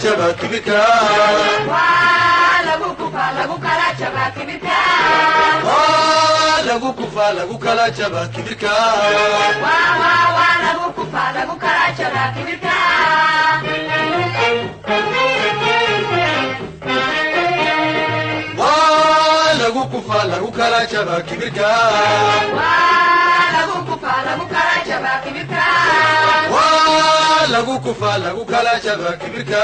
jaba kibirka lagu kufa lagu kala jaba kibirka lagu kufa lagu kala jaba kibirka lagu kufa lagu kala jaba kibirka lagu kufa lagu kala jaba kibirka lagu kufa lagu kala jaba kibirka lagu kufa lagu kala jaba kibirka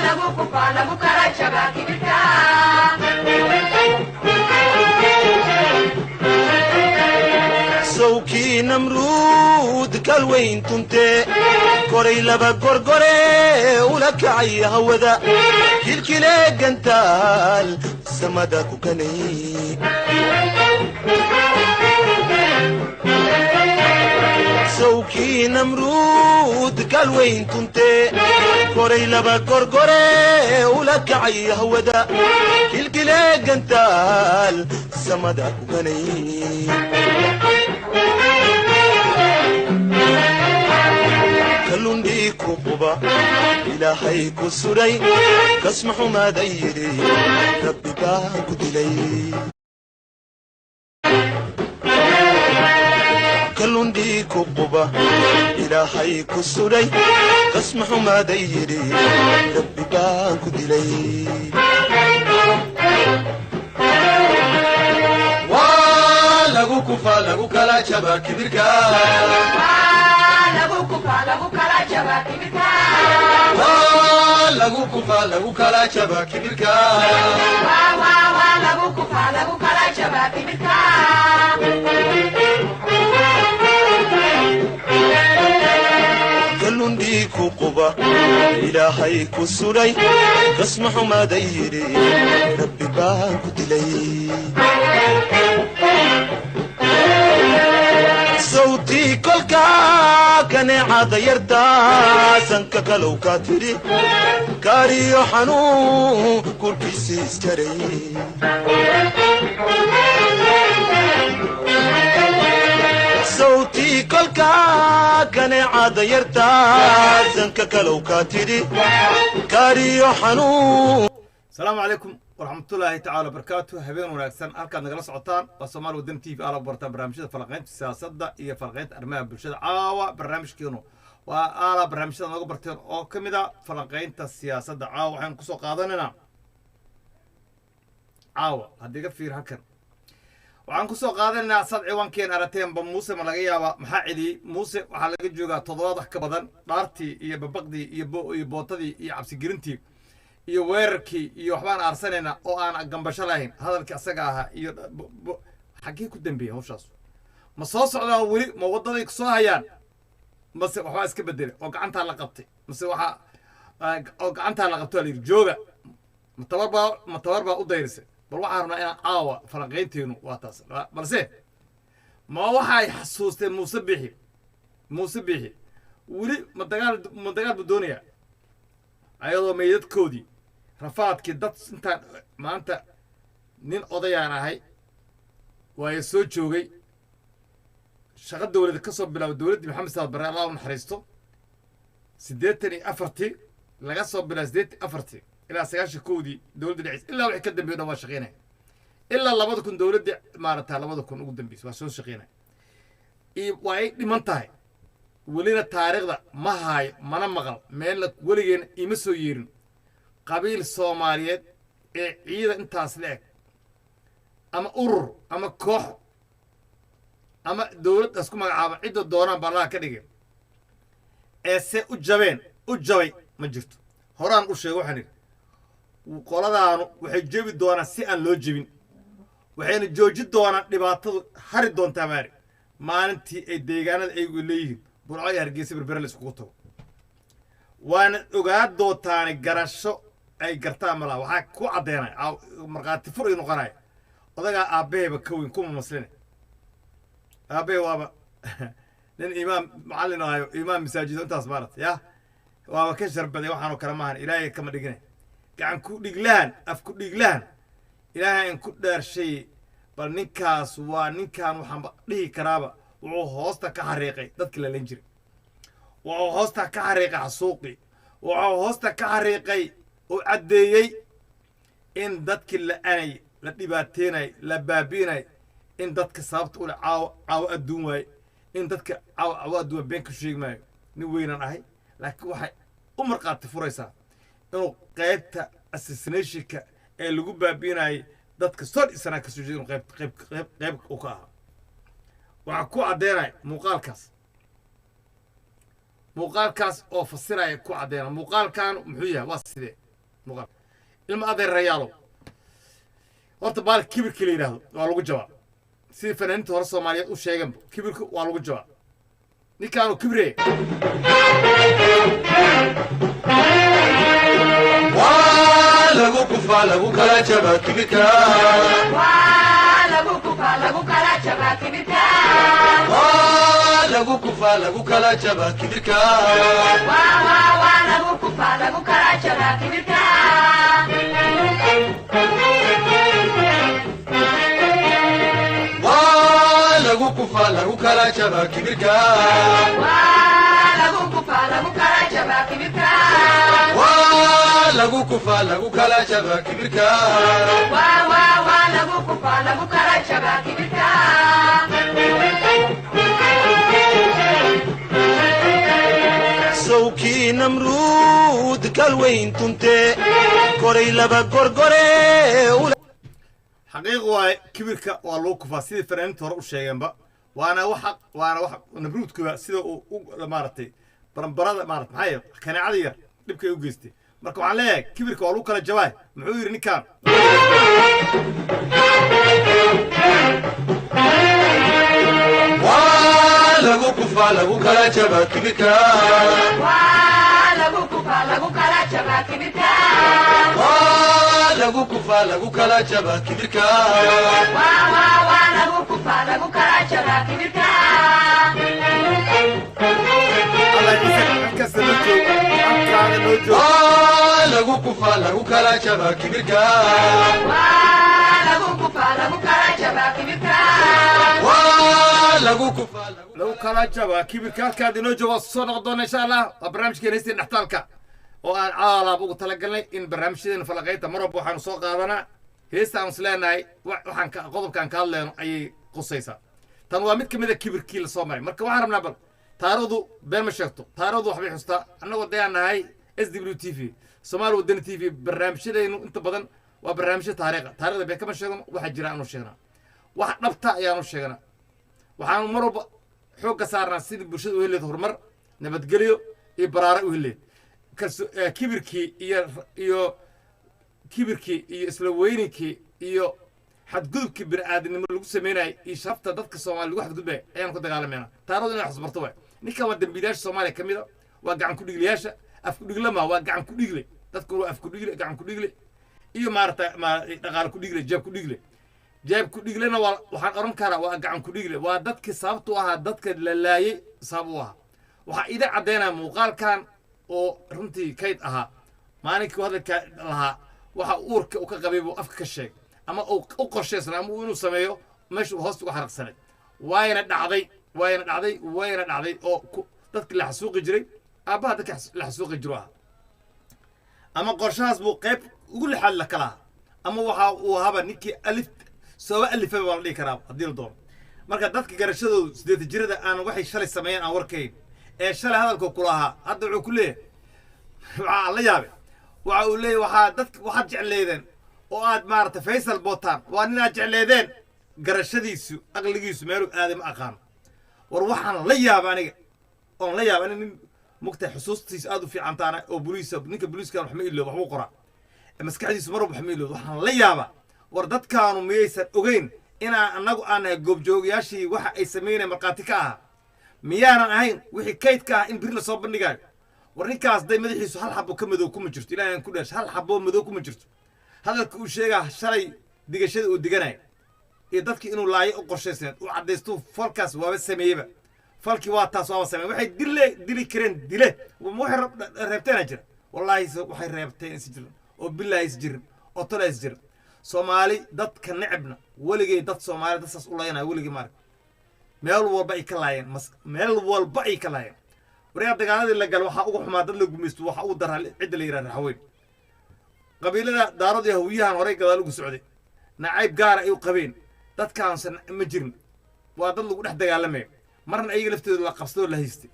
lagu kufa lagu kala jaba kibirka sawki namrud kalweyn tunte koray laba gorgore ula kacay hawada kilkile gantaal samada ku kanay sawki namrud kalweyn tunte koray laba gorgore ula kacay hawada kilkile gantaal samada ku kanay kalluundii ku quba ilaahay ku suray kasma xumaaday yidhi rabbi baan ku dilay kalluundii ku quba ilaahay ku suray kasma xumaaday yidhi rabbi baan ku dilay lagu kufa lagu kala jaba kibirka lagu kufa lagu kala jaba kibirka lagu kufa lagu kala jaba kibirka lagu kufa lagu kala jaba kibirka kalluundii ku quba ilaahay ku suray kasma xumaaday yidhi rabbi baan ku dilay sawtii kolkaa kaneecada yartaa sanka kalow kaa tidhi kaariyo xanuun kurkiisi isjaray sawtii kolkaa kaneecada yartaa sanka kalow kaa tidhi kaariyo xanuun. السلام عليكم ورحمة الله تعالى وبركاته. هبين وناكسن أركان نقل صعطان وصومال ودم تيف على برتا برنامج فلقين السياسة هي فلقين أرماء بالشدة عاوة برنامج كينو وعلى برنامج نقل برتين أو كمدا فلقين السياسة عاوة عن كسو قادننا عاوة هديك فير هكذا وعن كسو قادننا صد عوان كين أرتين بموسى ملاقيا ومحاعدي موسى وحلقة جوغا تضواضح كبدن دارتي إيا ببقدي إيا بوطدي إيا عبسي جرنتي iyo weerarkii iyo waxbaan aarsanayna oo aan gambasho lahayn hadalkii asaga ahaa iyo xagee ku dambeeyay hawshaas ma soo socdaa weli ma wadaday ku soo hayaan mase waxba iska bedelay oo gacanta la qabtay mase waxa oo gacanta la qabtay jooga matabar baa u dayrisay bal waxaan rabnaa inaan caawa falanqaynteenu waa taas balse ma waxay xasuustay muuse bixi weli ma dagaal budoonaya ayadoo meydadkoodii rafaadkii dad intaan maanta nin odayaan ahay waayo soo joogay shaqo dawladda ka soo bilaabay dawladdii maxamed saad barre allah u naxariisto 84 laga soo bilaabay 84 ilaa 91 dawladda dhexis ilaa wixii ka dambeeyay dhan waa shaqeynay ilaa 2000 dawladda maarata 2000 ugu dambeysay waa soo shaqeynay way dhiman tahay welina taariikhda ma haayo mana maqal meel weligeena ima soo yeerin qabiil Soomaaliyeed ee ciidan intaas leeg ama urur ama koox ama dawlad isku magacaaba cid doonaan baa ka dhigay ee se u jabay ma jirto horaan u sheego waxaan qoladaanu waxay jabi doonaan si aan loo jabin waxayna joojin doonaan dhibaatadu hari doontaa maalintii ay deegaanada ay leeyihiin burcay hargeysa berbera la isku tago waana ogaad dootaani garasho ay gartaan malaha waxaa ku cadeynay marqaati fur inuu qanay odaga aabeeba ka weyn kuma maslina aabe waaba nin imaam macallin ahayo imaam masaajid intaas maarat ya waaba ka sharbaday waxaanu kala maahan ilaahay kama dhignay gacan ku dhiglaan af ku dhiglaan ilaahay in ku dhaarshay bal ninkaas waa ninkan waxaan dhihi karaaba wuxuu hoosta ka xariiqay dadkii la leen jiray wuxuu hoosta ka xariiqay xasuuqi wuxuu hoosta ka xariiqay oo caddeeyey in dadkii la anay la dhibaateynay la baabiinay in dadka sababta ule caawo adduun waaye in dadka caawo adduun been ka sheegi maayo nin weynaan ahay laakiin waxay u marqaati furaysaa inuu qaybta assassinationka ee lagu baabiinayay dadka soo dhisanaa ka soo jeeda inuu qayb u ka ahaa waxaa ku caddeynaya muuqaalkaas oo fasiraya ku caddeena muuqaalkan muxuu yahay waa sidee muuqaal ilma adeerayaalo horta baal kibirka la yidhaahdo waa lagu jawaab sidii fanaaniinta hore soomaaliyeed u sheeganba kibirka waa lagu jawaab ninkaanu kibree waa lagu kufaa lagu kala jabaa kibirka waa lagu kufaa lagu kala jabaa kibirka waa lagu kufaa lagu kala jabaa kibirka waa lagu kufaa lagu kala jabaa kibirka waa lagu kufaa lagu kala jabaa kibirka waa lagu kufaa lagu kala jabaa kibirka waa lagu kufaa lagu kala jabaa kibirka waa lagu kufaa lagu kala jabaa kibirka sawkii namruud kalweyn tunte koray laba gorgore xaqiiq waaye kibirka waa lagu kufaa sidii fanaaniinta hore u sheegeenba waana wax nabruudkuba sida uu maaragtay baranbarada maarata maxaa yeele kaneecada yar dhibkay u geystay marka waxaan leeyahay kibirka waa lagu kala jabaay muxuu yidhi ninkaan waa lagu kufaa lagu kala jabaa kibirka waa lagu kufaa lagu kala jabaa kibirka waa lagu kufaa lagu kala jabaa kibirka waa lagu kufaa lagu kala jabaa kibirka allah isag halkaasa noo joogo halkaaga noo joogo waa lagu kufaa lagu kala jabaa kibirka waa lagu kufaa lagu kala jabaa kibirka waa lagu kufaa lagu kala jabaa kibirka halkaad inoo joogo soo noqon doona insha allah waa barnaamijkeena heysteen dhextaalka oo aan caalaab ugu talagalnay in barnaamijyadeena falaqaynta mar walba waxaanu soo qaadanaa heesta aan is leenahay waxaan qodobkaan ka hadleyno ayay qusaysaa tan waa mid ka mid a kibirkii la soo maray marka waxaan rabnaa bal taariikhdu been ma sheegto taariikhdu waxbay xustaa annagoo dayaan nahay s w t v soomaali wadani t v barnaamijyadaynu inta badan waa barnaamijyo taariikhda been kama sheegno waxaa jira aanu sheegnaa wax dhabta ayaanu sheegnaa waxaanu mar walba xoogga saarnaa sidii bulshada u heleed horumar nabadgelyo iyo baraare u heleed kibirkii iyo isla weyninkii iyo xadgudubkii bini'aadamnimo lagu sameynayay iyo sharafta dadka soomaaliya lagu xadgudbaya ayaanu ka dagaalamayna taarikhdu inay xusbarto waay ninkan waa dembiilayaasha soomaaliya ka mid a waa gacan ku dhigliyaasha af ku dhigla maa waa gacan ku dhigle dadku waa af ku dhigle gacan ku dhigle iyo maarata dhaqaale ku dhigle jeeb ku dhiglena waa waxaan oran karaa waa gacan ku dhigle waa dadkii sababtu ahaa dadka la laayay sabab u ahaa waxaa idin caddaynaya muuqaalkan oo runtii kayd ahaa maalinkii hadalka lahaa waxa uurka uu ka qabay buu afka ka sheegay ama uu u qorshaysnaa ama inuu sameeyo meesha uu hoosta uga xaraqsanay wayna dhacday oo dadkii la xasuuqi jiray aabbaha dadka la xasuuqi jiro ahaa ama qorshahaas buu qayb ugu lixaad la kala ahaa ama waxa uu ahaaba ninkii sooba alifaba waa la dhihi karaa haddii la doono marka dadka garashadoodu sideeta jirada aan waxay shalay sameeyeen aan warkayn ee shalay hadalka kula ahaa hadda wuxuu ku leeyahay waxaa la yaabe waxa uu leeyahay waxaad jecleedeen oo aad maarata faysal bootaan waa ninaad jecleedeen garashadiisu aqligiisu meeluu aaday ma aqaano war waxaan la yaaba aniga nin mugtahay xusuustiisa aad u fiicantaana oo ninka booliiska wax ma iloob waxbuu qoraa maskaxdiisu mar walba wax ma iloob waxaan la yaabaa war dadkaanu miyaysan ogeyn inaan annagu aan nahay goobjoogayaashii waxa ay sameynaya markhaati ka ahaa miyaanan ahayn wixii kaydka ah in biri la soo bandhigaayo war ninkaas day madaxiisu hal xabo ka madow kuma jirto ilaahay aan ku dhaash hal xabo madow kuma jirto hadalka uu sheegaa shalay digashada uu diganaya iyo dadkii inuu laayo u qorshaysneed uu caddaystuu falkaas waaba sameeyeba falkii waa taas waaba sameeye waxay dili kareen dile waxay reebteena jira wallaahi waxay reebteen is jirin oo billaahi is jirin oo tola is jirin soomaali dadka necebna weligay dad soomaali dad saas u layanaya weligay maarag meel walba ay ka laayeen ورياض دقالة اللي قال وحا أقو حما دل قميستو وحا أقو درها عد اللي يران حوين قبيلة دارود يهويها وري قدالوغو سعودي نعيب قارة أيو قبين داد كان سن مجرم وادلو نح دقالة مرن أي لفتو لا قبستو لا هيستي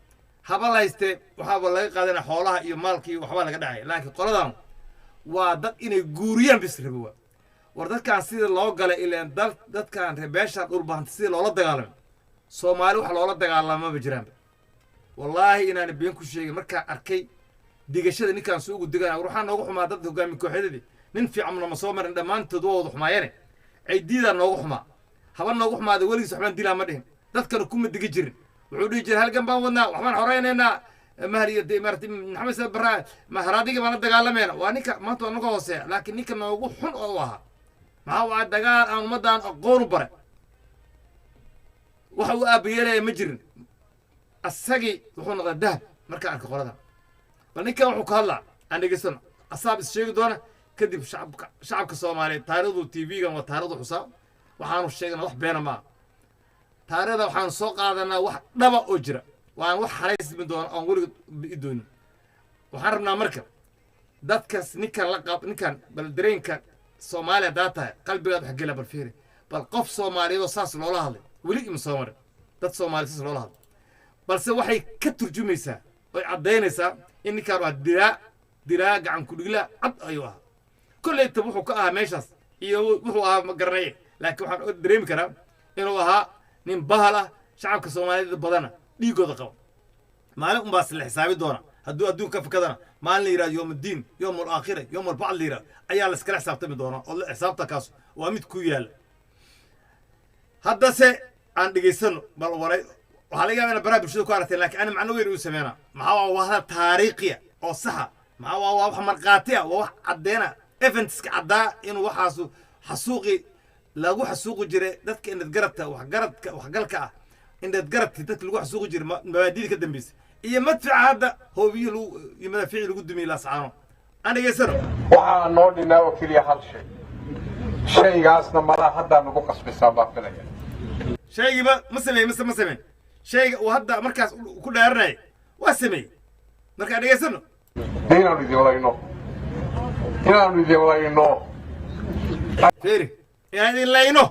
هبا لا هيستي وحابا لا قادنا حولها إيو مالكي وحبا لا قدعي لكن قولدان وداد إني قوريان بسربوا ورداد كان سيد الله قال إلا أن داد كان رباشا قربان سيد الله دقالة سومالي وحا الله دقالة ما بجرام والله إنا نبينكو شيء مركا أركي ديقشada ninkan suugu digana ruuxan noogu xumaa dad hogaami kooxeedii nin fiican lama soo marin dhamaantood wada xumaayeen ay diidaan noogu xumaa haba noogu xumaada waligiis waxbaan dilaa ma dhihin dadkana kuma digi jirin wuxuu dhihi jiray halgan baan wadnaa waxbaan horeynaynaa mahriyada imaarti maxamed saad barraa mahraadiga baan la dagaalamayna waa ninka maanta waa naga hooseeya laakiin ninka noogu xun oo ahaa maxaa waa dagaal aan ummadaan aqoon u bare waxa uu aabayeelaya ma jirin asagii wuxuu noqday dahab markaa arka qolada bal ninkan wuxuu ka hadlaa aan dhegeysano asaab is sheegi doona kadib shacabka soomaaliyeed taariikhdu tv-gan waa taariikhdu xusaab waxaanu sheegnaa wax beena maaha taariikhda waxaanu soo qaadanaa wax dhaba oo jira waan wax halaysmi doona oon weliga i doonin waxaan rabnaa marka dadkaas ninkan la qaab ninkan bal dareenka soomaaliya daa tahay qalbigaad wax gela bal fiiri bal qof soomaaliyeed oo saas loola hadlay weli ima soo marin dad soomaaliyeed saas loola hadlay balse waxay ka turjumaysaa oy caddaynaysaa in ninkaan waa diraa gacan ku dhigla cad ayuu ahaa kollayta wuxuu ka ahaa meeshaas iyo wuxuu ahaa ma garanaye laakiin waxaan dareemi karaa inuu ahaa nin bahal ah shacabka soomaaliyeed badana dhiigooda qaba maalin unbaa sila xisaabi doona hadduu adduunka fakadana maalin la yidhahdo yowmuddiin yowmul aakhira yowmul bacd la yidhahdo ayaa la iskala xisaabtami doona oo xisaabta kaas waa mid ku yaala haddase aan dhegaysano bal waray waxaa laga yaabaa in baraha bulshada ku aragteen laakiin ana macno weyn uu sameynaa maxaa waa hadal taariikhiya oo saxa maxaa waa wax marqaati ah waa wax caddeena eventska caddaa inuu waxaasu xasuuqi lagu xasuuqi jiray dadka indhad garabta waxgalka ah indhad garabti dadka lagu xasuuqi jiray mabaadiida ka dambeysay iyo madfica hadda hoobiyo iyo madaafiici lagu dumiyey laascaano aan dhegaysano waxaa noo dhinaa oo keliya hal shay shaygaasna malaa haddaa nagu qasbisaa baa filaya shaygiiba ma sameey mise ma sameyn shayga uu hadda markaas ku dheeranayay waa sameeyey markaan dhegaysano inaanu idin layno fiiri inaan idin layno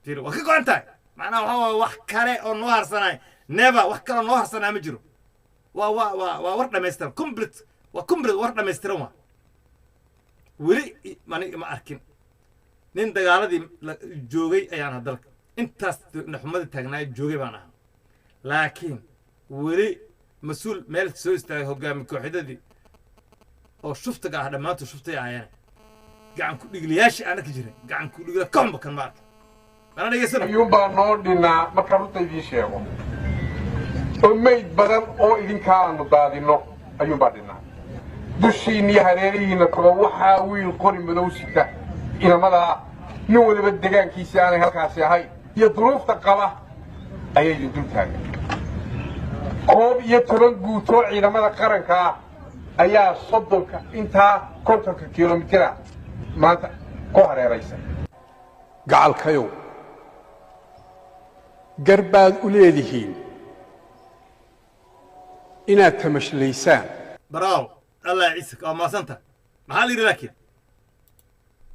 fiiri waa ka go-an tahay macnaha waxaa waay wax kale oo noo harsanaay never wax kale oo noo harsanaa ma jiro waa war dhammaystiran complete waa complete war dhammaystiran waa weli ma arkin nin dagaaladii joogay ayaan ahaa dalka intaas naxumadii taagnaay joogay baan ahaa laakiin weli mas-uul meel soo istaagay hogaami kooxidadii oo shuftaga ah dhammaantood shuftay ahaayeen gacan ku dhigliyaashii aana ka jirin gacan ku dhigla kahomba kan ma arka mana dhegaysano ayuunbaa noo dhinaa markaan runta idiin sheego oo mayd badan oo idinkaa aanu daadinno ayuunbaa dhinaa dushiinniyo hareerihiinna kaba waxaa wiil qori madow sita inamadaa nin waliba degaankiisa aanay halkaasi ahayn iyo duruufta qaba ayay idin dul taagan 11 guutoo ciidamada qaranka ah ayaa soddonka intaa 50 kilomitira maanta ku hareeraysa gacalkayow garbaad u leedihiin inaad tamashlaysaan bravo allah ciisik waa maasanta maxaa la yidhi laakiin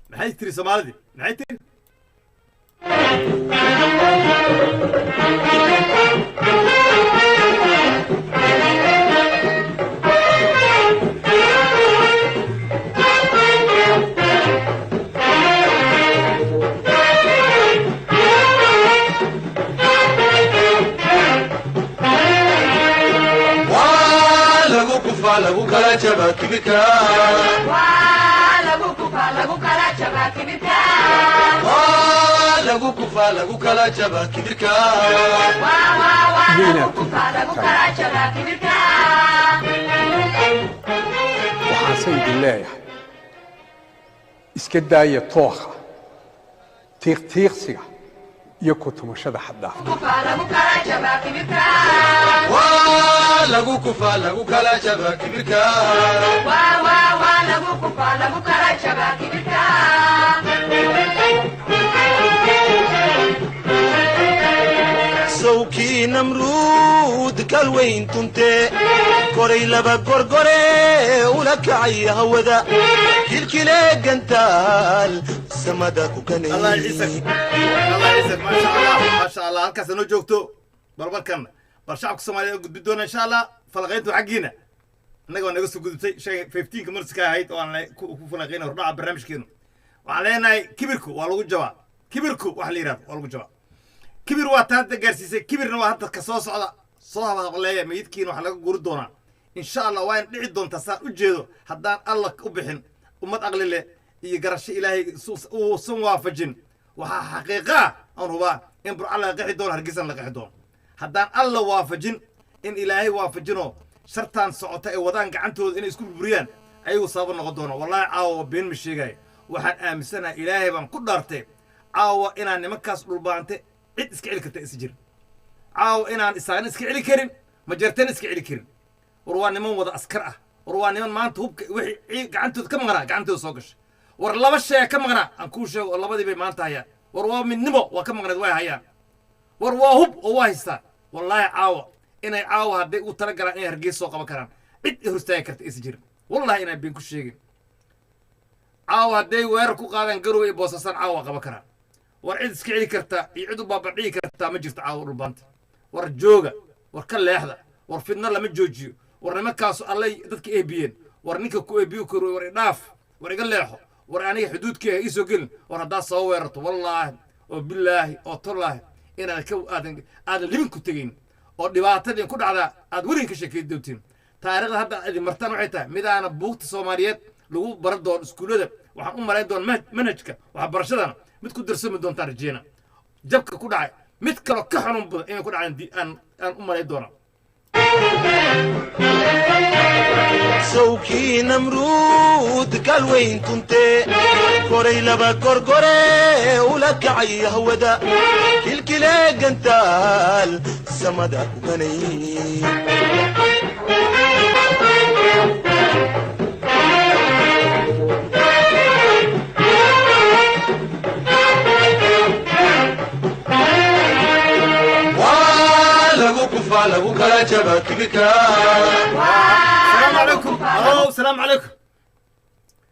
maxay tiri soomaalidii maxay tiri lagu kala jaba kibirka lagu kufa lagu kala jaba kibirka lagu kufa lagu kala jaba kibirka lagu kufa lagu kala jaba kibirka waxaanse idin leeyahay iska daaya tooha tiiqtiiqsiga iyo ku tumashada xaddaaf kufa lagu kala jaba kibirka lagu kufa lagu kala jaba kibirka lagu kufa lagu kala jaba kibirka sawkii namruud ka galweyn tuntee koray laba gorgore ula kacay hawada kilkilee gantaal samada ku kanay الله يعزك الله يعزك ما شاء الله ما شاء الله هلكاس انو joogto balbalkan bal shacabka Soomaaliyeed gudbi doona insha Allah falaqeyntu xaqiina anaga naga soo gudubtay shay 15 marska ahayd oo aan ku falaqeynay hordhaca barnaamijkeenu waxaan leenahay kibirku waa lagu jawaab kibirku wax la yiraahdo waa lagu jawaab kibir waa taada gaarsiisay kibirna waa hadda ka soo socda soo habaqleeya meedkiina wax laga guri doona insha Allah waa in dhici doonta saa u jeedo haddaan Allah u bixin ummad aqli leh iyo garasho ilaahay uu san waafajin waxa xaqiiqa aan hubaa in bur Allah qixi doon hargeysan la qixi doon haddaan Allah waafajin in ilaahay waafajino shartaan socota ee wadaan gacantooda inay isku burburiyaan ayagu sabab noqon doona wallahi caawa been ma sheegay waxaan aaminsanahay ilaahay baan ku dhaartay caawa inaan nimankaas dhulbaante cid iska celi karta is jir caawa inaan isaan iska celi karin ma jartan iska celi karin war waa niman wada askar ah war waa niman maanta hubka wixii gacantooda ka maqnaa gacantooda soo gashay war laba shay ka maqnaa aan kuu sheego oo labadii bay maanta hayaan war waa midnimo waa ka maqnayd way hayaan war waa hub oo waa haystaan wallaahi caawa inay caawa hadday u tala galaan inay hargeysa soo qaban karaan cid hortaagi karta is jir wallahi inaan been ku sheegin caawa hadday weerar ku qaadaan garowe iyo boosasaan caawa qaban karaan war cid iska celi karta iyo cid u baabadhiyi kartaa ma jirto caawa dhulbaanta war jooga war ka leexda war fidna lama joojiyo war nimankaasu allay dadka eebiyeen war ninka ku eebiyo karo war idhaaf war iga leexo war aniga xuduudkeega ii soo gelin war haddaa soo weerarto wallaahi oo bilaahi oo tallaahi inaan ka aadan libin ku tegayn oo dhibaatadii ku dhacdaa aad werin ka sheekay doontiin taariikhda hadda idin martaan waxay tahay midaana buugta Soomaaliyeed lagu baran doono iskuulada waxaan u maleyn doonaa manhajka waxbarashadana mid ku darsami doontaa rajeena jabka ku dhacay mid kale ka xanuun badan inay ku dhacaan aan u maleyn doonaa sawkii namruud galweyn tuntee koray laba gorgore ula kacay hawada kilkilee gantaal samada ku kanay lagu kala jaba kibirka السلام عليكم الو السلام عليكم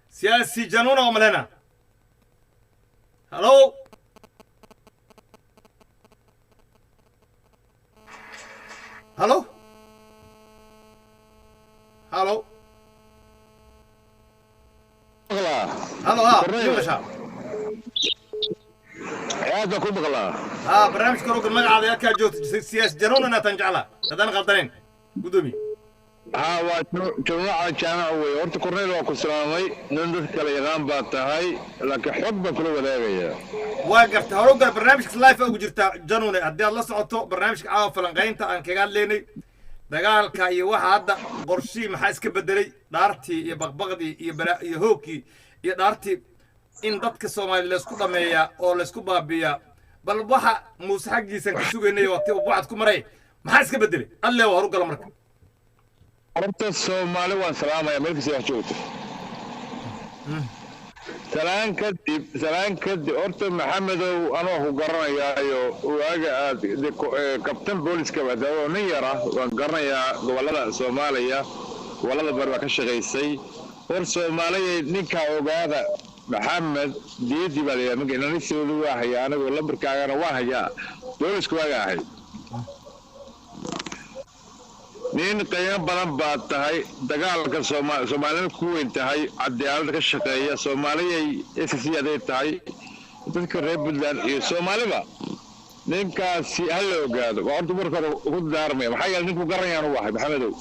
سياسي جنونة وملنا الو الو الو الو يلا شباب هذا كل بغلا برنامج كروك المقعد يا كاجوت سياسي جنونة انا تنجعلها هذا انا غلطانين قدومي waa jamaca jaamaca wey horta korneyl waa ku salaamay nin dadka kale yaqaan baa tahay laakiin xog baan kula wadaagayaa waa garta horogar barnaamijka live ugu jirta januune haddii aad la socoto barnaamijka caawa falanqaynta aan kaga hadlaynay dagaalka iyo waxa hadda qorshii maxaa iska bedelay dhaartii iyo baqbaqdii iyo hoogkii iyo dhaartii in dadka Soomaaliyeed la isku dhameeyaa oo la isku baabiyaa bal waxa muuse xaqiisan ka sugaynay waqti uu waxad ku maray maxaa iska bedelay alle waa horogal marka horta Soomaali waan salaamaya meelkiisa wax joogto salaan kadib horta maxamedow anoo ku garanayaayo waaga aad kabtan booliska badao nin yara waan garanayaa gobolada Soomaaliya gobolada bari ka shaqeysay hor Soomaaliya ninka ogaada maxamed diidi baa leeyahay markii inaan isoo waa hayaa anagu lambarkaagana waa hayaa boolisku waaga ahay nin qiimo badan baa tahay dagaalka Soomaaliya ku weyn tahay cadaalad ka shaqeeya Soomaaliya SSCday tahay dadka reer Puntland iyo Soomaaliba ninkaasi hal ogaado waa horta marka ugu daarmay maxaa yeelay ninku garanayaan uu wahay maxamedow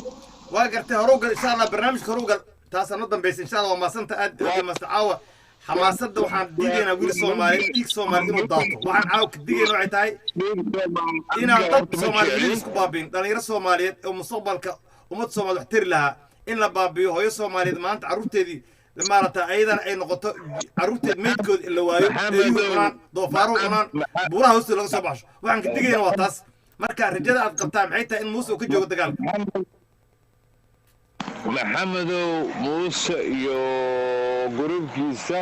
waa gartay horogal insha Allah barnaamijka horogal taas aan dambeysay insha Allah ma santa aad mas'aawa xamaasadda waxaan diideena wiil Soomaaliyeed dhiig Soomaaliyeed inuu daato waxaan caaw ka diideena waxay tahay inaan dad Soomaaliyeed isku baabin dhalinyaro Soomaaliyeed oo mustaqbalka ummad Soomaaliyeed wax tiri lahaa in la baabiyo hooyo Soomaaliyeed maanta caruurteedii maarata ayadana ay noqoto caruurteed meedkood in la waayo doofaaro cunaan buuraha hoosta laga soo baxsho waxaan ka diideena waa taas marka rajada aad qabtaa maxay tahay in muuse uu ka joogo dagaalka maxamedow muuse iyo gurubkiisa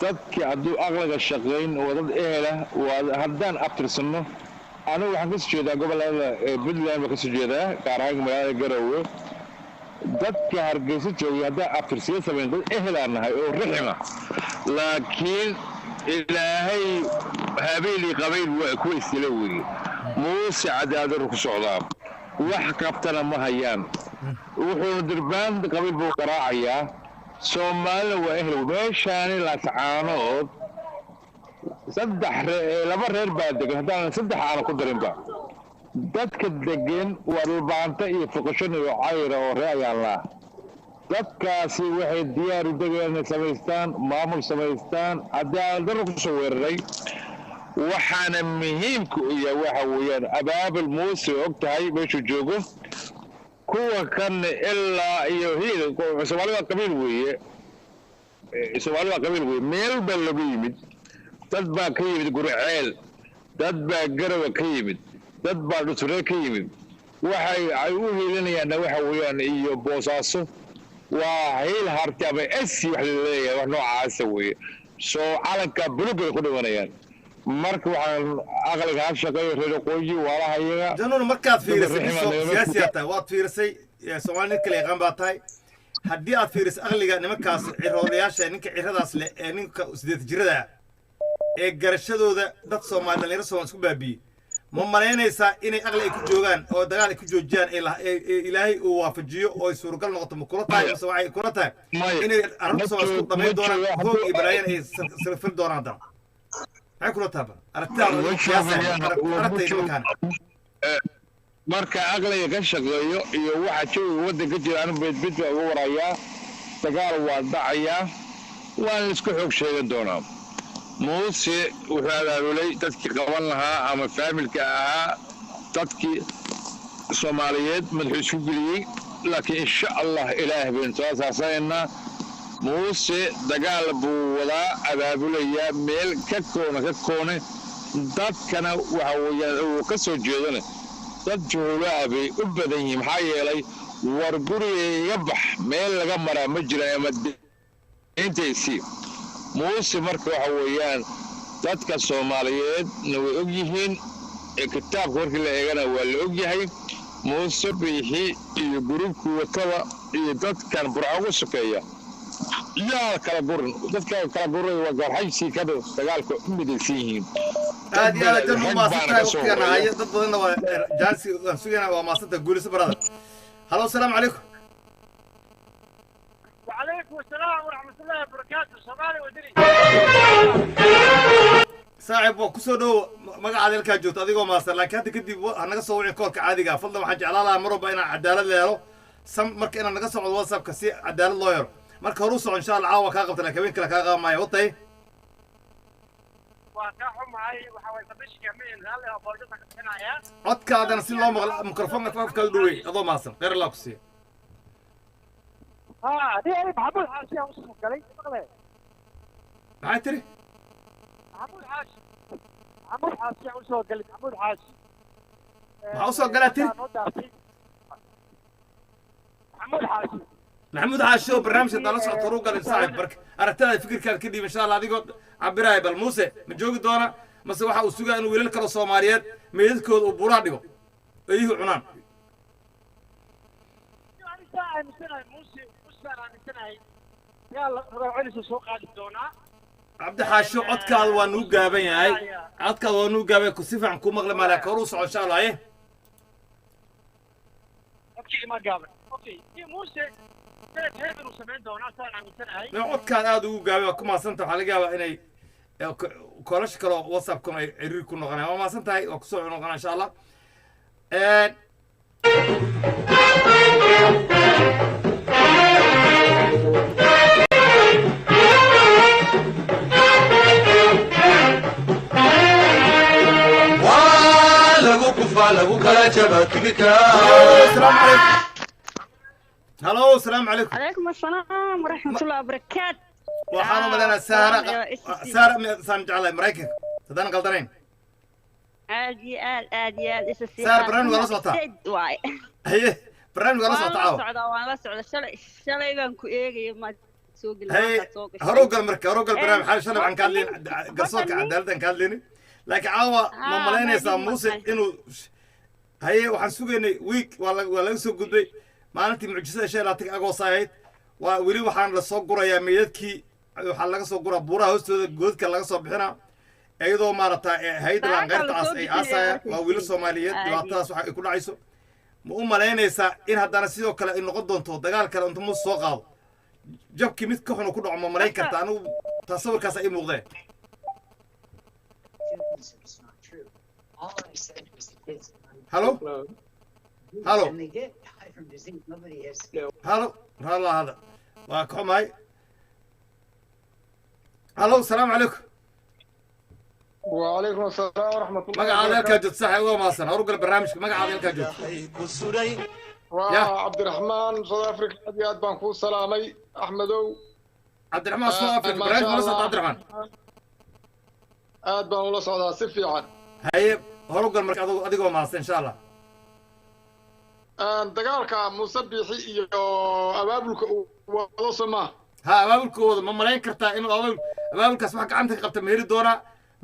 dadkii hadduu aqlaga shaqayn oo dad ehela waa haddaan abtirsano anigu waxaan kasoo jeedaa gobolada puntland baan kasoo jeedaa gaar ahaan magaalada garowe dadka hargeysa joogay haddaa aftirsiya samayn dad ehelaan nahay oo rixima laakiin ilaahay habeelii qabayl waa kuwa isla weye muuse cadaadarru ku socdaa wax qabtana ma hayaan wuxuuna dirbaan qabayl buu qaraacayaa soomaalina waa ehel meeshaani laascaanood laba reer baa degan haddaanan saddex aana ku darinba dadka degan waa dhulbaanta iyo fuqashan iyo cayra oo ree ayaan laa dadkaasi waxay diyaar u degeen inay samaystaan maamul samaystaan cadaaladdarro ku soo weeraray waxaana muhiimka u yahay waxa weeyaan abaabul muuse og tahay meeshuu joogo kuwa kan ilaa iyo hiil soomaalida qabiil weeye meel baa lagu yimid dad baa ka yimid gurceel dad baa garawa ka yimid dad baa dhusree ka yimid waxay ay u hiilinayaanna waxa weeyaan iyo boosaaso waa hiil harti ama esi wax la leeyahay wax noocaasa weeye soo calanka bulugay ku dhimanayaan marka waxaan aqliga ha shaqeeyo reer qoyi waalahayaga januun markaad fiirisay siyaasiyaad tahay waad fiirisay soomaali nin kale yaqaan baa tahay haddii aad fiirisay aqliga nimankaas ciroodayaasha ninka ciradaas leh ee ninka 8 jirada ee garashadooda dad Soomaali dhalinyaro Soomaali isku baabiyay ma malaynaysaa inay aqli ay ku joogaan oo dagaal ay ku joojiyaan ilaahay uu waafajiyo oo ay suuragal noqoto ma kula tahay mise waxay kula tahay inay arrinta Soomaali isku dhamayn doonaan hoog iyo balaayan ay sarfin doonaan hadda maxay kula tahay aragtida marka aqliga ka shaqeeyo iyo waxa jooga waddanka jira anu beedbid baa ugu warayaa dagaal waa dhacayaa waan isku xoog sheegan doonaa muuse wuxuu abaabulay dadkii qaban lahaa ama faamilka ahaa dadkii Soomaaliyeed madaxuu isku geliyey laakiin insha Allah ilaahay baan soo saasaynaa muuse dagaal buu wadaa abaabulaya meel ka koone dadkana waxa weeyaan uu ka soo jeedana dad juulaabay u badan yihiin maxaa yeelay war guriga bax meel laga maraa ma jiraan ama intaysi muuse marka waxa weeyaan dadka Soomaaliyeed way og yihiin kitaabka warkii la eegana waa la og yahay muuse bixi iyo gurubku wataba iyo dadkan burco u sokeeya yaa kala gurin dadka kala guray waa garxaysi ka dagaalka u midaysan yihiin aad iyo aad jamu maasantay waqtigan ay dad badan waa jaansi sugana waa maasanta guulis barada halo assalaamu calaykum وعليكم السلام ورحمة الله وبركاته صومالي ودري صاحب وكسو دو magacaada halka joogto adigoo maasan laakiin hadda kadib naga soo wicin koolka caadiga fadlan waxaan jeclaan lahaa marba inaan cadaalad leeyo marka inaan naga socdo WhatsApp-ka si cadaalad loo helo marka horu soo insha Allah caawa ka qabtana kabeen kala ka qaamay watay waa ka xumahay waxa way sabishka meel hal oo boorjada ka bixinaya codkaadana si loo maqlo mikrofoonka afka dhawey adoo maasan qeer la ku sii دي محمود حاشي يا وصف قالي maxay tiri محمود حاشي يا وصف قالي محمود حاشي maxaa u soo galaa tiri محمود حاشي برنامج دala socod horu gal saaxib barka aragtada fikirkaad ka dib insha Allah adigoo cabiraay bal muuse ma joogi doona mase waxa uu sugaa inuu wiilal kale Soomaaliyeed meedkooda u buraa dhigo ayuu cunaan عبد حاشو عدك وانو قابين هاي عدك وانو قابين كسيف عن كو مغلى مالك وروس ان شاء الله ايه اوكي ما قابل اوكي دي موسى ثلاث هيبر وسمعين دونا صار عن سنه هاي عدك ادو قابين كما سنت waxa laga yaabaa inay kolash kale WhatsApp kuna xiriir ku noqonay ma santahay oo ku soo noqonay insha Allah السلام عليكم. هلو السلام عليكم. عليكم السلام ورحمة الله وبركاته. وحنا مدنا سارة سنجعل مريكن. تدنا قلدرين. عادي سارة بران ولا صوتها. هي بران ولا صوتها. والله سعودة شلي بنكو إيه ما تسوق هي هروق المركب هروق البرنامج حال شنو عن كالين قصوك عدالة كالين laakiin caawa ma malaynaysaa muuse inuu haye waxaan sugaynay week waa laga soo gudbay maalintii mucjisada 25 agoost ahayd waa weli waxaan la soo gurayaa meydadkii waxaa laga soo guraa buuraha hoostooda goodka laga soo bixinaa iyadoo maaragtaa hay'adda qaybtaas ay aasayaan waa wiil Soomaaliyeed dhibaatadaas waxa ay ku dhacayso ma u malaynaysaa in haddana sidoo kale ay noqon doonto dagaal kale inta muuse soo qaado jabkii mid ka xun ku dhaco ma malayn karta anigu tasawirkaas ay muuqdeen Hello? Hello? Hello? Hello هذا واكم هاي Hello السلام عليكم وعليكم السلام ورحمة الله مقع على الكاجد صح هو ما صار أرجع البرنامج مقع على الكاجد عبد الرحمن سود أفريقيا ديات بانكو سلامي أحمدو عبد الرحمن سود أفريقيا برنامج ولا عبد الرحمن بان ولا صعد سفي عن هاي هرجع المركز أديكوا ما صار إن شاء الله dagaalka musabixi iyo abaabulka wada sama ha abaabulkooda ma malayn kartaa inuu abaabulkaas wax gacanta ka qabta meeri doona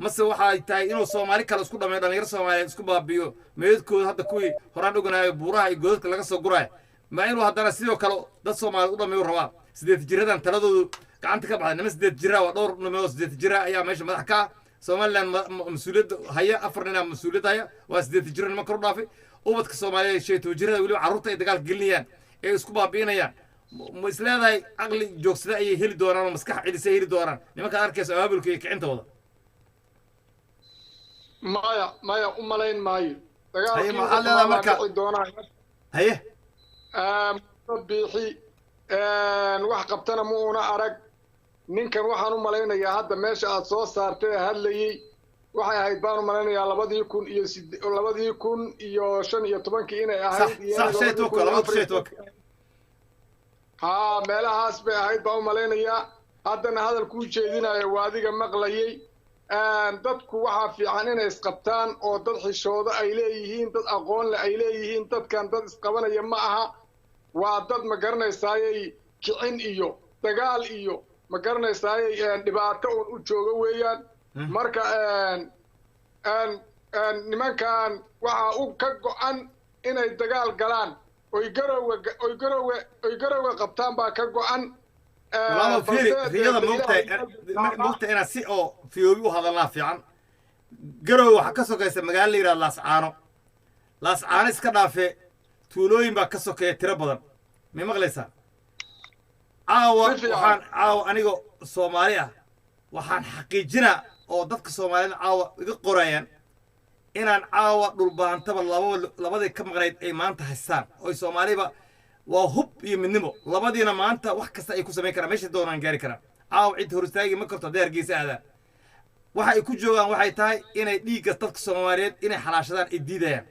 mase waxa ay tahay inuu Soomaali kale isku dhameeyo dhalinyaro Soomaaliyeed isku baabiyo meedkooda hadda kuwii horaan oganaayo buuraha iyo goodka laga soo guraay ma inuu haddana sidoo kale dad Soomaali u dhameeyo rabaa 8 jiradan taladoodu gacanta ka baxday nima 8 jira waa dhowr numero 8 jira ayaa meesha madax ka Soomaaliland mas'uuliyad haya afar nin mas'uuliyad haya waa 8 jira nima kor dhaafay ubadka Soomaaliyeed sheeyto jirada wali carruurta ay dagaal gelinayaan ee isku baabiinayaan ma isleedahay aqli joogsada ay heli doonaan oo maskax celisay heli doonaan nimanka arkaysa abaabulka iyo kicintooda maya u malayn maayo dagaalkii ma xalada marka haye bixi wax qabtana ma una arag ninkan waxaan u malaynayaa hadda meesha aad soo saartay hadlayay waxay ahayd baan u malaynayaa 2015 inay ahayd ha meelahaas bay ahayd baan u malaynayaa haddana hadal ku jeedinayo waa adiga maqlayay dadku waxa fiican inay isqabtaan oo dad xishooda ay leeyihiin dad aqoon leh ay leeyihiin dadkan dad isqabanaya ma aha waa dad ma garanaysaayay kicin iyo dagaal iyo ma garanaysaayay dhibaato u jooga weeyaan marka nimankan waxa uu ka go'an inay dagaal galaan oy garowga qabtaan baa ka go'an lama fiiri riyada moogta ina si oo fiyoobi u hadalnaa fiican garow waxa ka sokaysa magaalo la yiraahdo laascaano iska dhaafe tuulooyin baa ka sokeeya tiro badan ma maqlaysaa caawa aniga Soomaali ah waxaan xaqiijinaa oo dadka Soomaaliyeed caawa iga qorayaan inaan caawa dhulbaantaba labadii ka maqnayd ay maanta haystaan oo Soomaaliba waa hub iyo midnimo labadiina maanta wax kasta ay ku sameyn karaan meesha doonaan gaari karaan caawa cid hor istaagi ma karto deergiisa aadaan waxa ay ku joogaan waxay tahay inay dhiigga dadka Soomaaliyeed inay xalaashadaan ay diidayaan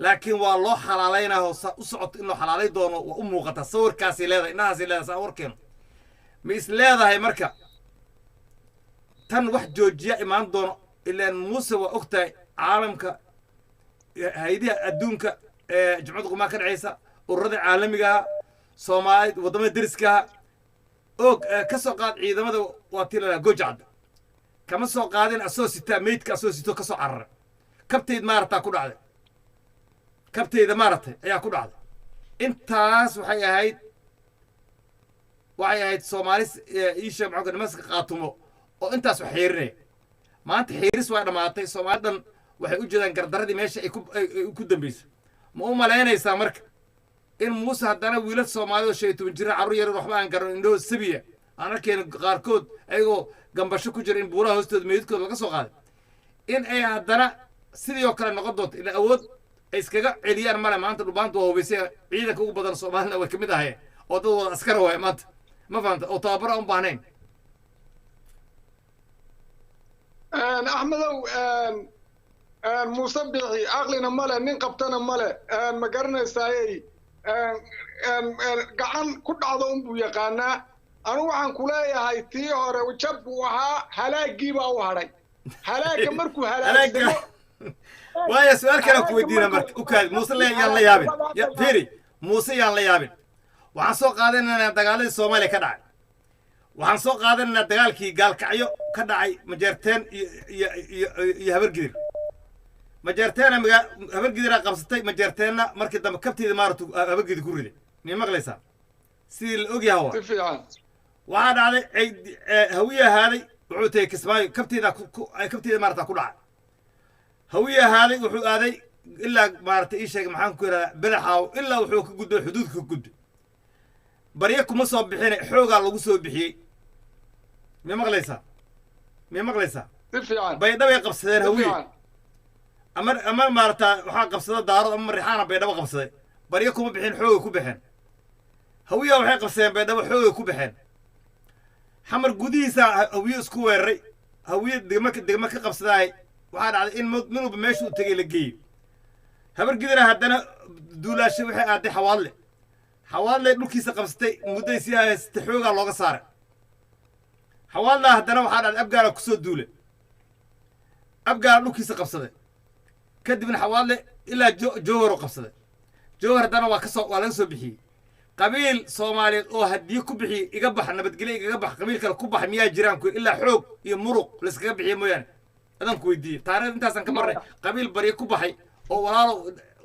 laakiin waa loo xalaalaynayo u socoto in loo xalaalay doono waa u muuqata sawirkaasi leedahay inahaasi leedahay sawirkeenu ma is leedahay marka tan wax joojiya imaan doono ilaan muuse waa ogtahay caalamka hay'adaha adduunka jumcada qumaa ka dhacaysa ururada caalamiga Soomaaliyeed wadamada deriska og ka soo qaad ciidamada waa tilaa gojacad kama soo qaadin asoosita meydka asoosito ka soo carrar kabteed maarata ku dhacday kabteeda maarata ayaa ku dhacday intaas waxay ahayd Soomaalis iisha maxaa nimanka qaatumo oo intaas wax xeerinay maanta xeeris waa dhamaatay Soomaalidan waxay u jeedaan gardaradii meesha ay ku dambeysay ma u malaynaysaa marka in muuse haddana wiilad Soomaaliyeed oo 15 jir carruur yar waxba aan garan indhoo sabiya aan arkeen qaarkood ayagoo gambasho ku jira in buuraha hoostooda meedkooda laga soo qaaday in ay haddana sidoo kale noqon doonto ila awood ay iskaga celiyaan male maanta dhubaanta waa hubaysay ciidanka ugu badan Soomaalina way kamid ahayeen oo dad wada askar waay maanta ما فهمت او طابره ام بانين احمد مصبحي عقلنا ماله نين قبتنا ماله ما قرنيساي gacan ku dhacdo un buu yaqaanaa anu waxaan ku leeyahay tii hore jab buu ahaa halaagii baa u hadhay halaaga markuu halaagsamo waaya su'aal kale ku weydiina marka u kaad muuse yaan la yaabin fiiri muuse yaan la yaabin waxaan soo qaadanaynaa dagaaladii Soomaaliya ka dhacay waxaan soo qaadanaynaa dagaalkii gaalkacyo ka dhacay majeerteen iyo habargidir majeerteena habargidiraa qabsatay majeerteenna markii dambe kabteeda maaratu habargidir ku riday mii maqlaysaa sidii la ogyaha waa waxaa dhacday hawiye ahaaday wuxuu tagay kismaayo kabteeda maarata ku dhacay hawiye ahaaday wuxuu aaday ilaa maarata ii sheegay maxaan ku yidhahdaa belaxaaw ilaa wuxuu ka gudbay xuduudka ka gudbay barya kuma soo bixinay xoogaa lagu soo bixiyey mii maqlaysaa baydhabay qabsadeen hawiye ama maarata waxaa qabsada daarood ama marixaana baydhabo qabsaday barya kuma bixin xooga ku baxeen hawiya waxay qabsadeen baydhabo xooga ku baxeen xamar gudihiisa hawiye isku weeraray hawiye degma ka qabsadaay waxaa dhacday in min walba meesha u tegay la geeyo habargidina haddana duulaashay waxay aaday xawaadle dhulkiisa qabsatay mudday sii haysatay xoogaa looga saaray xawaadlaa haddana waxaa dhacday abgaala kusoo duule abgaala dhulkiisa qabsaday kadibna xawaadle ilaa jowhar qabsaday jowhar haddana waa laga soo bixiyey qabiil soomaaliyeed oo hadiye ku bixiyey iga bax nabadgelyo igaga bax qabiil kale ku bax miyaa jiraan ku ilaa xoog iyo muruq layskaga bixiye mooyaane adaan ku weydiiyey taariikhda intaasaan ka marnay qabiil barye ku baxay oo walaalo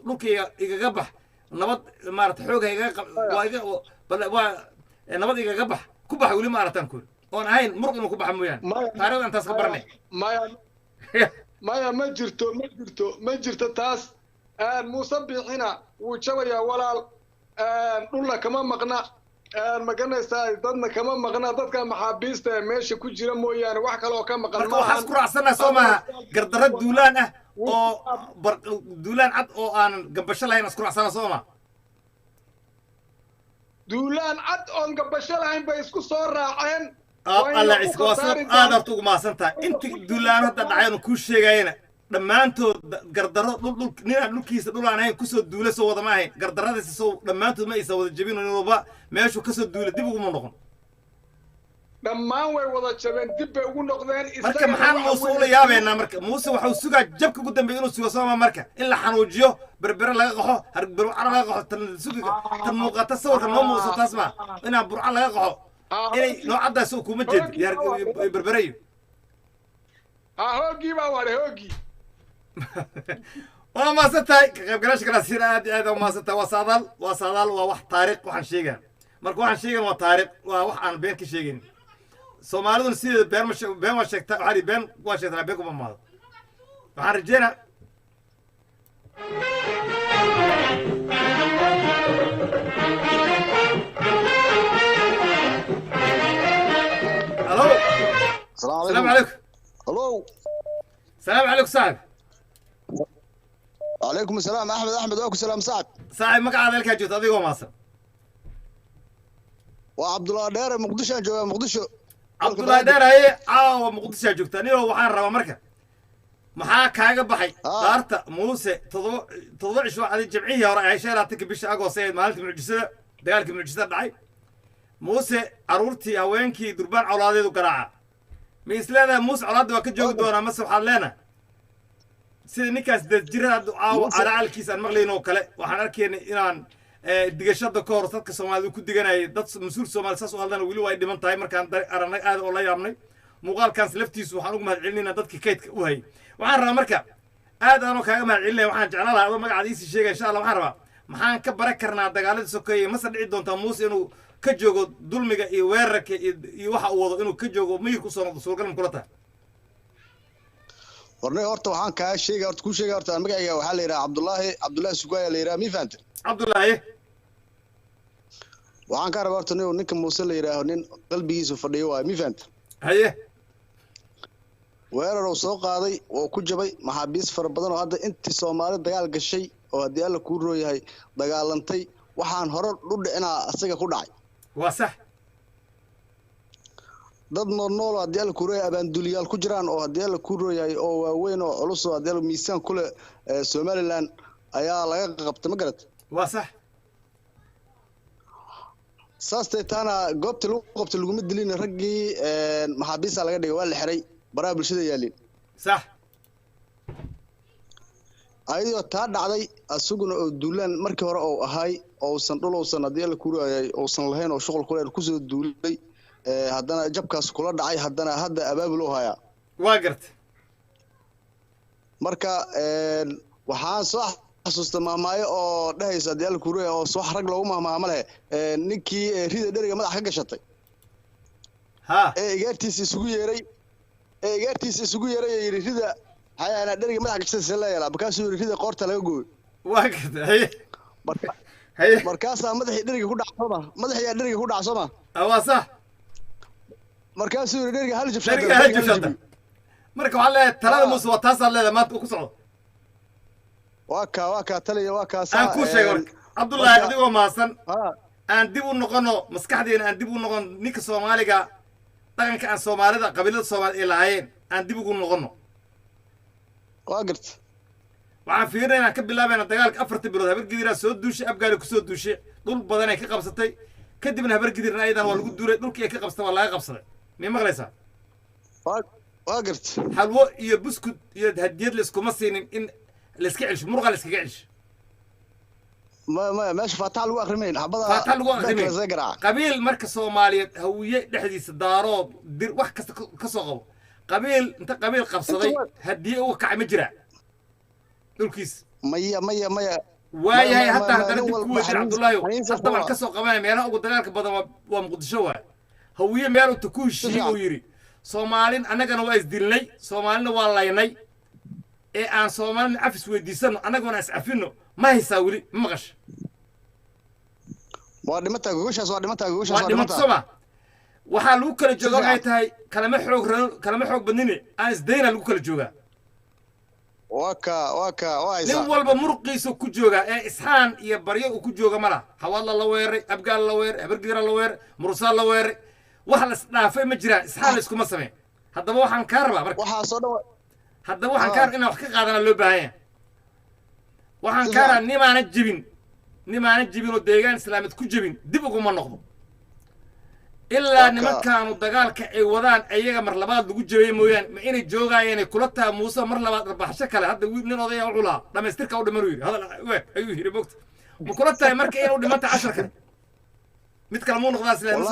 dhulkayga igaga bax nabad maarata xooga waa nabad igaga bax ku bax weli ma arataan ku oon ahayn muruq inuu ku baxa mooyaane taariikhda intaas ka barnay maya ma jirto taas muuse bixina wuu jabayaa walaal dhulla kama maqna ma garanaysaa dadna kama maqna dadka maxaabiista meesha ku jira mooyaane wax kale oo ka maqan marka waxaas ku raacsannaa soo maaha gardarro duulaan ah oo duulaan cad oo aan gambasho lahayn isku raacsana soo maha duulaan cad oon gambasho lahayn bay isku soo raaceen alla ciska waa sida aad horta ugu mahadsan tahay inta duulaan hadda dhacayn kuu sheegayana dhammaantood gardarro ninaan dhulkiisa dhul aan ahayn kusoo duula soo wada ma ahayn gardarradiisa soo dhammaantood ma aysan wada jebin nin walba meeshuu kasoo duula dib uguma noqon dhammaan way wada jabeen dib bay ugu noqdeen marka maxaan muuse ula yaabeynaa marka muuse waxuu sugaa jabka ugu dambeeya inuu sugo sooma marka in la xanuujiyo berbere laga qaxo burca laga qaxo tan muuqata sawirka noo muuqso taas maa inaan burca laga qaxo inay noocaddaas oo kuma jeed berbereyo hoogii baa waare hoogii waa maasan tahay ka qaybgalaasha kalaasiina aad iyo aad waa maasan tahay waa saadaal waa wax taariikh waxaan sheegaan marka waxaan sheegan waa taariikh waa wax aan been ka sheegayn soomaaliduna sideeda been waa sheegtaa waxaa been waa sheegtaa been kuma maado waxaan rajeynaa الو السلام عليكم الو السلام عليكم صاحب وعليكم السلام احمد اوك سلام صاحب مقعد لك جوت اديغو ماسن وعبد الله دير مقدشو جوه مقدشو عبد الله دير هي مقدشو جوجتا نيو waxaan rabaa marka maxaa kaaga baxay daarta muuse todoba cisho adi jimcihii hore ay sheelaatay bisha agoosay maalintii mucjisada dagaalkii mucjisada dhacay muuse caruurtii haweenkii durbaan cawlaadeedu garaaca ma isleedahay muuse cawlaadda waa ka joogi doonaa mase waxaad leenahay sida ninkaas dadjirada caawa calaalkiisa aan maqlayn oo kale waxaan arkaynay inaan digashada ka hor dadka soomaalida ku diganayay dad mas-uul soomaali saas u hadlana weli waa dhiman tahay markaan aragnay aad oo la yaabnay muuqaalkaas laftiisu waxaan ugu mahadcelinaynaa dadka kaydka u hayay waxaan rabaa marka aad aanoo kaaga mahadcelinaya waxaan jeclaan lahaa adoo magacaada iisii sheegaya insha allah waxaan rabaa maxaan ka baran karnaa dagaalada sokeeye mase dhici doontaa muuse inuu ka joogo dulmiga iyo weerarka iyo waxa uu wado inuu ka joogo miyirku soo noqdo suurgalan kula tahay warnay horta waxaan kaa sheegay horta kuu sheegay horta magacayga waxaa la yidhaha cabdullaahi sugaaya la yidhaha mii fahantay cabdullaahi waxaan kaa rabaa horta ninka muuse la yidhaaho nin qalbigiisu fadhiyo waayo mii fahantay haye weerar uu soo qaaday oo ku jabay maxaabiis fara badan oo hadda intii soomaali dagaal gashay oo haddii alla kuu rooyahay dagaalantay waxaan hore u dhicinaa asaga ku dhacay waa sax dad nool haddii alla kuu rooyahay abaanduliyaal ku jiraan oo haddii alla kuu rooyahay oo waaweyn oo culus oo haddii alla miisaan ku leh somaliland ayaa laga qabtay ma garat waa sax saastay taana goobtii lagu qabtay laguma dilin raggii maxaabiista laga dhigay waa la xiray baraha bulshada yaalin sax ayadoo taa dhacday asaguna oo duulaan markii hore oo ahay uusan dhul uusan haddii alla ku raayay uusan lahayn oo shuqul ku leeyahay kusoo duulay haddana jabkaas kula dhacay haddana hadda abaabul u hayaa waa gartay marka waxaan soo xasuusta maamaayo oo dhahaysa diyaal kuurey oo soo rag loogu maamaama leh ninkii rida dheriga madax ka gashatay ha igaartiisa isugu yeeray yiri rida hayana dheriga madax ka gashatay la yeelaa markaasuu yiri rida qoorta laga gooyo waa gartay haye markaasaa madaxii dheriga ku dhacsoma madaxii dheriga ku dhacsoma waa sax markaasuu yiri dheriga hal jabshada marka waxaa leedahay talada muuse waa taasaa leedahay maanta ku socdo waa kaa taliya waa kaa aan kuu sheegay marka cabdullaahi adigoo mahadsan aan dib u noqono maskaxdeena aan dib u noqono ninka soomaaliga dhaqanka aan soomaalida qabiilada soomaalida ay lahaayeen aan dib ugu noqono waa garta waxaan fiirinay inaan ka bilaabayna dagaalka 4 bilood habargidiraa soo duushay abgaali ku soo duushay dhul badan ay ka qabsatay kadibna habargidirna ayadan waa lagu duulay dhulkii ay ka qabsatay waa laga qabsaday mii maqlaysaa waa garta xalwo iyo buskud iyo hadiyad la iskuma siinin in la iska celsho murqa la iskaga celsho ما ماشي فاتح لو اخرمين حبضها فاتح لو اخرمين قبيل مركز سوماليا هويه دحديس دارود دير wax kasta ka soo qabo qabiil inta qabiil qabsaday hadii uu kacay ma jira dhulkiis maya waayahay hatta hadana dib ku wajir Abdullaahi hadda waan ka soo qabanay meelaha ugu dagaalka badan waa Muqdisho waa hawiye meel uu ku heshiiyay uu yiri Soomaalin anagana waa isdilnay Soomaalina waa laynay ee aan Soomaalin afis weydiisano anaguna is afino ma haysaa wali ma maqash waa dhimataa gogoshaas waa dhimataa soma waxaa lagu kala joogaa ay tahay kalama xoog badnine aan isdayna lagu kala joogaa waa nin walba murqiisa ku jooga ee isxaan iyo baryo uu ku jooga ma laha xawaadla la weeray abgaal la weeray habargidira la weeray mursal la weeray wax la isdhaafay ma jiraan isxaan la iskuma sameen haddaba waxaan kaa rabaa marka haddaba waxaan kaa rabaa inaan wax ka qaadana loo baahan yahay waxaan kaa rabaa nimaana jibin oo deegaan islaamid ku jibin dib uguma noqdo ilaa nimankaanu dagaalka ay wadaan ayaga mar labaad lagu jabay mooyaan ma inay joogayeen ay kula tahay muuse mar labaad baxsho kale hadda wiil nin odaya u culaa dhamaystirka u dhiman yiri hadal ayuu yiri bogta ma kula tahay marka inuu dhimanta 10 kale mid kale muu noqdaa islaamid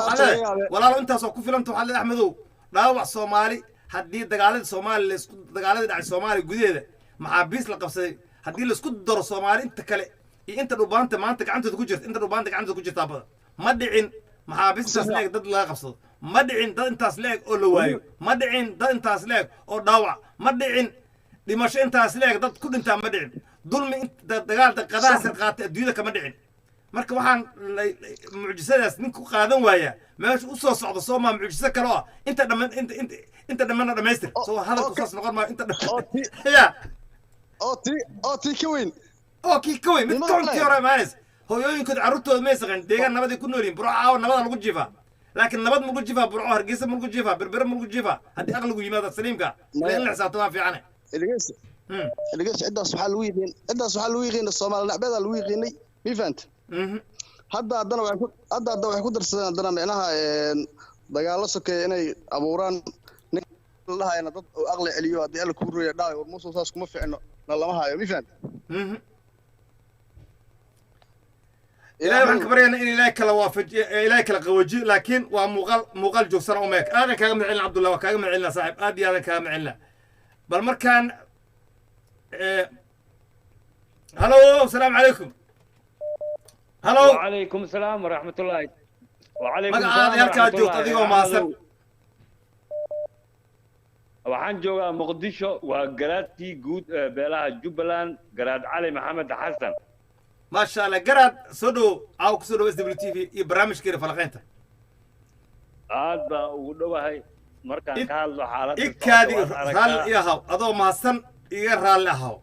walaalo intaas oo ku filanta waxa la Axmedow dhaawac Soomaali haddii dagaalada Soomaali la isku dagaalada dhacay Soomaali gudaheeda maxaabiis la qabsaday haddii la isku daro Soomaali inta kale iyo inta dhubaanta maanta gacantooda ku jirta inta dhubaanta gacantooda ku jirta badan ma dhicin maxaabiistaas leeg dad laga qabsado ma dhicin dad intaas leeg oo la waayo ma dhicin dad intaas leeg oo dhaawac ma dhicin dhimasho intaas leeg dad ku dhintaa ma dhicin dulmi inta dagaalda qadaasir qaatay adduunyada kama dhicin marka waxaan mucjisadaas nin ku qaadan waaya meesha u soo socdo Soomaa mucjiso kale oo inta dhammaana dhamaystir soo hadalku saas noqon ma inta ya kii ka weyn mid koonkii hore maanis hooyooyinkooda carruurtooda ma yaqaan deegaan nabad ay ku nool yihiin burco nabada lagu jiifaa laakiin nabad ma lagu jiifaa burco hargeysa ma lagu jiifaa berbere ma lagu jiifaa haddii aqligu yimaado saliimka in la xisaabto waa fiicane ciddaas waxaa lagu yiqiin Soomaali nacbeeda lagu yiqiinay mi fahanta haddana waxay ku darsadeen haddana micnaha dagaalo sokeeya inay abuuraan nin lahayna dad aqli celiyo haddii alla kuu rooya dhaay war muuse saas kuma ficno lama hayo mi fahanta إلهي waxaan ka baryaynaa in ilaahay kala waafajiyo ilaahay kala qawajiyo laakiin waa muuqaal joogsan oo meek aadan kaaga macelina Cabdullaahi waa kaaga macelina saaxiib aad iyo aadan kaaga macelina bal markaan halo assalaamu calaykum halo وعليكم السلام ورحمة الله وعليكم السلام halkaa joogto adigoo maasan waxaan joogaa Muqdisho waa garaadkii guud beelaha Jubbaland garaad Cali Maxamed Xasan ما شاء الله قراد صدو أو كسرو اس دبليو تي في برامج كده فلقينته هذا ودوهاي مركان كهالو حالات إكادي رال ياهو أدو ما سن يرال ياهو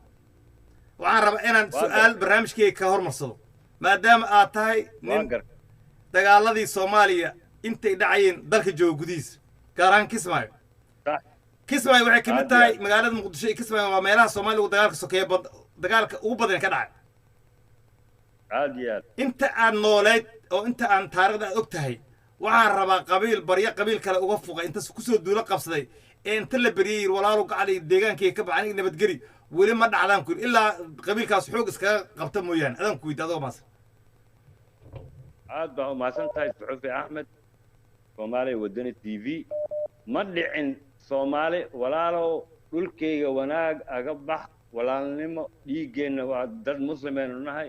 وعن ربع إن سؤال برامج كده كهور مصدو ما دام آتاي نين دقال الذي صوماليا أنت داعين ذلك جو جديس كاران كسماي كسماي وحكي كمتاي مقالة مقدشة كسماي وميلها صومالي ودقالك سكية دقالك وبدن كدعي عادي انت aan nooleed oo inta aan taariikhda og tahay waxaan rabaa qabiil barya qabiil kale uga fuqay inta ku soo duula qabsaday ee inta la bariyay walaalo gacali deegaankii ka baxay nabadgeli weli ma dhacdaan ku ilaa qabiilkaas xoog iska qabta mooyaan adan ku weydaado maas aad baa ma san tahay Suxufi Ahmed soomaaliya wadani t v ma dhicin soomaali walaalow dhulkayga wanaag aga bax walaalnimo dhiiggeenna waa dad muslimeenu nahay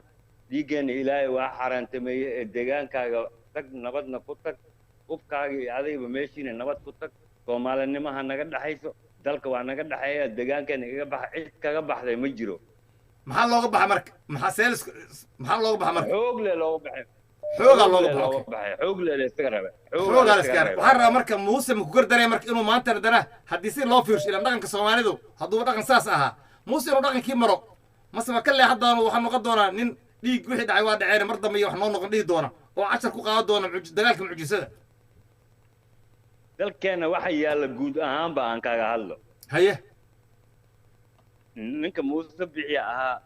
dhiiggeenna ilaahay waa xaaraantameeye ee deegaankaaga tag nabadna ku tag qubkaaga iyo adayba meeshiina nabad ku tag soomaalinimaha naga dhaxayso dalka waa naga dhaxeeya deegaankeena iga baxa cid kaga baxday ma jiro maxaa looga baxa marka maxaa looga baxa marka xoog le looga baxay xoogaa looga baxay xoog le iskaga rabe xoogaa la iskaga rabe waxaan rabaa marka muuse ma ku gardaraya marka inuu maanta haddana haddii si loo fiirsho ilan dhaqanka soomaalidu hadduuba dhaqan saas ahaa muuse inuu dhaqankii maro mase ma ka leexan doono waxaa noqon doonaa nin dhiig wixii dhacay waa dhaceen mar dambe iyo wax noo noqon dhihi doona oo cashar ku qaadan doona dagaalka mucjisada dalkeena waxa yaalla guud ahaanba aan kaga hadlo haye ninka muuse bixiya ahaa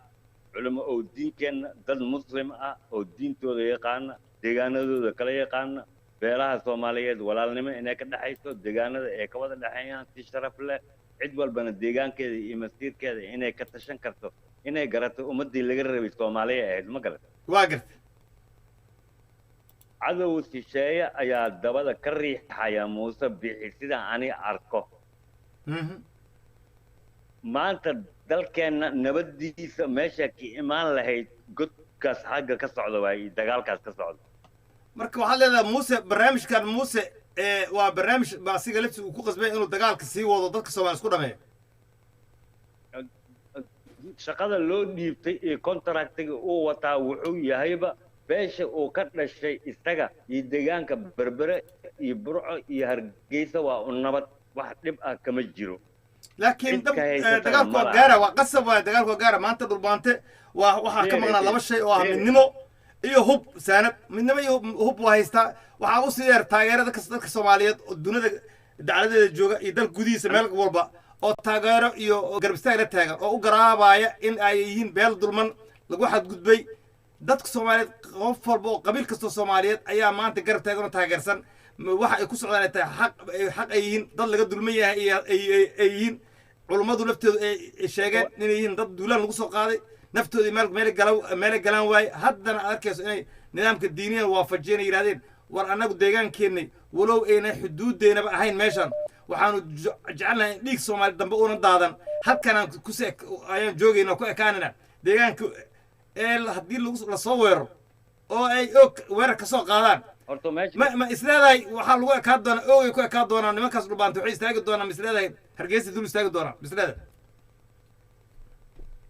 culimo oo diinkeenna dad muslim ah oo diintooda yaqaana deegaanadooda kala yaqaana beelaha soomaaliyeed walaalnimo inay ka dhaxayso deegaanada ay ka wada dhexeeyaan si sharaf leh cid walbana deegaankeeda iyo masiirkeeda inay ka tashan karto inay garato ummaddii laga rabay soomaaliya ahayd ma garata waa garta cadow shisheeye ayaa dabada ka riixaya muuse bixi sida ani arko maanta dalkeenna nabadiisa meesha ka imaan lahayd godkaas xagga ka socda waay dagaalkaas ka socda marka waxaad leedahay muuse barnaamijkan muuse waa barnaamij asiga laftiisa uu ku qasbay inuu dagaalka sii wado dadka soomaaliya isku dhameeyo shaqada loo dhiibtay ee contractiga uu wataa wuxuu yahayba beesha uu ka dhashay isaga iyo deegaanka berbere iyo burco iyo hargeysa waa u nabad wax dhib ah kama jiro laakiin dagaalku waa gaara waa qasab waay dagaalku waa gaara maanta dhulbaante waa waxaa ka maqnaa laba shay oo ah midnimo iyo hub saanad midnimo iyo hub waa haystaa waxaa usii dheer taageerada dadka soomaaliyeed oo dunida dacladeeda jooga iyo dalka gudihiisa meel walba oo taageero iyo garab istaag la taagan oo u garaabaya in ay yihiin beel dulman lagu xadgudbay dadka soomaaliyeed qof walba oo qabiil kastoo soomaaliyeed ayaa maanta garab taagan oo taageersan waxa ay ku socdaan ay tahay xaq ay yihiin dad laga dulman yahay ay yihiin culummadu naftoodu ay sheegeen inay yihiin dad duulaan lagu soo qaaday naftoodii meelay galaan waaye haddana aad arkayso inay nidaamka diiniyan waafajiyeen ay yidhahdeen war annagu deegaankeennay walow aynay xuduuddeenaba ahayn meeshan waxaanu jecelnahay in dhiig soomaali dambe una daadan halkanaan ayaan joogayna ku ekaanina deegaanka haddii lasoo weeraro oo ay og weerar ka soo qaadaan ma isleedahay waxaa lagu ekaan doonaa oogay ku ekaan doonaa nimankaas dhulbaanta waxay istaagi doonaa ma isleedahay hargeysa dul istaagi doonaa ma isleedahay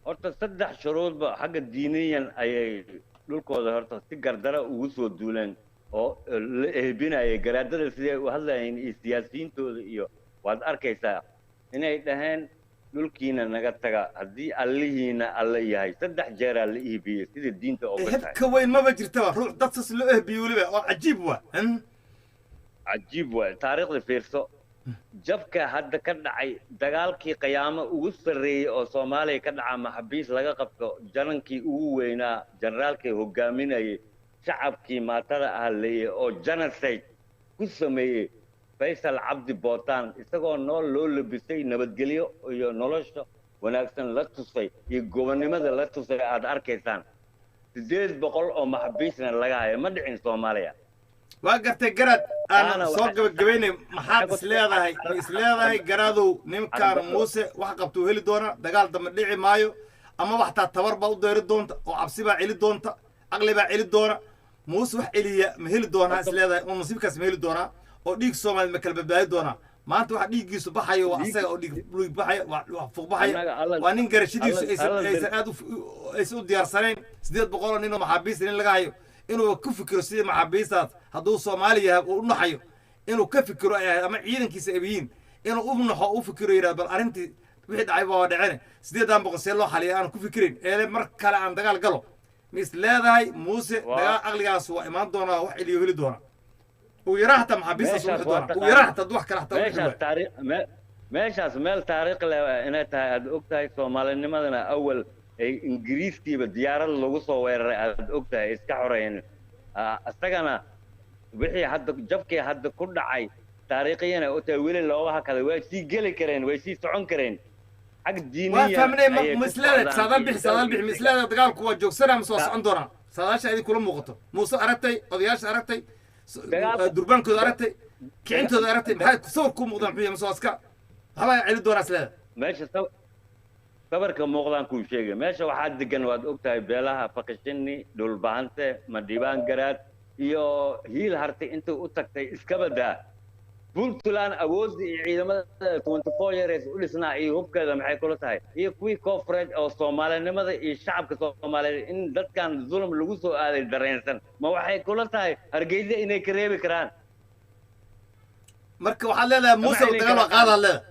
horta saddex shuruudba xagga diiniyan ayay dhulkooda horta si gardara ugu soo duuleen oo la ehbinayay garaadada siday u hadlayeen iyo siyaasiyiintooda iyo waad arkaysaa inay dhaheen dhulkiina naga taga haddii allihiina alla yahay saddex jeeraa la ihbiyey sida diinta oo hebka weyn maba jirtaba ruux dad sas loo ehbiyey weliba oo cajiib waa cajiib waa taariikhda fiirso jabka hadda ka dhacay dagaalkii qiyaamo ugu sarreeyey oo soomaaliya ka dhaca maxabiis laga qabto janankii ugu weynaa generaalkii hogaaminayay shacabkii maatada ah leeyay oo genocide ku sameeyey faysal cabdi bootaan isagoo nool loo labisay nabadgelyo iyo nolosha wanaagsan la tusay iyo gobonnimada la tusay aad arkaysaan 800 oo maxabiisna laga hayo ma dhicin soomaaliya waa gartay garad aan soo gabagabaynay maxaad isleedahay garaadow ninkaan muuse wax qabtuu heli doona dagaal dambe dhici maayo ama waxtaa tabar baa u deeri doonta oo cabsi baa celi doonta aqli baa celi doona muuse wax celiya ma heli doonaa isleedahay oo nasiibkaas ma heli doonaa oo dhiig soomaaliya ma kala badbaadi doonaa maanta waxa dhiiggiisu baxayo waa asaga oo dhiig baxaya waa fuuq baxaya waa nin garashadiisu aysan aad aysan u diyaarsanayn 800 nin oo maxaabiis nin laga hayo inuu ka fikiro sidii maxaabiistaas hadduu soomaaliya uu u naxayo inuu ka fikiro ama ciidankiisa abiyiin inuu u naxo u fikiro yidhahdo bal arrintii wixii dhacay waa dhaceen 800 see loo xaliya aan ku fikirin ee mar kale aan dagaal galo ma is leedahay muuse dagaal aqligaas waa imaan doonaa wax celiyo heli doona ugu yaraa hataa maxaabiistaas u doona ugu yaraa hataa wax kale hataa meeshaas meel taariikh leh inay tahay aad og tahay soomaalinimadana awal ay ingiriiskiiba diyaarad lagu soo weeraray aad og tahay iska xoreeyeen isagana wixii hadda jabkii hadda ku dhacay taariikhiyana oo tahay weli looga hakaday way sii geli kareen way sii socon kareen xag diiniya waa fahmnay mislada saadal bixi mislada dagaalku waa joogsanaa ma soo socon doonaa saadaasha idin kula muuqato muuse aragtay odayaasha aragtay durbaankooda aragtay kicintooda aragtay maxay sawir ku muuqdaan biyo masooska haba cili doonaas leedahay meesha sabarka muuqdaan kuu sheegay meesha waxaa degan waad ogtahay beelaha fakashini dhulbahante madhibaan garaad iyo hiil hartay intuu u tagtay iska badaa puntland awoodda iyo ciidamada 24 years u dhisnaa iyo hubkeeda maxay kula tahay iyo kuwii koonfureed oo soomaalinimada iyo shacabka soomaaliyeed in dadkan zulm lagu soo aaday dareensan ma waxay kula tahay hargeysa inay ka reebi karaan marka waxaad leedahay muuse dagaal waa qaada leedahay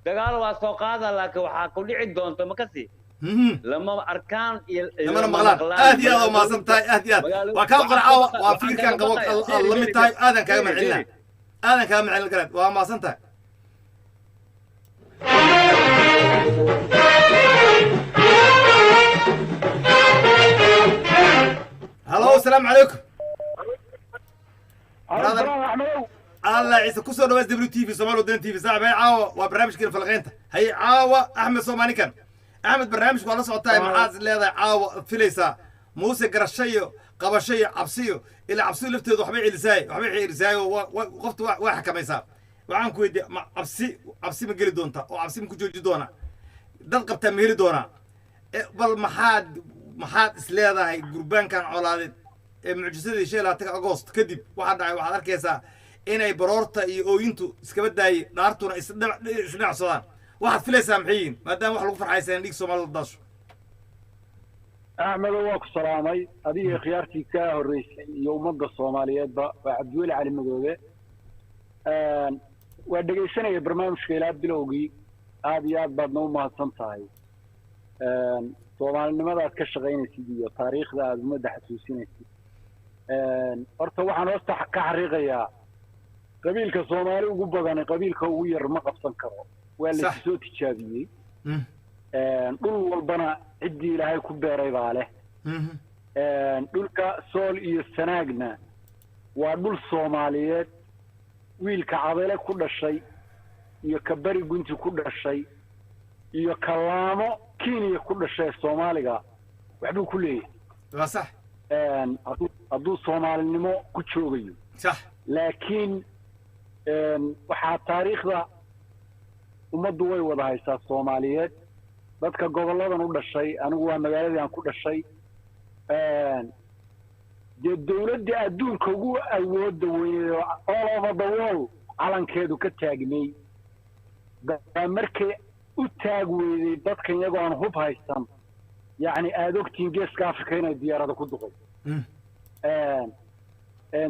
dagaal waa soo qaada laakiin waxaa ku dhici doonta ma kasi lama arkaan iyo لما مغلان آدي هذا ما صنتاي آدي هذا وكان قرعة وفير كان قبل اللمي تاي آذن كلام عنا آذن كلام عنا القرد وما صنتاي هلو السلام عليكم الله يعيسى كسر نواز دبليو تي في صومال ودين تي في ساعة هي عاوة وبرنامج كده في الغينة هي عاوة أحمد صوماني كان أحمد برنامج والله صوتاي معاذ اللي عاوة فيليسا موسى قرشيو قبشيو عبسيو إلى عبسيو لفته ذو حبيعي لساي وحبيعي لساي وقفت واحد كما يساب وعن كويدي عبسي من قلي دونتا وعبسي من كجوجي دونا دلقب تمهيري دونا بل محاد إسليادا هاي قربان كان عولادي معجزة شيء لا تك أغسطس كدب واحد أركيسا inay baroorta iyo ooyintu iska badaayay dhaartuna isdhinacsadaan waxaad filaysaa maxayiin maadaama wax lagu farxaysan dhig Soomaalida daasho Ahmed waa ku salaamay adiga khiyaartii ka horeysay iyo ummadda Soomaaliyeedba waa Cabdiweli Cali Madoobe waa dhageysanaya barnaamijka ilaa bilowgii aad iyo aad baad noo mahadsan tahay Soomaalinimada aad ka shaqaynaysid iyo taariikhda aad ummadda xasuusinaysid horta waxaan hoosta ka xariiqayaa qabiilka Soomaali ugu badan qabiilka ugu yar ma qabsan karo waa la soo tijaabiyay dhul walbana cidii Ilaahay ku beeray baa leh dhulka Sool iyo Sanaagna waa dhul Soomaaliyeed wiilka Cadele ku dhashay iyo ka bari gunti ku dhashay iyo kalaamo Kenya ku dhashay Soomaaliga waxbuu ku leeyahay waa sax hadduu Soomaalinimo ku joogayo sax laakiin waxaa taariikhda ummaddu way wada haysaa Soomaaliyeed dadka goboladan u dhashay anigu waa magaaladii aan ku dhashay dee dawladda adduunka ugu awoodda weyneed all over the world calankeedu ka taagnay baa markay u taag weyday dadkan iyagoo aan hub haysan yacni aad ogtiin geeska Afrika inay diyaarada ku duqay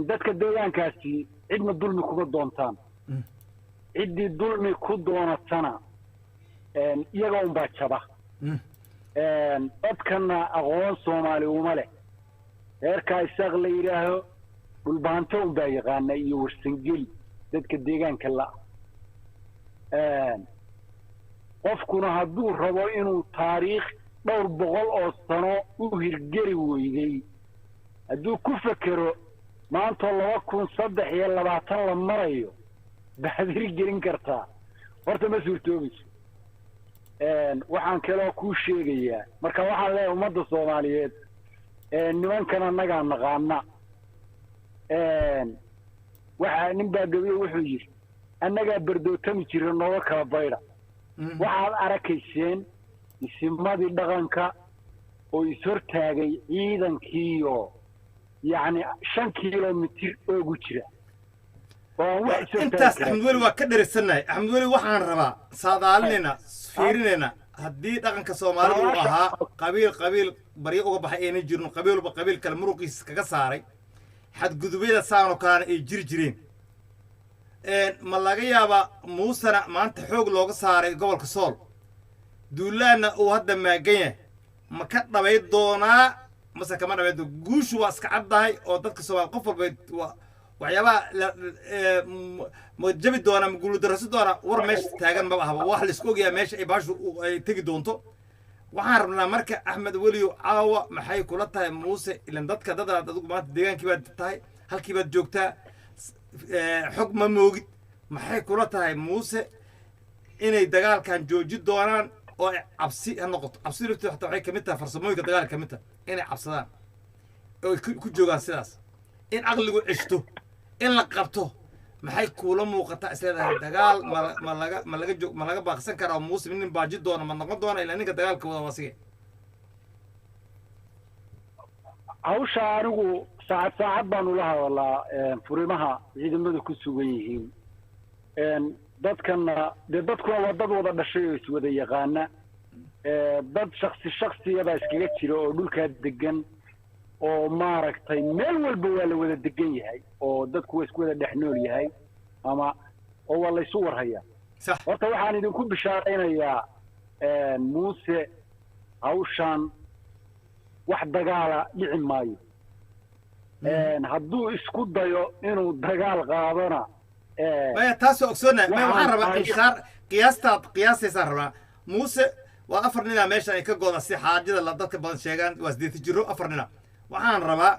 dadka deegaankaasi cidna dulmi kuma doontaan ciddii dulmi ku doonatana iyaga unbaa jaba dadkana aqoon Soomaali uma leh heerkaa isaaq la yidhaaho dhulbaanto unbaa yaqaana iyo warsangeli dadka deegaanka la qofkuna hadduu rabo inuu taariikh dhowr boqol oo sano u hirgeli weyday hadduu ku fekero maanta 2023 la marayo bahadiri gelin kartaa horta ma suurtoobayso waxaan kaloo ku sheegayaa marka waxaan leeyahay ummadda Soomaaliyeed nimankan annaga naqaana waxa nin baa gabiyo wuxuu yiri annaga bardootami jira nooga kala bayda waxaad arkayseen isimadii dhaqanka oo ishortaagay ciidankiiyo يعني 5 كيلومتر oo gu jira intaas Axmed Weli waa ka dhereysanahay Axmed Weli waxaan rabaa saadaalinayna fiirinayna haddii dhaqanka Soomaalidu uu ahaa qabiil bariyo uga baxay inay jirno qabiil kale muruqiis kaga saaray xadgudubyada saano kaana ay jireen ma laga yaaba Muusana maanta xoog looga saaray gobolka Sool duulaana uu hadda maaganya ma ka dhabay doonaa مثلا كمان عملوا جوش واسكعد هاي أو ضد سواء قفل بيت وعيابا مجبد دونا مقولوا دراسة دونا ورمش تاجن بقى واحد السكوجيا ماشي أي باش تيجي دونتو وحاربنا مركز أحمد وليو عاوة محي كلتها موسى اللي ضد كذا ضد ما تدين كيبد تاي هل كيبد جوكتا حكم موجود محي كلتها موسى إن الدجال كان جوجد دونان oo cabsi noqoto cabsi loo taxta waxay kamid tahay farsamooyinka dagaalka kamid tahay inay cabsadaan oo ku joogaan sidaas in aqligu cishto in la qabto maxay kuula muuqataa isleedahay dagaal ma laga baaqsan karaa muuse nin baaji doona ma noqon doona ilaa ninka dagaalka wada wasige hawsha anigu saacad baanu la hadalaa furimaha ciidamada ku sugan yihiin dadkana dee dadkuna waa dad wada dhashay oo iswada yaqaana dad shaksiyabaa iskaga jira oo dhulkaa degan oo maaragtay meel walba waa la wada degan yahay oo dadku waa isku wada dhex nool yahay ama oo waa laysu warhayaa horta waxaan idinku bishaaraynayaa muuse hawshaan wax dagaala dhici maayo hadduu isku dayo inuu dagaal qaadona maya taasoo ogsoona maya waxaan rabaa intisaar qiyaastaysaa rabaa muuse waa 4 nina meesha ay ka gooda si xaajada la dadka badan sheegaan waa 8 jiro 4 nina waxaan rabaa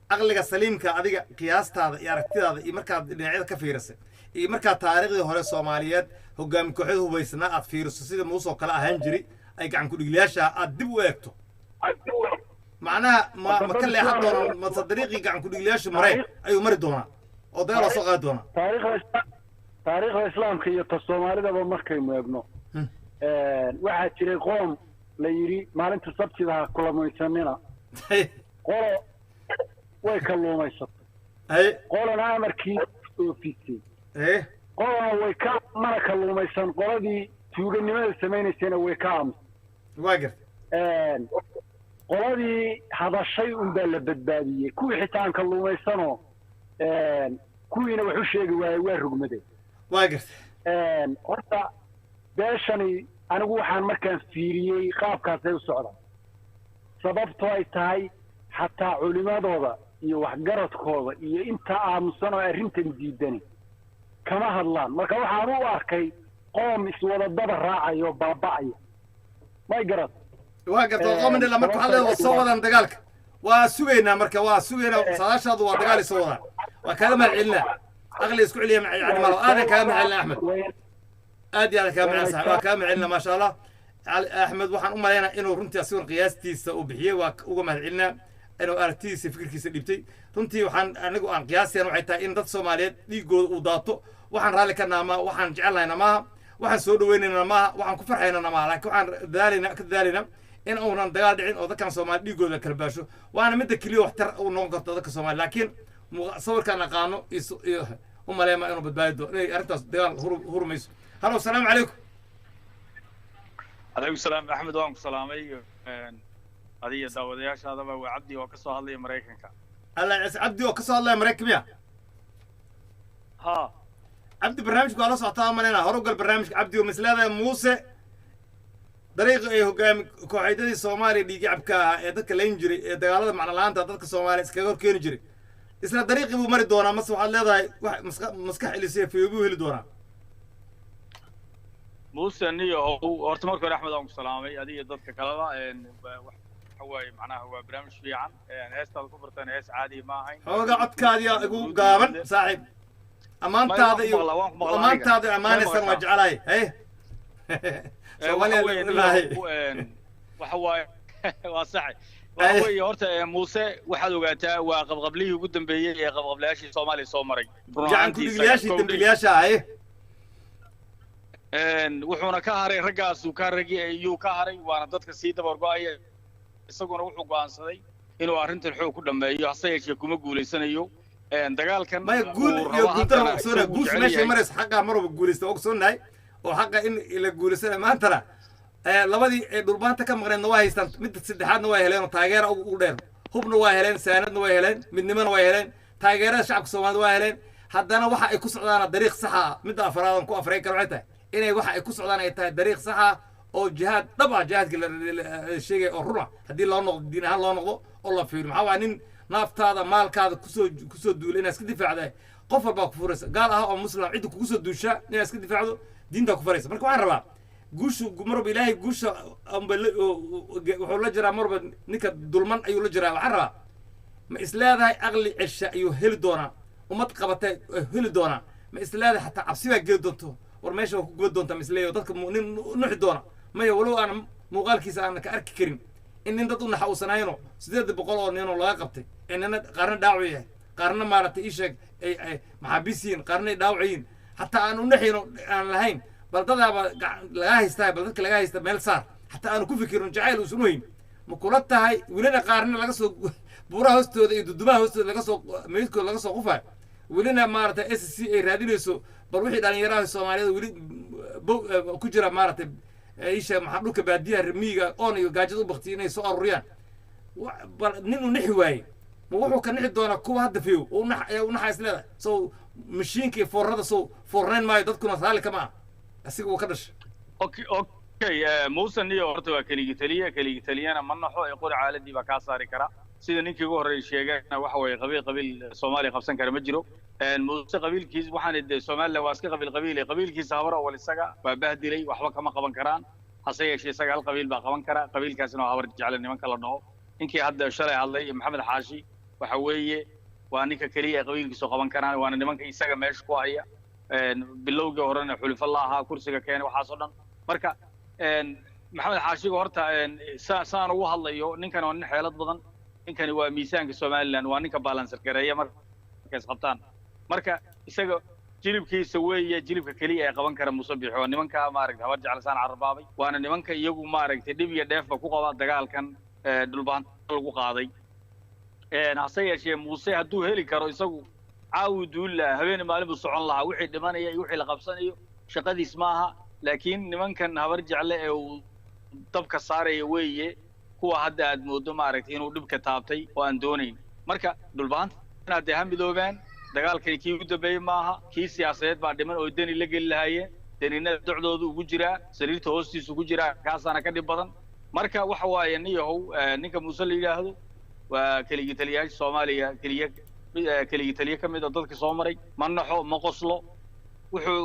aqliga saliimka adiga qiyaastaada iyo aragtidaada iyo markaad dhinacyada ka fiirisay iyo markaad taariikhdii hore Soomaaliyeed hogaami kooxda hubaysnaa aad fiiriso sida muuse oo kale ahaan jiri ay gacan ku dhiglayaasha aad dib u eegto macnaha ma ka leexan doona ma sadariiqi gacan ku dhiglayaasha maray ayuu mari doonaa oo dagaal la soo qaadi doona taariikhda islaamka iyo ta Soomaalidaba markaynu eegno waxaa jiray qoom la yiri maalinta sabtida kulamaysanina qolo way kalluumaysatay qolana amarkii oofisay qolana way ka mana kalluumaysan qoladii tuuganimada samaynaysayna way ka aamus waagar qoladii hadashay unbaa la badbaadiyey kuwii xitaan kalluumaysanoo kuwiina wax u sheegi waayey waa rugmadeen waagar horta beeshani anigu waxaan markaan fiiriyey qaabkaasay u socdaan sababtoo ay tahay xataa culimadooda iyo waxgaradkooda iyo inta aamusan oo arrintan diidani kama hadlaan marka waxaan u arkay qoom iswada daba raacayo baaba'aya may garad waa garta qoomina marka waxa la soo wadaan dagaalka waa sugeynaa marka waa sugeynaa saadaashaadu waa dagaal soo wadaan waa kala mahcelina aqli isku celiya yani malo aadan kala mahcelina axmed aad iyo aad kala mahcelina waa kala mahcelina ma sha Allah axmed waxaan u maleynaa inuu runtii asigoon qiyaastiisa uu bixiyay waa uga mahcelina inuu aragtidiisa fikirkiisa dhibtay runtii waxaan anigu aan qiyaasayna waxay tahay in dad Soomaaliyeed dhiigooda uu daato waxaan raalli ka naama waxaan jecelnahay maaha waxaan soo dhaweynayna maaha waxaan ku farxaynaa maaha laakiin waxaan dadaalina in uunan dagaal dhicin oo dadkan Soomaali dhiigooda kala baasho waana mid kaliya wax tar uu noqon karto dadka Soomaali laakiin sawirkan aqaano iyo u maleema inuu badbaado inay arrintaas dagaal hurmayso halo salaamu calaykum عليكم السلام أحمد وأنا سلامي هذه داودياش هذا وعبدي وكسو هذا أمريكان كان الله يعز عبدي وكسو هذا أمريكان يا ها عبدي برنامج قالوا صعطاه مننا هروق البرنامج عبدي ومثل هذا موسى طريق إيه قام كوعيدة الصومالي اللي يجعبكها يدك الإنجري دجالات معنا الآن تدك الصومالي سكور كينجري إسنا طريق يبو مرد دونا مسح الله ذا مسكح اللي سيف يبوه اللي دونا موسى نيو هو أرتمرك أحمد وأنا سلامي هذه ضدك كلامه هو معناه هو برنامج في عن هيست الكبرتين هيست عادي ما هين هو قعد كادي أقول قامن صاحب أمان تاضي أمان تاضي أمان يسمى جعلي إيه وحواي وصحي وحواي هرتا موسى واحد وقتها وقبليه قدام بيه قبلياشي صومالي صومري جعن كلياشي دمبلياشا إيه wuxuuna ka haray raggaas uu ka ragi ayuu ka haray waana dadka sii dabargo'aya isaguna wuxuu go'aansaday inuu arrintan xoog ku dhameeyo hase yeeshee kuma guuleysanayo dagaalkan ma guul iyo guultana ogsoona guush meesha maris xaqa marba guuleysta ogsoonahay oo xaqa in la guuleysana maantana labadii dhulbaanta ka maqneen waa haystaan mid saddexaadna waa heleen taageero ugu dheer hubna waa heleen saanadna waa heleen midnimana waa heleen taageerada shacabka Soomaaliyeed waa heleen haddana waxa ay ku socdaan dariiq sax ah mid afraadan ku Afrika waxay tahay inay waxa ay ku socdaan ay tahay dariiq sax ah oo jihaad dhaba jihaadka la sheegay oo runa hadii loo noqdo diin ahaan loo noqdo oo la fiiro maxaa waa nin naaftaada maalkaada ku soo duulay inaad iska difaacday qof walba ku furaysa gaal ah oo muslim cid ku soo duusha inaad iska difaacdo diinta ku furaysa marka waxaan rabaa guushu marba ilaahay guusha wuxuu la jiraa marba ninka dulman ayuu la jiraa waxaan rabaa ma isleedahay aqli cisha ayuu heli doonaa umad qabatay heli doonaa ma isleedahay xataa cabsi baa geli doonto war meesha ku gubad doonta misleeyo dadka nin nuxi doona maya walow aan muuqaalkiisa aan ka arki karin in nin dad u naxawsanayno 800 oo nin oo laga qabtay inna qaarna dhaawac yahay qaarna maaragtay ii sheeg ay maxaabiis yihiin qaarna ay dhaawac yihiin xataa aan u naxino aan lahayn bal dadaaba laga haystaa bal dadka laga haysta meel saar xataa aanu ku fikirin jacayl uusan u hayn ma kula tahay welina qaarna laga soo buuraha hoostooda iyo dudumaha hoostooda laga soo meydkooda laga soo qufayo welina maaragtay s c ay raadinayso bal wixii dhalinyaraha soomaaliyada weli ku jira maaragtay isha maxaa dhulka baadiyaha miyiga oon iyo gaajada u baktiya inay soo aruuriyaan bal nin u nixi waaye ma wuxuu ka nixi doonaa kuwa hadda fiyow u naxa is leedahay sow mashiinka iyo foorrada sow foornayn maayo dadkuna raalli kama ah asiga uu ka dhashay okay muusan iyo horta waa keligii taliyana ma naxo ee qori caaladii baa kaa saari kara sida ninkii ugu horreeyay sheegayna waxa weeye qabiil Soomaaliya qabsan kara ma jiro muuse qabiilkiis waxaan de Soomaaliya waa iska qabiilkiisa habar oo isaga waa bahdilay waxba kama qaban karaan hase yeeshee isaga hal qabiil baa qaban kara qabiilkaasina waa habar jecel nimanka la dhaho ninkii hadda shalay hadlay maxamed xaashi waxa weeye waa ninka kaliya qabiilkiisa qaban karaan waana nimanka isaga meesha ku haya bilowga horena xulufo la ahaa kursiga keenay waxaas oo dhan marka maxamed xaashiga horta saan ugu hadlayo ninkan waa nin xeelad badan ninkani waa miisaanka Soomaaliland waa ninka balance gareeya markaas qabtaan marka isaga jilibkiisa weeye jilibka kaliya ay qaban kara musabix oo nimanka maaragtay habar jecelsaan carbaabay waana nimanka iyagu maaragtay dhib iyo dheefba ku qaba dagaalkan dhulbaanta lagu qaaday hase yeeshee muuse hadduu heli karo isagu caawi duulla habeen maalin buu socon lahaa wixii dhimanaya iyo wixii la qabsanayo shaqadiis maaha laakiin nimankan habar jecle ee uu dabka saaraya weeye kuwa hadda aad moodo maaragtay inuu dhibka taabtay oo aan doonayn marka dhulbaanta inaad ha midoobaan dagaalkani kii ugu dambeeyay maaha kii siyaasadeed baa dhiman oo deni la geli lahaayeen denina docdoodu ugu jiraa sariirta hoostiisa ugu jiraa kaasaana ka dhib badan marka waxa waaye niyahow ninka muuse la yidhaahdo waa keligii taliyayaasha Soomaaliya keligii taliye ka mid ah dadka soo maray ma naxo ma qoslo wuxuu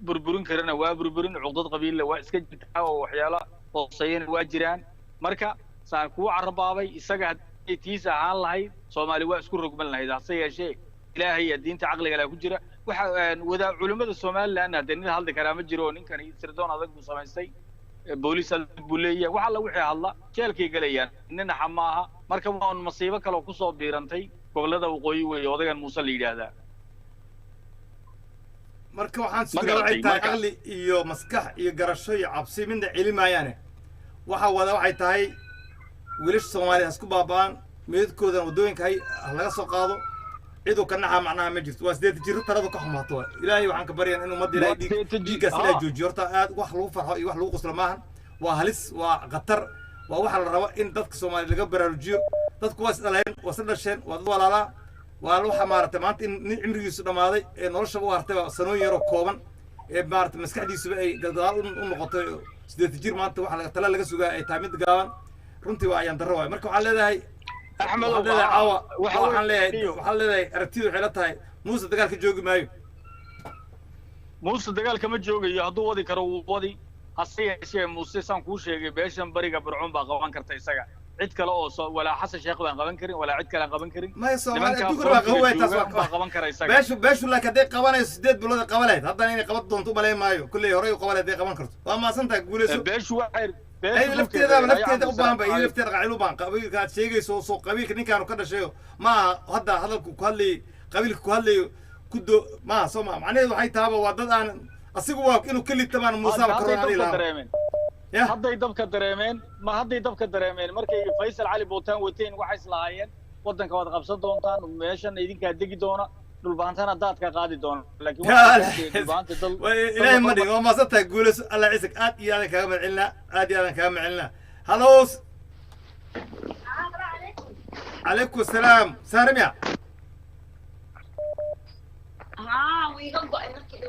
burburin karana waa burburin cuqdad qabiil waa iska jirtaa oo waxyaalo hooseeyana waa jiraan marka saan kuwa carbaabay isaga tiisa ahaan lahayd Soomaali waa isku rogman lahayd hase yeeshee ilaahay diinta caqliga la ku jira waxa wada culimada Soomaaliland hadana hadal kara ma jiro ninkan sirdoon adag uu samaystay booliis buu leeyahay waxa la wixii hadla jeelkay galayaan inna xamaaha marka waa masiibo kale oo ku soo biirantay gobolada waqooyi weey odagan Muuse la yiraahdaa marka waxaan sugaa waxay tahay aqli iyo maskax iyo garasho iyo cabsi midna cilimaayane waxa wada waxay tahay wiilasha Soomaaliya isku baabaan meedkoodan wadooyinka hay laga soo qaado ciidu ka naxa macnaha ma jirto waa sideed jir taradu ka xumaato ilaahay waxaan ka baryan inuu ma diray dhiigga sida joojiyo horta aad wax lagu farxo iyo wax lagu qoslo maahan waa halis waa qatar waa waxa la rabo in dadka Soomaaliya laga baraarujiyo dadku waa isdhaleen waa sadasheen waa dad walaala waa waxa maartay maanta in cimrigiisu dhamaaday ee nolosha u hartay sanooyin yar oo kooban ee maartay maskaxdiisu ay gadaal u noqotay sideed jir maanta waxa laga tala laga sugaa ay tahay mid gaaban runtii waa ayaan darro waay marka waxaan leedahay أحمد waxaan leeyahay aragtidu waxay la tahay muuse dagaalka joogi maayo muuse dagaalka ma joogayo hadduu wadi karo wuu wadi hase yeeshee muuse saan kuu sheegay beeshan bariga burcun baa qaban karta isaga cid kale oo walaa xasan sheekh baan qaban karin walaa cid kale aan qaban karin ma Soomaali adduunka baa qaban taas waa qaban kara isaga beeshu laakiin haday qabanayso 8 bilood qabaleed haddana inay qaban doonto u maleyn maayo kulli hore u qabaleed ay qaban karto waa maasantahay guulayso beeshu waxay أي لفتي أوبان بقى لفتي رجعي لوبان قبيل كانت شيء سو قبيل كني كانوا كذا شيء ما هذا كهلي قبيل كهلي كدو ما سوما معناه هاي تابا وضد أنا أسيقوا إنه كل التمن موسى بكرون عليه لا هذا يدبك الدريمين ما هذا يدبك الدريمين مركي فيصل علي بوتان وتين وحيس لاين ودن كواد قبصة دونتان وماشان يدين كهديك دونا dhulbaantana daadka qaadi doona laakiin dhulbaanta dal ilaahay ma dhigo ma sata guulis alla ciisag aad iyo aad kaaga macelina haloos عليكم السلام سارميا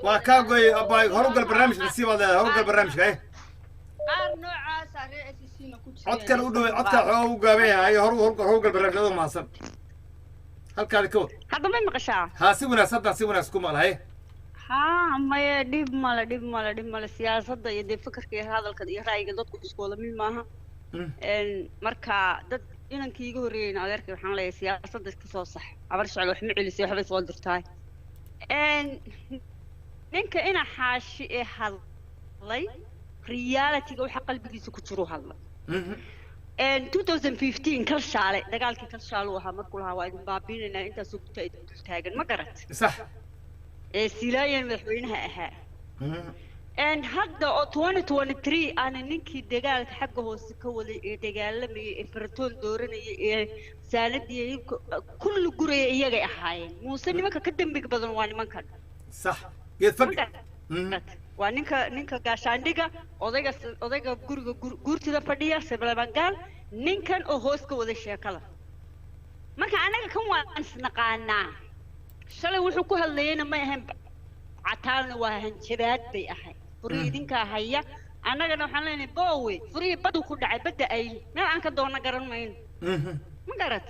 وكاغوي اباي هروق البرنامج نسيب هذا هروق البرنامج هاي عدك الودو عدك هو غابيها هاي هروق البرنامج هذا ما صار halka ko hadda ma maqashaa ha si wanaagsan ku malahay ha ma dib mala siyaasadda iyo fikirka iyo hadalka iyo ra'yiga dadku isku wada mid maaha marka dad inankii iga horeeyay adeerkay waxaan leeyahay siyaasadda iska soo sax abar shacab wax ma celisay waxba soo dirtay ninka ina xaashi ee hadlay reality-ga waxa qalbigiisa ku jiro hadlay 2015 kal shaale dagaalkii kal shaale uu ahaa markuu lahaa waa idin baabiinaynaa intaas ugu taagan ma garat صح silaayan madaxweynaha ahaa hadda oo 2023 aana ninkii dagaalka xagga hoose ka waday ee dagaalamayay ee faratoon dooranayay ee saanadii kullu guraya iyagay ahaayeen muuse nimanka ka dambiga badan waa nimankan صح geed fadhi waa ninka gaashaandhiga odayga guriga guurtida fadhiya seblabangaal ninkan oo hoos ka wada sheekada marka anaga kan waan isnaqaanaa shalay wuxuu ku hadlayayna ma ahayn cataalna waa hanjabaad bay ahayd furii idinkaa haya annagana waxaan leenahay boowe furii badu ku dhacay badda ayli meel aan ka doona garan mayno ma garat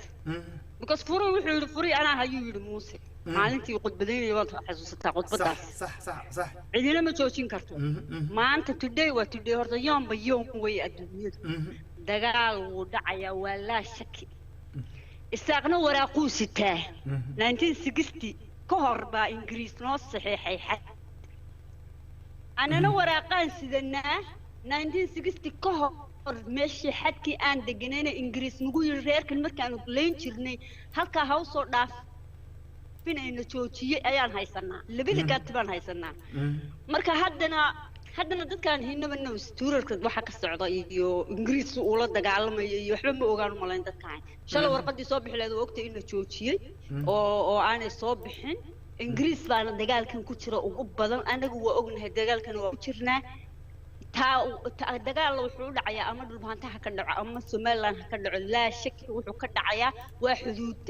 because furii wuxuu yidhi furii anaa hayuu yidhi muuse maalintii khudbadaynaya waad xasuusataa khudbadaas صح صح صح cidina ma joojin karto maanta today waa today horta yoomba yoom way adduunyadu dagaal wuu dhacayaa waa laa shaki isaaqna waraaquu sitaa 1960 ka hor baa ingiriis noo saxiixay xad anana waraaqaan sidanaa 1960 ka hor meeshii xadkii aan deganayna ingiriis nagu yiri reerkan markaanu leyn jirnay halkaa ha usoo dhaafinayna joojiyey ayaan haysanaa labada gaati baan haysanaa marka haddana dadkaan hinabana stuurarka waxa ka socda iyo ingiriis uu la dagaalamayo iyo waxba ma ogaan malayn dadkaan shalay warqadii soo bixi lahayd waqti in la joojiyey oo aanay soo bixin ingiriis baana dagaalkan ku jira ugu badan anagu waa ognahay dagaalkan waa ku jirnaa dagaal wuxuu dhacayaa ama dhulbaanta ha ka dhaco ama Somaliland ha ka dhaco laa shaki wuxuu ka dhacayaa waa xuduud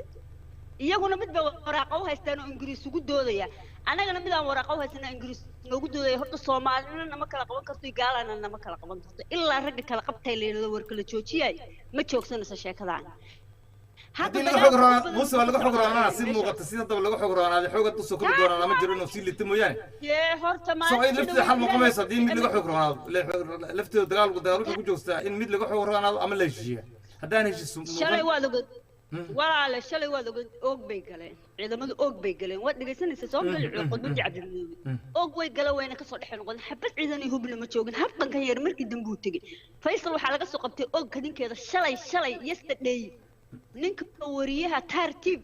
iyaguna midba waraaqo u haystaan oo ingiriis ugu doodaya anagana midaan waraaqo u haysana ingiriis ugu doodaya horta Soomaalina nama kala qaban karto gaalana nama kala qaban karto ilaa rag kala qabtay leeyahay war kala joojiyay ma joogsanaysa sheekadaan haddii laga xog raana muuse waa laga xog raanaa si muuqata sida dab laga xog raanaa xoogad u soo kordhi doonaa ama jiro inuu si lita mooyaane horta ma soo ay lafteeda xal ma qabayso haddii mid laga xog raanaado lafteeda dagaalku wuxuu ku joogtaa in mid laga xog raanaado ama la heshiiyo haddaan heshiiso shalay waa laga walaale shalay waa laga og bay galeen ciidamadu og bay galeen waad dhageysanaysaa soo gal qodbadii cabdilmuud og way galeen wayna ka soo dhex noqdeen xabad ciidan iyo hubna ma joogin habkan ka yar markii dambe uu tagay faysal waxa laga soo qabtay og kadinkeeda shalay yesterday ninka wariyaha tartiib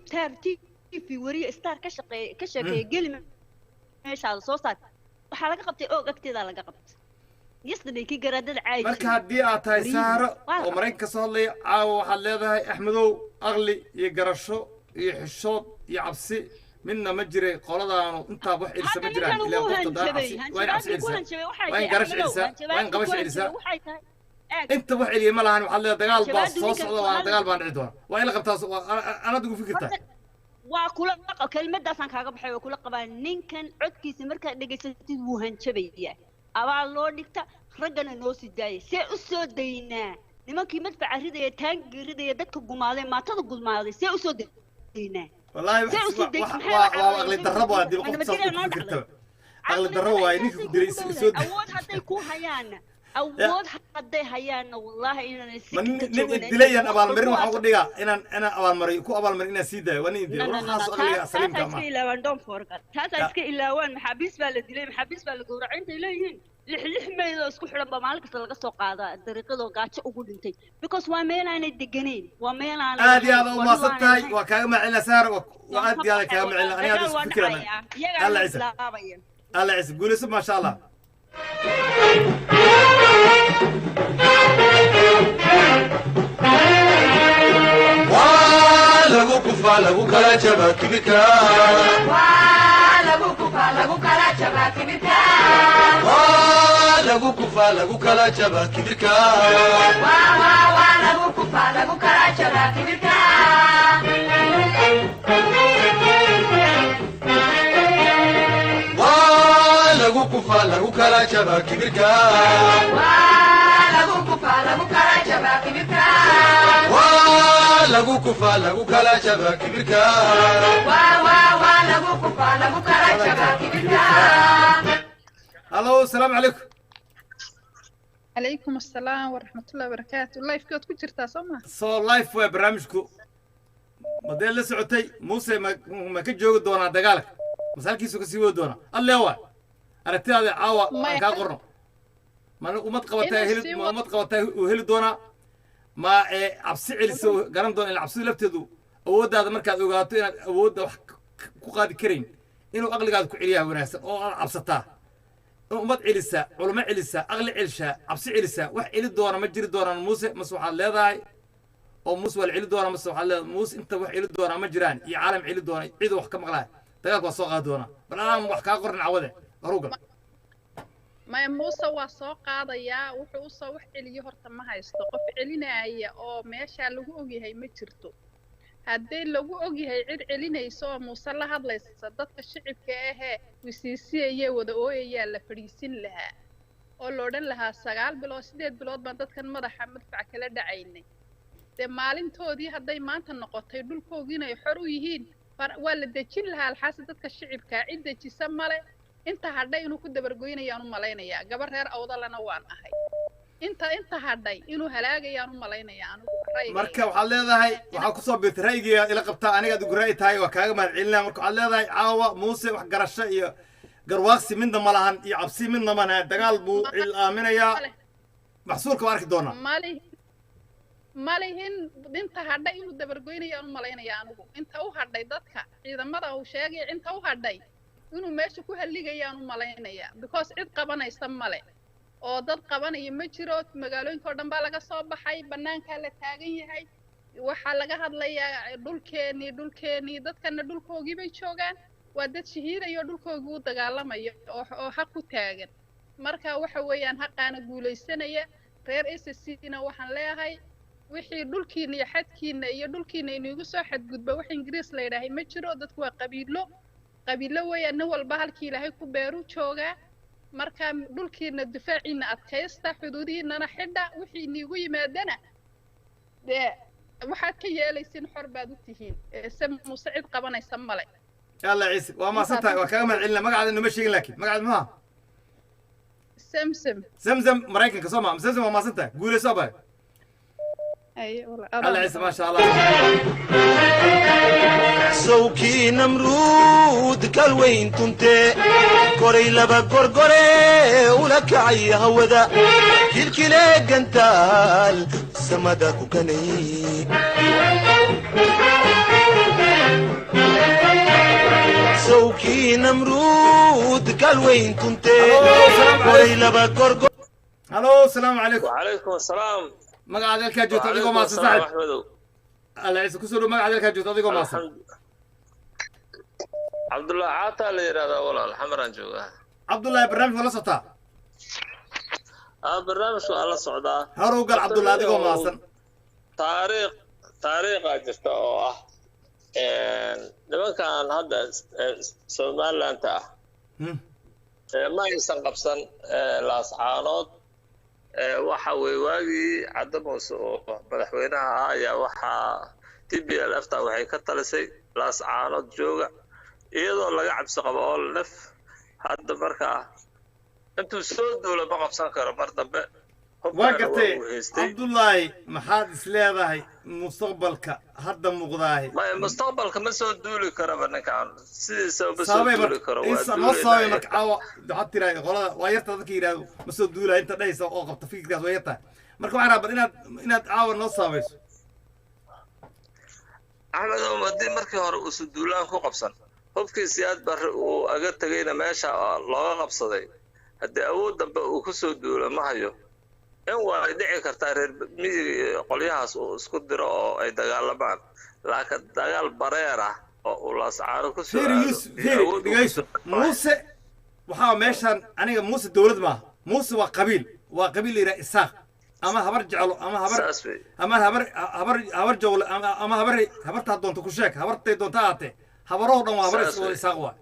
wariye star ka shaqeeya gelima meesha soo saar waxa laga qabtay og agteeda laga qabtay yesterday ki garaadada caayay marka haddii aad tahay saaro oo maraykanka soo hadlaya caawa waxaad leedahay axmedow aqli iyo garasho iyo xishood iyo cabsi midna ma jiray qoladaanu intaa wax celisa ma jiraan ilaa qofta daacasi waa in cabsi celisa waa in garash celisa waa in qabash celisa inta wax celiya ma lahan waxaad leedahay dagaal baa soo socda waana dagaal baan dhici doona waa in la qabtaa anaad ugu fikirtaa waa kula kelmadaasaan kaaga baxay waa kula qabaa ninkan codkiisa markaad dhegaysatid wuu hanjabayaa abaal loo dhigta raggana noo sii daayay see u soo daynaa nimankii madfaca ridaya taangi ridaya dadka gumaaday maatada gumaaday see u soo daynaa wallaahi waa aqli darro waa dib qof soo fikirtaba aqli darro waa ninka ku dilay soo awood hadday ku hayaana awood hadday hayaana wallaahi inaan nin dilayan abaalmarin waxaan ugu dhigaa inaan abaalmariyo ku abaalmarin inaan sii daayo waa nin dilo waxaas aqliga saliimka ma taasa iska ilaawaan maxaabiis baa la dilay maxaabiis baa la gowracay intay leeyihiin lix meydoo isku xidhan baa maalin kasta laga soo qaadaa dariiqadoo gaajo ugu dhintay because waa meel aanay deganeyn waa meel aanay aad iyo aad u maasan tahay waa kaaga macilna saar waa aad iyo aad kaaga macilna aniga aad isku fikirana alla ciise alla ciise guulayso maasha allah lagu kufaa lagu kala jabaa kibirka lagu kufaa lagu kala jabaa kibirka lagu kufaa lagu kala jabaa kibirka lagu kufaa lagu kala jabaa kibirka lagu kufaa lagu kala jabaa kibirka lagu kufaa lagu kala jabaa kibirka lagu kufaa lagu kala jabaa kibirka lagu kufaa lagu kala jabaa kibirka hallo asalaamu calaykum عليكم السلام ورحمة الله وبركاته لايف كود كنت شرطة سما سو لايف waa barnaamijku madeel la socotay muuse ma ka joogi doonaa dagaalka masalkiisu ka sii wadi doonaa alle waa aragtidaada caawa aan kaa qorno mana umad qabatay uu heli doonaa ما cabsi celiso garan doon in cabsi lafteedu awooddaada markaad ogaato inaad awoodda wax ku qaadi karayn inuu aqligaada ku celiyaa wanaagsan oo aad cabsataa ummad celisa culamo celisa aqli celishaa cabsi celisa wax celi doona ma jiri doonaan muuse mase waxaad leedahay oo muuse waa la celi doonaa mase waxaad leedahay muuse inta wax celi doonaa ma jiraan iyo caalam celi doona ciidu wax ka maqlaay dagaalku waa soo qaadi doonaa bal aan wax kaa qorin cawade horugal maya muuse waa soo qaadayaa wuxuu usoo wax celiyo horta ma haysto qof celinaya oo meesha lagu ogyahay ma jirto haddii lagu ogyahay cid celinayso oo muuse la hadlaysa dadka shicibka ahee wisiisiyayee wada ooyayaa la fadhiisin lahaa oo la odhan lahaa 9 bilood 8 bilood baan dadkan madaxa madfac kala dhacaynay dee maalintoodii hadday maanta noqotay dhulkoogii inay xor u yihiin waa la dejin lahaa alxaasi dadka shicibka cid dejisa male inta hadhay inuu ku dabargoynayaan u malaynayaa gabar reer awdalana waan ahay inta hadhay inuu halaagayaan u malaynayaa anigu marka waxaad leedahay waxaa kusoo biirtay ra'yigiiga ila qabtaa aniga adigu ra'yi tahay waa kaaga mahad celinaa marka waxaad leedahay caawa muuse wax garasho iyo garwaaqsi midna ma lahan iyo cabsi midna ma lahan dagaal buu aaminayaa maxsuulka waa arki doonaa malihin inta hadhay inuu dabargoynayaan u malaynayaa anigu inta u hadhay dadka ciidamada uu sheegay inta u hadhay inuu meesha ku haligayaan u malaynayaa because cid qabanaysa male oo dad qabanaya ma jiro magaalooyinka oo dhan baa laga soo baxay banaanka la taagan yahay waxa laga hadlayaa dhulkeeni dadkana dhulkoogii bay joogaan waa dad shahiidayo dhulkoogii u dagaalamayo oo xaq ku taagan marka waxa weeyaan xaqaana guulaysanaya reer SSC-na waxaan leeyahay wixii dhulkiina iyo xadkiina iyo dhulkiina inagu soo xadgudba wax Ingiriis la yiraahdo ma jiro dadku waa qabiilo weeyaan nin walba halkii Ilaahay ku beeru joogaa marka dhulkiina difaaciina adkaysta xuduudihiinana xidha wixii inagu yimaadana dee waxaad ka yeelaysiin xor baad u tihiin muuse cid qabanaysa male yalla ciise waa maasantahay waa kaaga mahad celinaa magacaada inoma sheegin laakiin magacaada maxaa samsam maraykanka soo maa samsam waa maasantahay guulayso baa الله عيسى ما شاء الله سوكي نمرود كالوين تنتي كوري لبا قرقوري ولك عي هودا كيلكيلي قنتال سمدا كوكاني سوكي نمرود كالوين تنتي كوري لبا قرقوري الو السلام عليكم وعليكم السلام magaca adeerkaa joogto adigoo maasan saaxib alla ciise ku soo dhow magaca adeerkaa joogto adigoo maasan cabdullaahi caataa la yidhahdaa walaal xamaraan joogaa cabdullaahi barnaamijka la socotaa barnaamijku waa la socdaa harow gal cabdullaahi adigoo maasan taariikhaa jirta oo ah nimankan hadda somaliland ah ma aysan qabsan laascaanood waxa way waagii cadda muuse oo madaxweynaha ah ayaa waxaa TPLF ta waxay ka talisay laascaanood jooga iyadoo laga cabsi qabo oo naf hadda markaa intuu soo duula ma qabsan karo mar dambe waa gartay cabdullaahi maxaad is leedahay mustaqbalka hadda muuqdaahi mustaqbalka ma soo duuli karaba ninkaan sidiisa ma soo duuli karo ma sababay marka caawa waxaad tiraahdo qolada waa yarta dadka yidhaahdo ma soo duulaa inta dhahaysa oo qabta fikirkaas waa yartahay marka waxaan rabaa inaad caawa noo saamayso axmedow haddii markii hore uusan duulaan ku qabsan hubkii siyaad barre uu aga tegayna meesha looga qabsaday haddii awood dambe uu ku soo duulo ma hayo in waa dhici kartaa reer miyiga qolyahaas uu isku diro oo ay dagaalamaan laakiin dagaal bareer ah oo uu laascaano ku soo dhigayso muuse waxaa meeshan aniga muuse dowlad maaha muuse waa qabiil yidhaa isaaq ama habar jeclo ama habar jawle ama habartaa doonto ku sheeg habartay doonta ahaatee habaroo dhan waa habar isaaq waa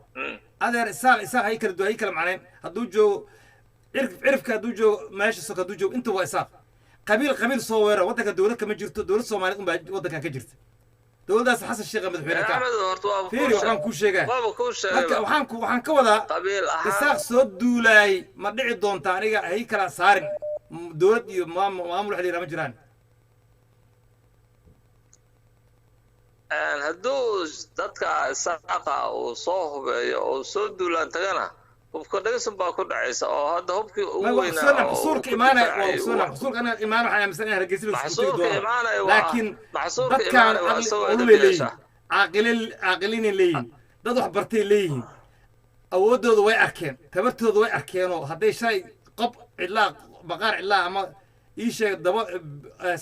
adeer isaaq hay kala macnayn hadduu joogo cirifka hadduu joogo meesha soka hadduu joogo inta waa isaaq qabiil soo weera waddanka dowlad kama jirto dowlad soomaaliyeed unbaa waddankan ka jirta dowladdaas xasan sheekh madaxweyne ka fiiri waxaan kuu sheegaa marka waxaan ka wadaa isaaq soo duulaay ma dhici doonta aniga hay kala saarin dowlad iyo maamul waxa la yidhaha ma jiraan hadduu dadka isaaqa uu soo hubeeyo oo soo duulaan tagana hubka dhageysan baa ku dhacaysa oo hadda hubkii ugu ما weynaa وحصلنا حصولك إيمانه وحصولنا حصولك أنا إيمانه حنا مثلا رجيت له maxsuulka imaanaya لكن maxsuulka dad kaan imaanaya waa isagoo علومي لين edebyeesha عاقلين لين dad wax bartay leeyihiin awoodooda way arkeen tabartooda way arkeenoo hadday shay qob cidlaa maqaar cidlaa ama ii sheeg daba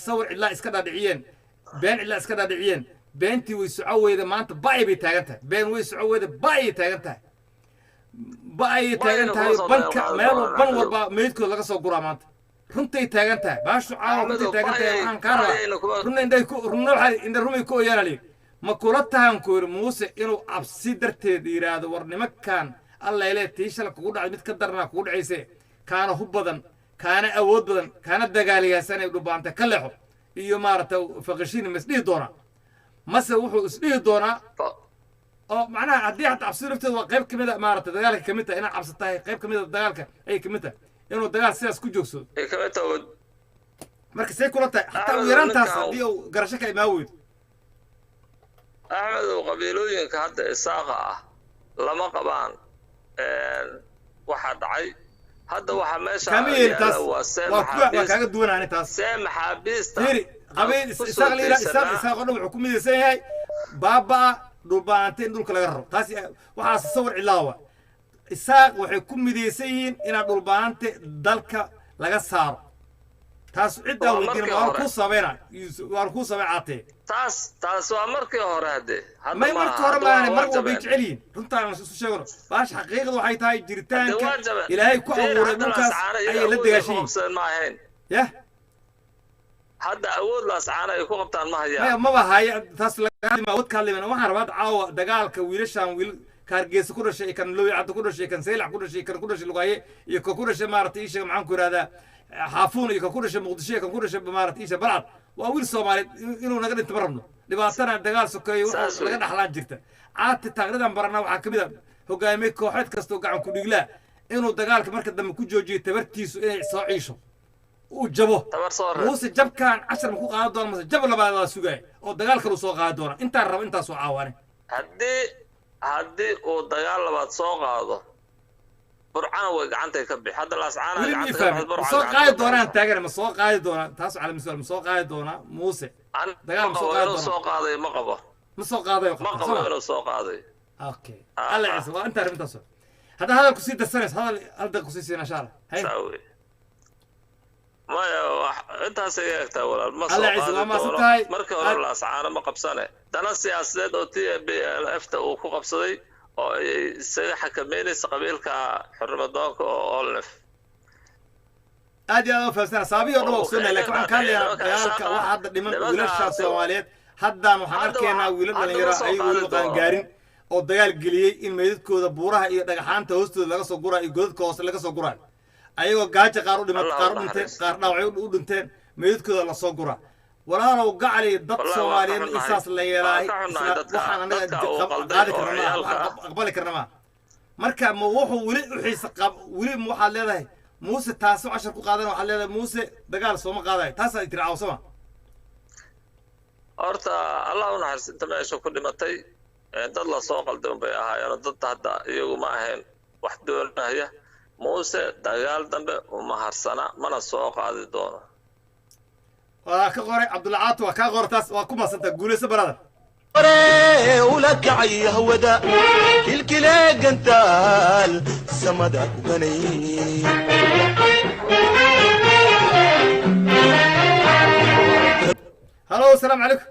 sawir cidlaa iska dhaadhiciyeen been cidlaa iska dhaadhiciyeen beentii way soco weyda maanta ba'ay bay taagan tahay been way soco weyda ba'ay taagan tahay ba'ay taagan tahay banka meel ban walba meydkooda laga soo guraa maanta runtay taagan tahay baashu caawa runtay taagan tahay waxaan kaa rabaa runna indha rumay ku oyaana liir ma kula tahan ku yiri muuse inuu cabsi darteed yiraahdo war nimankan alla ilaa tiishala kugu dhacay mid ka darna kugu dhacayse kaana hub badan kaana awood badan kaana dagaaliyaasan ay dhubaanta ka leexo iyo maarata faqashiin masdhihi doona mase wuxuu isdhihi doonaa oo macnaha haddii xataa cabsi darteed waa qayb kamid a maarata dagaalka kamid tahay inaad cabsatahay qayb kamid a dagaalka ay kamid tahay inuu dagaal sidaas ku joogsado marka say kula tahay xataa u yaraantaas haddii uu garasho ka imaa weydo axmed oo qabiilooyinka hadda isaaqa ah lama qabaan waxa dhacay hadda waxa meesha waa kaaga duwanaani taas see maxaabiista hiri qabiil isaaq liira isaaq oo dhan wuxuu ku midaysan yahay baabaa dhubaante in dhulka laga raro taas waxaas sawir cilaawa isaaq waxay ku midaysan yihiin inaad dhulbaante dalka laga saaro taas cidda weydiin waan ku sameeyna caatee taas waa markii hore hadde may markii hore maana mar walba jeceliin runtaan isu sheegno baash xaqiiqadu waxay tahay jiritaanka ilaahay ku abuuray dhulkaas ayay la dagaashiin yah hadda awood la saana ay ku qabtaan ma hayaan maba haya taas laga ma wadka hadlayna waxaan rabaa caawa dagaalka wiilashan wiil kaargeesa ku dhashay kan looy cad ku dhashay kan seylac ku dhashay kan ku dhashay lugaye iyo kan ku dhashay maartay isha maxaan ku yiraahdaa xaafuun iyo kan ku dhashay muqdisho kan ku dhashay maartay isha balcad waa wiil Soomaaliyeed inuu naga dhinto marabno dhibaatana dagaal sokeeyo waxa laga dhaxlaan jirta caati taagridan barana waxa kamid ah hogaamiye kooxeed kasto gacan ku dhiglaa inuu dagaalka marka dambe ku joojiyo tabartiisu inay soo ciisho uu jabo muuse jabkan 10 ku qaado doona mase jab labaad waa sugay oo dagaalka uu soo qaado doona inta rabo intaas oo caawane haddii uu dagaal labaad soo qaado burcana way gacantay ka bixi hadda laascaana gacantay soo qaadi doonaan taageer ma soo qaadi doona taas cala misal ma soo qaadi doona muuse dagaal ma soo qaadi doona soo qaaday ma qabo ma soo qaaday ma qabo inuu soo qaaday okay alla ciise waa inta arrintaas hadda hadal ku sii darsanaysa hadal ku sii siina insha Allah hay maya intaas ay eegtaa walaal ma soo qaadi markii hore laascaana ma qabsane dana siyaasadeed oo TPLF-ta uu ku qabsaday oo isaga xakameynaysa qabiilka xurmadoonka oo olnef aad iyo aad u fahamsan saabiyo dhow sunnah laakiin waxaan ka hadlayaa dagaalka waxa hadda dhiman wiilasha Soomaaliyeed haddaan waxaan arkaynaa wiilal dhalinyaro ay wiilal qaan gaarin oo dagaal geliyay in meydadkooda buuraha iyo dhagaxaanta hoostooda laga soo guraa iyo godadka hoose laga soo guraa ayagoo gaajo qaar u dhimatay qaar u dhinteen qaar dhaawacyo u dhinteen meydadkooda la soo guraa walaalow gacali dad Soomaaliyeed isaas la yeelay waxaan anaga qaadi karnaa aqbali karnaa marka ma wuxuu wili u xiisa qab wili waxaad leedahay muuse taas 10 ku qaadan waxaad leedahay muuse dagaal soo ma qaaday taas ay tiri caawsama horta Allah u naxariisto meesha ku dhimatay dad la soo qaldan bay ahaayeen dad hadda iyagu ma ahayn wax doonaya muuse dagaal dambe uma harsana mana soo qaadi doono waa ka qoray Cabdullaahi waa ka qortaas waa ku masanta guulaysa barada ولك عي هودا كلكلا قنتال سمدا وغني هلو السلام عليكم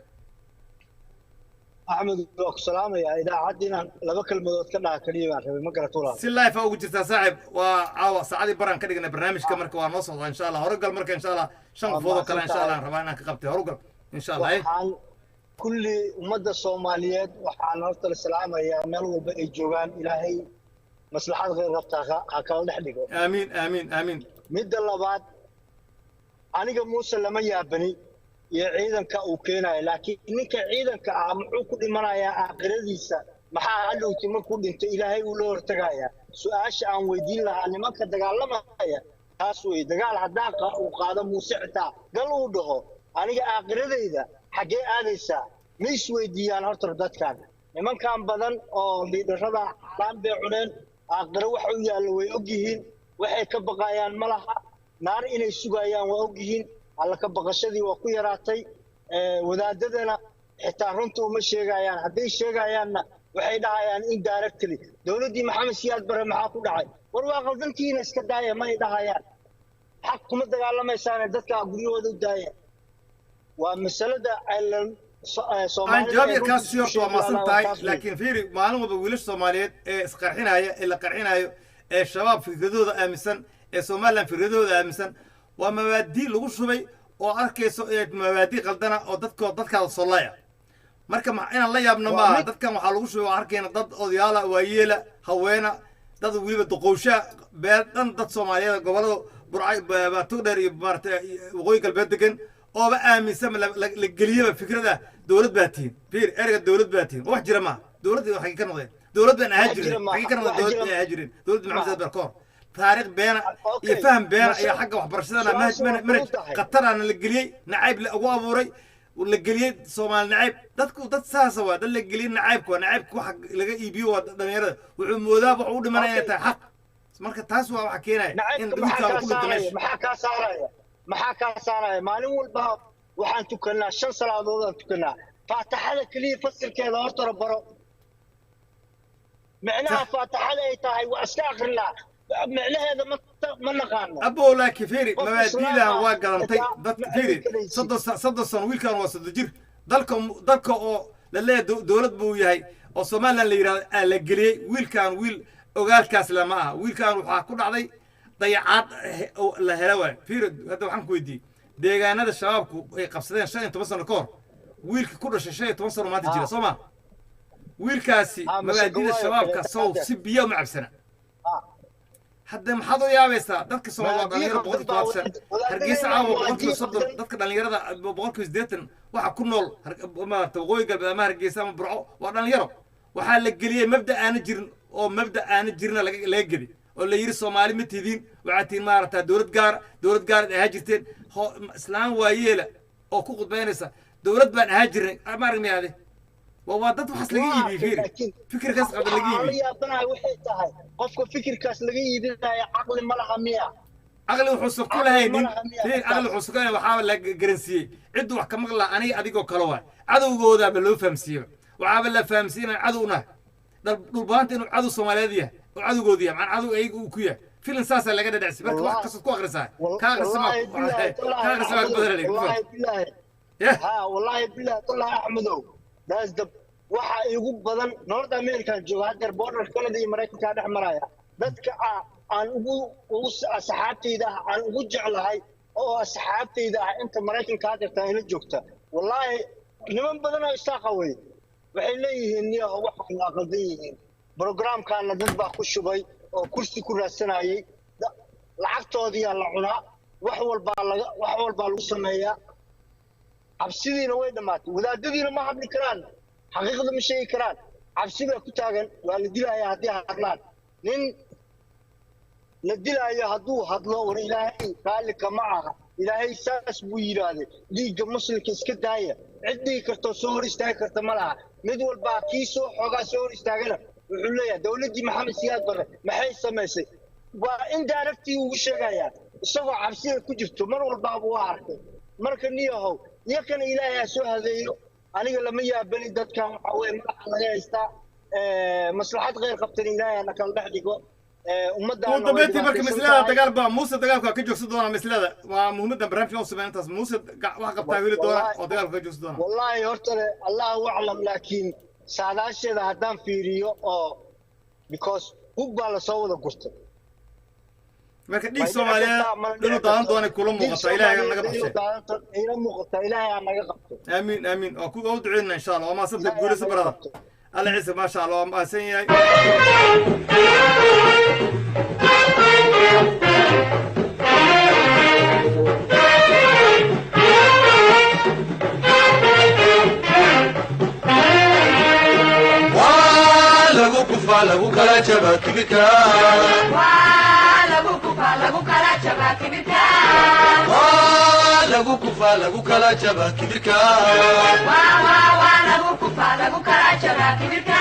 أحمد السلام يا إذا عدينا لبك المدود كنا كريم عشان ما قرأت ولا. سلاي فوق جرت صاحب وعاو سعدي بران كدينا برنامج كمرك ونوصل إن شاء الله هرقل مرك إن شاء الله شنق فوق كلا إن شاء الله ربنا كقبتي هرقل إن شاء الله. وحان كل مدة الصوماليات وحان هرتل السلام يا ملو بأي جوان إلهي مصلحات غير ربطها هكذا نحدقه. آمين آمين آمين. مد الله بعد أنا موسى لما يابني يا عيدن كأوكينا لكن إنك عيدن كعمعوك إمرايا آخرتيسا maxaa hadhowti markuu dhinto ilaahay uu loo hortagaya su'aasha aan weydiin lahaa nimanka dagaalamaya taas way dagaal haddaan uu qaado muuse xitaa gal uu dhaho aniga aaqiradayda xaggee aadaysaa ma isweydiiyaan horta dadkan nimankan badan oo liidharada xalaan bay cuneen aakhiro waxa u yaallo way ogyihiin waxay ka baqayaan ma laha naar inay sugayaan waa ogyihiin alla ka baqashadii waa ku yaraatay wadaadadana xitaa runta uma sheegayaan hadday sheegayaanna waxay dhahayaan indirectly dowladdii maxamed siyaad bare maxaa ku dhacay war waa qaldantiina iska daaya may dhahayaan xaq kuma dagaalamaysaane dadka guryahooda u daaya waa masalada aan jawaab kaas sii horta waa maasan tahay laakiin fiiri maalin walba wiilasha soomaaliyeed ee isqarxinaya ee la qarxinayo ee shabaab fikradooda aaminsan ee somalilan fikradooda aaminsan waa mabaadii lagu shubay oo arkayso mabaadii qaldana oo dadkaada sollaya marka inaan la yaabno maaha dadkan waxaa lagu shubay waa arkayna dad odayaala waayeela haweena dad weliba doqowshaa beel dhan dad soomaaliyeed gobollada baatugdheer iyo maarata waqooyi galbeed degan ooba aaminsan la geliyaba fikrada dowlad baa tihiin fiir erga dowlad baa tihiin wax jira maaha dowladda waxay ka noqdeen dowlad baan ahaan jirin waxay ka noqdeen dowlad bay ahaan jirin dowladda maxamed saad barkoor taariikh beena iyo faham beena ayaa xagga waxbarashadana manhaj khataraana la geliyey nacayb ugu abuuray la geliyey soomaali nacayb dadku dad saasa waa dad la geliyey nacaybka waa nacaybka waxa laga iibiyo waa dhalinyarada wuxuu moodaa waxa u dhimanaya inay tahay xaq marka taas waa waxa keenaya in dhulkaada ku dhinto meesha maxaa kaa saaraya maalin walba waxaan tukannaa 5 salaadood aan tukannaa faataxada kaliya fasilkeeda horta baro macnaha faataxada ay tahay waa iska akhrinaa macnaheeda ma naqaano abo laakiin fiiri mabaadiidan waa galantay dadka fiiri 30 sano wiilkan waa 3 jir dalka oo la leeyahay dowlad buu yahay oo Soomaaliland la yiraahdo la geliyay wiilkan wiil ogaalkaas lama aha wiilkan waxa ku dhacday dayacaad la helay fiir hadda waxaan ku weydiiyay deegaanada shabaabku ay qabsadeen 15 sano ka hor wiilka ku dhashay 15 sano maanta jira Soomaa wiilkaasi mabaadiida shabaabka soo si biyo ma cabsana hadda maxaad u yaabaysaa dadka Soomaaliyeed dhalinyaro 100 hargeysa caawa 130 dadka dhalinyarada 180 waxa ku nool maarta waqooyi galbeed ama hargeysa ama burco waa dhalinyaro waxaa la geliyay mabda aan jirin oo mabda aan jirna laga geli oo la yiri Soomaali ma tidin waxa tiin maarata dawlad gaar ay jirteen islaan waayeela oo ku qudbeynaysa dawlad baan ahaa jirnay ma aragnaade waa dad waxas laga iibiyo fikirkaas qad laga iibiyo ya banahay waxay tahay qofka fikirkaas laga iibinayo aqli ma laha miya aqli wuxuu ku lahaynin aqli wuxuu ku waxa la garansiyay cid wax ka maqla aniga adigoo kala waa cadowgooda ba loo fahamsiyo waxa la fahamsiina cadowna dul baanta inuu cadow Soomaaliyeed yahay oo cadowgoodi yahay aan cadow ay ku yahay filan saasa laga dhadhacsi marka wax kasta ku akhrisaa ka akhrisama badalay wallahi billahi tallahi ahmedow daas dab waxa igu badan North America jooga hadda border Canada iyo Mareykanka dhex maraya dadka aan ugu asxaabtayda aan ugu jeclahay oo asxaabtayda inta Mareykanka jirta ila joogta wallahi niman badan oo isaaqaway waxay leeyihiin niyaha waxa la qaldan yihiin programkaana dad baa ku shubay oo kursi ku raadsanayay lacagtoodii la cunaa wax walba lagu sameeyaa cabsidiina way dhamaatay wadaadadiina ma hadli karaan xaqiiqada ma sheegi karaan cabsida ku taagan waa la dilayaa haddii hadlaan nin la dilayo hadduu hadlo war ilaahay qaalika ma aha ilaahay saas buu yiraahday dhiigga muslimka iska daaya ciddii karto soo hor istaagi karta ma laha mid walba kii soo xoogaa soo hor istaagana wuxuu leeyahay dawladdii maxamed siyaad bare maxay samaysay waa in daaragtii ugu sheegayaan isagoo cabsida ku jirto mar walba buu arkay marka niyahow yakana ilaahay soo hadeeyo aniga lama yaabani dadkan waxa weey madaxa laga haystaa maslaxad غير qabtan ilaahay ana kala dhex dhigo ummadana wadabeti marka mislada dagaal ba Muuse dagaalka ka joogsan doona mislada waa muhiimada barnaamijka oo sameyntaas Muuse wax qabtaa wili doona oo dagaalka ka joogsan doona wallahi horta Allahu a'lam laakiin saadaasheeda haddaan fiiriyo oo because hubba la soo wada gurtay marka dhig Soomaaliya inuu daadan doona kula muuqata ilaahay naga baxshay ila muuqata ilaahay naga qabto amiin oo ku duceeyna insha Allah ma santa guulisa barada الله عيسى ما شاء الله ما سيء ولغو كفا لغو كلا جبا كبكا ولغو كفا لغو كلا جبا كبكا ولغو كفا لغو كلا جبا كبكا ولغو كفا لغو كلا جبا كبكا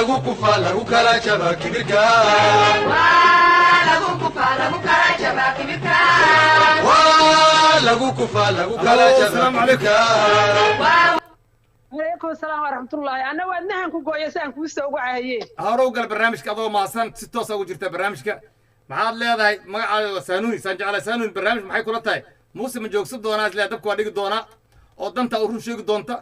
lagu kufaa lagu kala jabaa kibirka lagu kufaa lagu kala jabaa kibirka lagu kufaa lagu kala jabaa kibirka عليكم السلام ورحمة الله أنا ودناها كوكو يسان كوسا وعيه هروق البرنامج كذا ما سان ستوسا وجرت برنامج maxaad leedahay magacaaga saanuuni saan jeclay saanuuni barnaamij maxay kula tahay muuse ma joogsan doonaa isla dabka waa dhigi doonaa oo danta uu run sheegi doonta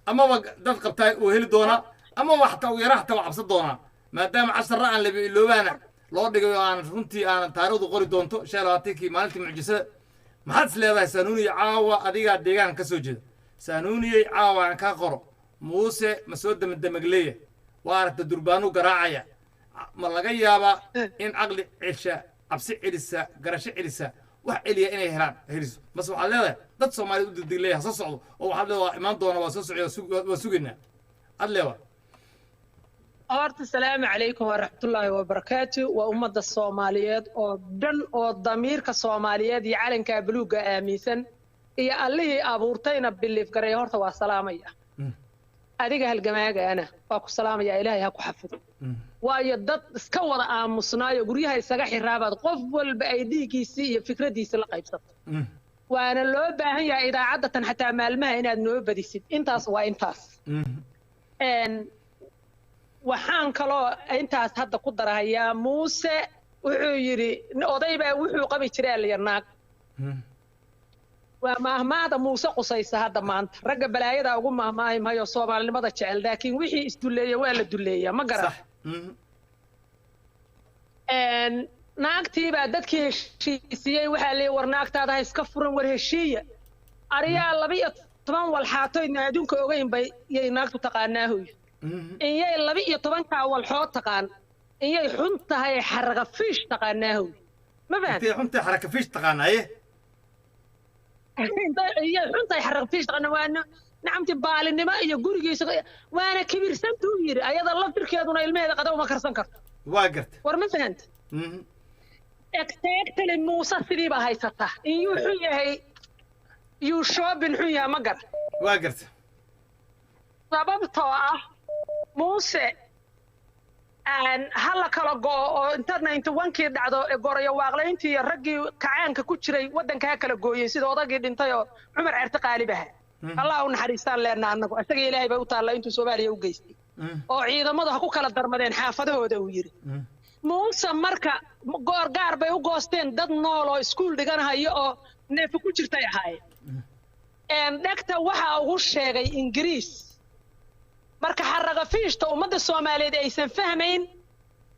amaba dad qabtaa uu heli doonaa amaba xataa uu yara xataa cabsan doonaa maadaama casharra aan laba iloobaana loo dhigayo aan runtii aan taariikhdu qori doonto shan labaatankii maalintii mucjisada maxaad is leedahay saanuuni caawa adigaa deegaanka ka soo jeeda saanuuniyey caawa aan kaa qoro muuse ma soo damadamagleeya waa aragta durbaanu garaacaya ma laga yaabaa in caqli cesha cabsi celisa garasho celisa wax celiya inay helaan heliso bas waxaad leedahay dad soomaaliyeed u degdegleeya soo socdo oo waxaad leedahay waa imaan doona waa soo socda waa sugaynaa ad leewa horta asalaamu calaykum waraxmatullaahi wabarakaatu waa ummadda soomaaliyeed oo dhan oo damiirka soomaaliyeed iyo calankaa buluugga aaminsan iyo allihii abuurtayna biliif gareeya horta waa salaamaya adiga halgamaagaana waa ku salaamaya ilaahay ha ku xafido waayo dad iska wada aamusnaayo guryaha isaga xiraabaad qof walba ay dhiiggiisii iyo fikradiisii la qaybsato waana loo baahan yahay idaacadda tan xataa maalmaha inaad noo badisid intaas waa intaas waxaan kaloo intaas hadda ku darahayaa muuse wuxuu yidhi oday baa wuxuu qabi jiray alyarnaag waa mahmaada muuse qusaysa hadda maanta ragga balaayada ugu mahmaahi mahayo soomaalinimada jecel laakiin wixii isdulleeya waa la dulleeyaa ma garan naagtii baa dadkii heshiisiyey waxaa leeyahay war naagtaada ha iska furan war heshiiya ariyaa 12 walxaatoydna adduunka ogeyn bay yay naagtu taqaanaahoy inyay 12 walxood taqaan inyay xun tahay xaraga fiish taqaanaahoy ma baan intay xun tahay xaraga fiish taqaanaaye inyay xun tahay xaraga fiish taqaanaa نعمتي بالنما يا غوريغيس وانا كبير سنتو يري ايدا لفركيدنا ilmeeda qadaw ma karsan karto waa gartay war ma fahant اكتاكتل موسى sidii ba haysata in wuxuu yahay yu shoobin xuya ma gar waa gartay sababtoo ah muuse aan hala kala go oo internet wankii dhacdo ee gorayo waaqleyntii raggii kacaanka ku jiray wadanka kala gooyay sida odagii dhintay oo Umar Cirti Qaalibaha الله ونحريستان لنا أنك أستجي إلهي بيوتال أنتو سوالي وجيستي أو عيدا ماذا هكو كلا درمدين حافظه هذا ويري موسى مركا قار بيوجوستين دد نولو سكول دجانا هاي أو نفكو شرتاي هاي إن دكتا وها وش شيء إنجليز مركا حرقة فيش تو مدة الصومالي ده يسن فهمين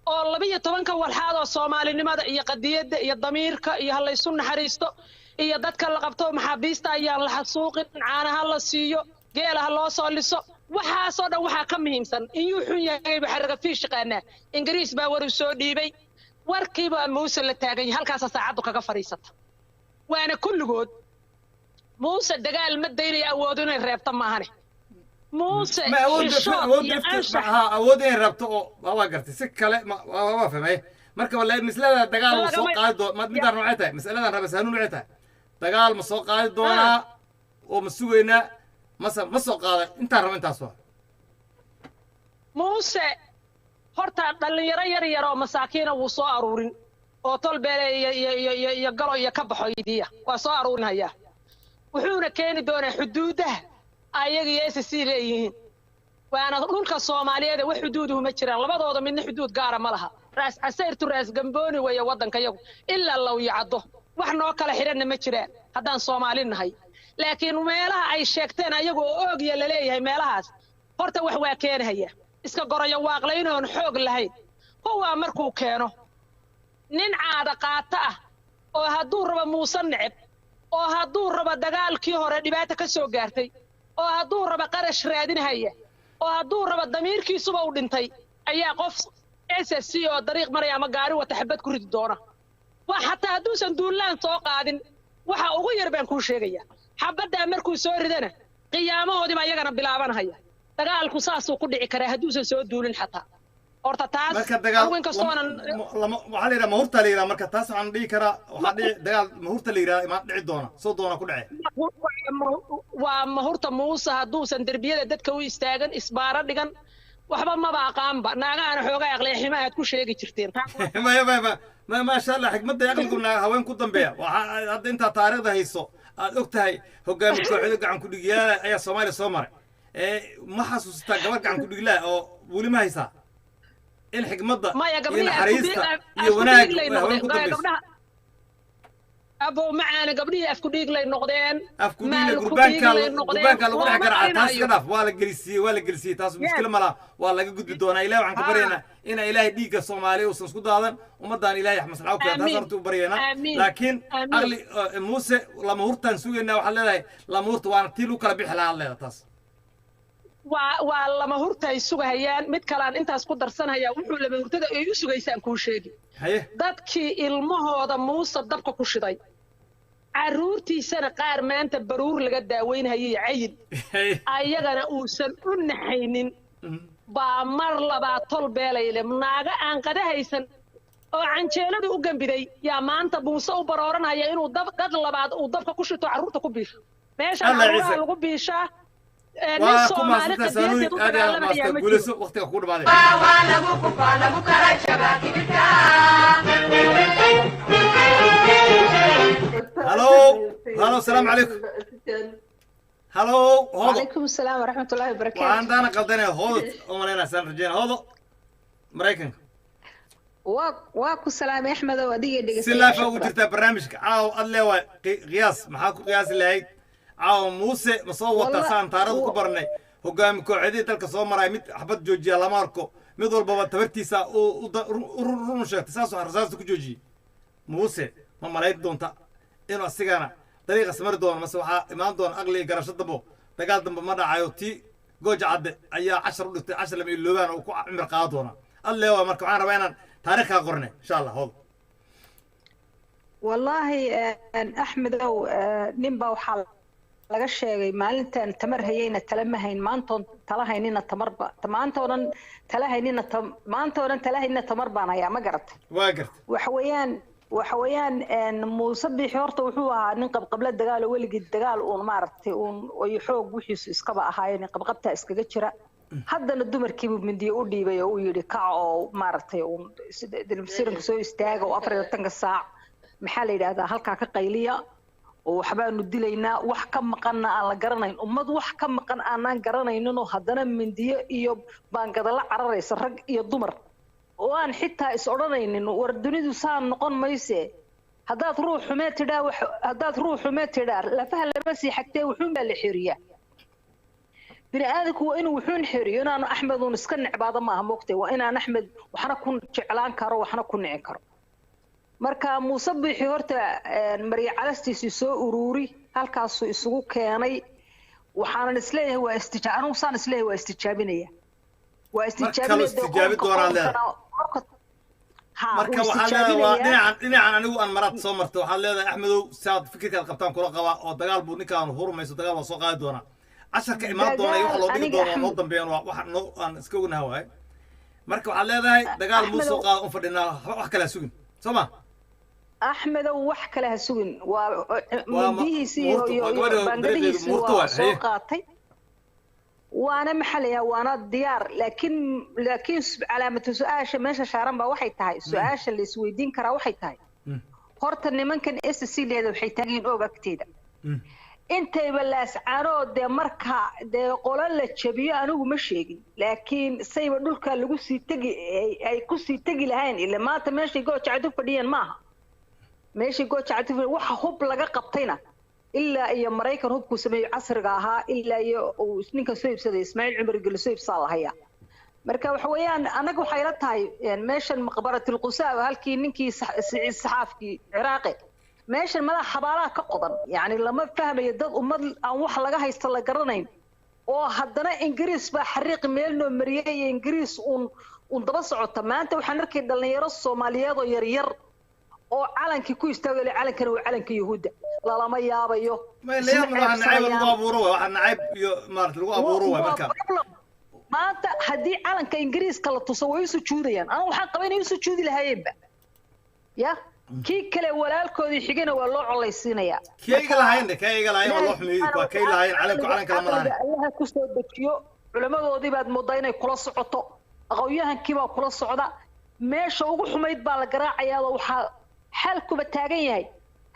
أو الله بيه طبعا كوال هذا الصومالي لماذا يقديد يضمير يهلا يسون حريستو iyo dadka la qabto maxaabiista ayaa la xasuuqin caanaha la siiyo geelaha loo soo liso waxa soo dhan waxa ka muhiimsan in uu xun yahay xaraga fiish qana ingiriis baa war soo dhiibay warkiiba muuse la taagay halkaas saacadu kaga fariisata waana kulligood muuse dagaal ma daynay awood inay reebta maahane muuse ma awood inay reebto oo waa gartay si kale waa fahmay marka wallahi mislada dagaal soo qaadi doo midaan noocay tahay mas'aladan raba saanu noocay tahay dagaal ma soo qaadi doonaa oo ma sugeynaa ma soo qaaday intaan rabo intaas waa muuse horta dhalinyaro yar oo masaakiina wuu soo aruurin oo tolbeele iyo galo iyo ka baxo idiya waa soo aruurinaya wuxuuna keeni doonaa xuduudaha ayaga iyo SSC leeyihiin waana dhulka Soomaaliyeed wax xuduuduhu ma jiraan labadooda midna xuduud gaar ma laha raas asayrtu raas gambooni way wadanka yagu illa law yacdo wax noo kala xiran ma jiraan haddaan Soomaali nahay laakiin meelaha ay sheegteen ayagu oo og ya leeyahay meelahaas horta wax waa keenaya iska gorayo waaqleyn oo xoog lahayn huwa markuu keeno nin caada qaata ah oo hadduu rabo Muuse neceb oo hadduu rabo dagaalkii hore dhibaato ka soo gaartay oo hadduu rabo qarash raadinaya oo hadduu rabo damiirkiisuba u dhintay ayaa qof SSC oo dariiq maray ama gaari wata xabad ku ridi doona waa xataa hadduusan duulaan soo qaadin waxa ugu yar baan kuu sheegaya xabadda markuu soo ridana qiyaamahoodii baa iyagana bilaabanaya dagaalku saasuu ku dhici karaa hadduusan soo duulin xataa horta taas marka dagaal waxaa la yidhaha mahurta la yidhaha marka taas waxaan dhihi karaa waxaa dhici dagaal mahurta la yidhaha imaan dhici doona soo doona ku dhace waa mahurta muuse hadduusan derbiyada dadka u istaagan isbaaro dhigan waxba maba aqaanba naagaana xoogaa aqliya xima aad ku sheegi jirteen ما شاء الله حكمة يقلكم هوين كنتم بيا وهذا أنت تاريخ ده هيسو أختها هجام كوعدك عن كل جيال أي صومالي صومري ما حسوس تجاوبك عن كل جيال أو ولي ما هيسا الحكمة ده ما يا قبلي حريصة يوناك هوين كنتم بيا أبو معانا قبلي أفكوديك لي نقدين أفكوديك قربان كلا ولا كرا تاس كذا ولا جلسي تاس مشكلة ملا ولا جود بدونا إله وعن كبرينا إن إله ديك الصومالي وسنسكود هذا ومدان إله يحمس العوك هذا صارتوا برينا لكن أغلي موسى لما هرت نسوي إنه وحلا لما هرت وأنا تيلو كلا بيحلا على تاس ولما هرت يسوق هيان متكلان أنت أسكود درسنا هيا وحول لما هرت ده يسوق يسان كل شيء dadkii ilmahooda muuse dabka ku shiday caruurtiisana qaar maanta baruur laga daaweynayay cayid ayagana uusan u naxaynin baa mar labaad tol beelayle naaga aan qadahaysan oo canjeeladu u gambiday yaa maanta muuse u barooranaya inuu dad labaad uu dabka ku shito caruurta ku biisho meesha lagu biishaa وكم أصدق سنوي هذا ما استقبله وقت أقول بعدين. هلو السلام عليكم. هلو وعليكم السلام ورحمة الله وبركاته. وعندنا قلدنا هود ومالنا سان رجينا هود مريكن. واكو السلام يا أحمد ودي دقيقة. سلافة وترتب برنامجك عاو الله قياس محاكو قياس اللي هيك. عاو موسى مصوت سان تارد كبرني هجام كوعدي تلك صومراي مت حبت جوجي على ماركو مدول بابا تبرتيسا ورونشة تساسو حرزاز كجوجي موسى ما ملايت دون تا إنه السجانة طريقة سمر دون مسوحة إمام دون أغلي قرش الضبو تقال دم مرة عيوتي جوج عد أي 10 لما يلوبان وكو عمر قاطونا الله هو مركو عنا بينا تاريخها قرني إن شاء الله هذا والله أحمد أو نبا وحال laga sheegay maalintan tamar hayayna talama hayn maantoon talahaynina tamarba maantoodan talahaynina maantoodan talahaynina tamar baan ayaa ma garat waa gart waxa weeyaan Muuse Biixi horta wuxuu ahaa nin qabqabla dagaal oo weligii dagaal oo maartay oo xoog wixiisu iskaba ahaayeen qabqabta iskaga jira haddana dumarkii buu mindiyo u dhiibay oo uu yiri kac oo maartay oo sirinka soo istaaga oo 24 saac maxaa la yiraahdaa halka ka qayliya وحبانا نديلينا وحكم مقنا على قرنين ومد وحكم مقنا أنا قرنين إنه هدنا من دي يب بانقدر عرّيس الرج يضمر وأن حتى إسرائيل إنه وردني دوسان نقون ما يسي هذا تروح حمات دا هذا تروح حمات دا لا فهل بس حتى وحوم بالحرية بني هذاك هو إنه وحون حرية أنا أحمد ونسكن عبادة ما هم وقتي وأنا نحمد وحنا كون شعلان كارو وحنا كون عكر marka Muuse Biixi horta Mariya Calastiisi soo ururi halkaas uu isugu keenay waxaan isleeyahay waa istijaabin waxaan isleeyahay waa istijaabinaya marka waxaan dhinacan anigu aan marad soo marto waxaan leedahay Axmedow saad fikirka qabtaan kula qaba oo dagaal buu ninkaan hurmayso dagaal waa soo qaadi doona casharka imaan doona wax loo dhigi doona oo dambeeyaan wax aan iska ognahay marka waxaan leedahay dagaal Muuse qaad u fadhinaa wax kala sugin Soma أحمد وح كله سوين ومديه سي وبنجليه سي وسوقاتي وأنا محليها وأنا ديار لكن علامة سؤال ماشى شعران بوحي تاي سؤال اللي سويدين كرا وحي تاي هرت إن ممكن إس اللي هذا وحيتاجين أوجا كتير أنت بلاس عرض ده مركها ده قلنا الشبيه أنا ومشيجي لكن سيب دول كان لجوسي تجي أي كوسي تجي لهين اللي ما تمشي جو تعدو فديان معها ماشي جوتش عتف وح حب لقى قبطينا إلا أي مريكان هو كوسمي عصر جاها إلا أي وسنين كسويب سيد إسماعيل عمر يقول سويب صالح هي مركب حويان أنا جو حيرتها يعني ماشي مقبرة القساء وهالكي ننكي الصحافي عراقي ماشي الملا حبالة كقدم يعني لما فهم يدد أمد أو وح لقى هيستلا قرنين وهدنا إنجليز بحريق ميلنا مريء إنجليز ونضبص عطما أنت وحنركي دلنا يرص Soomaaliyeed يرير oo calankii ku istaagay calankan waa calanka Yahuuda lama yaabayo ma leeyahay nacayb lagu abuuro waxa nacayb iyo maart lagu abuuro marka maanta hadii calanka Ingiriiska la tuso way isu juudayaan ana waxaan qabay inay isu juudi lahaayeenba ya kii kale walaalkoodii xigana waa loo colaysiinaya kayga lahayn waa loo xumeeyay waa kay lahayn calanka lama lahayn Allah ku soo dejiyo culamadoodii baad moodaa inay kula socoto aqoonyahankii baa kula socda meesha ugu xumayd baa la garaacayaa oo waxaa xalkuba taagan yahay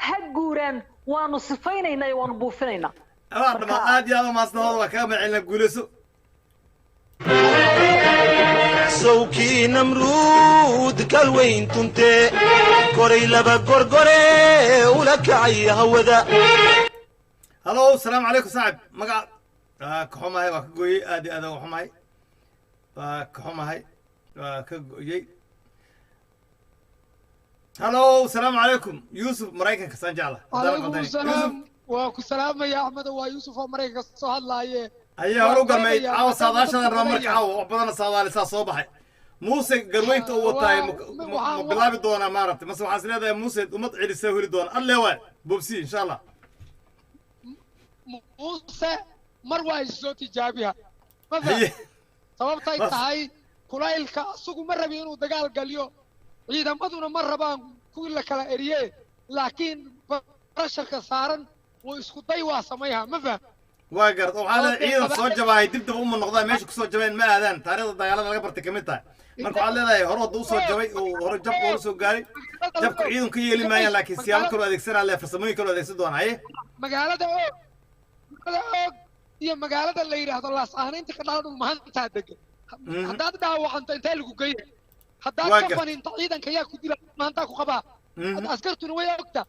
ha guuraan waanu sifaynaynaa iyo waanu buufinaynaa aad iyo aad u maasnahooda waa kaga macelina guulayso sawkii namruud galweyn tunte koray laba gorgore ula kacay hawada halo asalaamu calaykum saaxib magac ka xumahay waa ka gooyey aad iyo aad uga xumahay waa ka xumahay waa ka gooyey halo asalaamu calaykum yuusuf maraykanka saan jecla calaykum salaam waa ku salaamaya axmed waa yuusuf oo maraykanka soo hadlaaye ayaa hore u galmay caawa saadaashada raba marka caawa wax badana saadaalisaa soo baxay muuse garweynta u wataay ma bilaabi doonaa maaragtay mase waxaas leedahay muuse umad celisee heli doona alle waa bobsi insha allah muuse mar waa isoo tijaabiha sababtay tahay kulaylka asugu ma rabi inuu dagaal galiyo ciidamaduna ma rabaan kuwii la kala eriye laakiin barasharka saaran wuu isku day waa samayha ma faham waa garad waxaa leedahay ciidan soo jabaay dib daba uma noqdaan meesha kusoo jabeen ma aadaan taariikhda dagaalada laga bartay kamid tahay marka waxaad leedahay hore wadda usoo jabay oo hore jabka hore soo gaaray jabka ciidan ka yeeli maayaan laakiin siyaabo kaloo adeegsanaa le farsamooyin kaloo adeegsan doona haye magaalada og iyo magaalada la yidhaahdo laascaanaynta ka dhala dhulmahantaa degan haddaad dhaawacanto intee lagu geeya haddaad ka faninta ciidanka yaa ku dila maantaa ku qabaa askartuna way ogta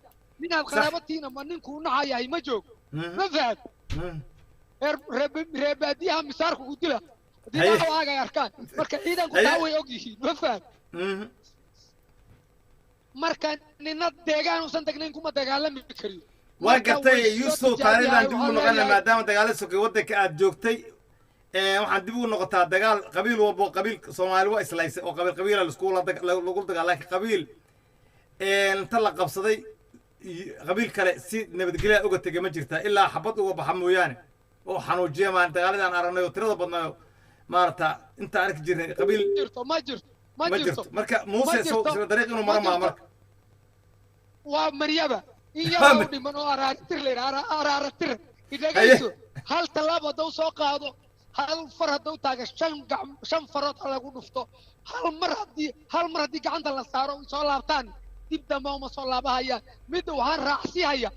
ninaad qaraabatiina ma ninkuu nacayahay ma joog ma fahad reer baadiyaha misaarku u dila haddii dhaawaaga ay arkaan marka ciidanku taa way og yihiin ma fahad marka nina deegaan uusan degnayn kuma dagaalami kariyo waa gartay yuusuf taariikhdan dib ugu noqona maadaama dagaalada sokay waddanka aad joogtay waxaan dib ugu noqotaa dagaal qabiil walbo qabiil soomaali waa islaysay oo qabiil qabiila lagu dagaal laakiin qabiil inta la qabsaday qabiil kale si nabadgelya uga tegay ma jirtaa ilaa xabad uga baxa mooyaane oo xanuujiya maan dagaaladaan aragnay oo tirada badnayo maarata inta arki jirnay qabiil ma jirto marka muuse soo dariiq inuu maro maa marka waa maryaba in yaroo dhiman oo araaratir la yidhaha araaratir idhagayso hal tallaab hadduu soo qaado hal far hadduu taaga shan farood lagu dhufto hal mar haddii gacanta la saaro soo laabtaan dib dambe uma soo laabahayaan midda waxaan raacsihaya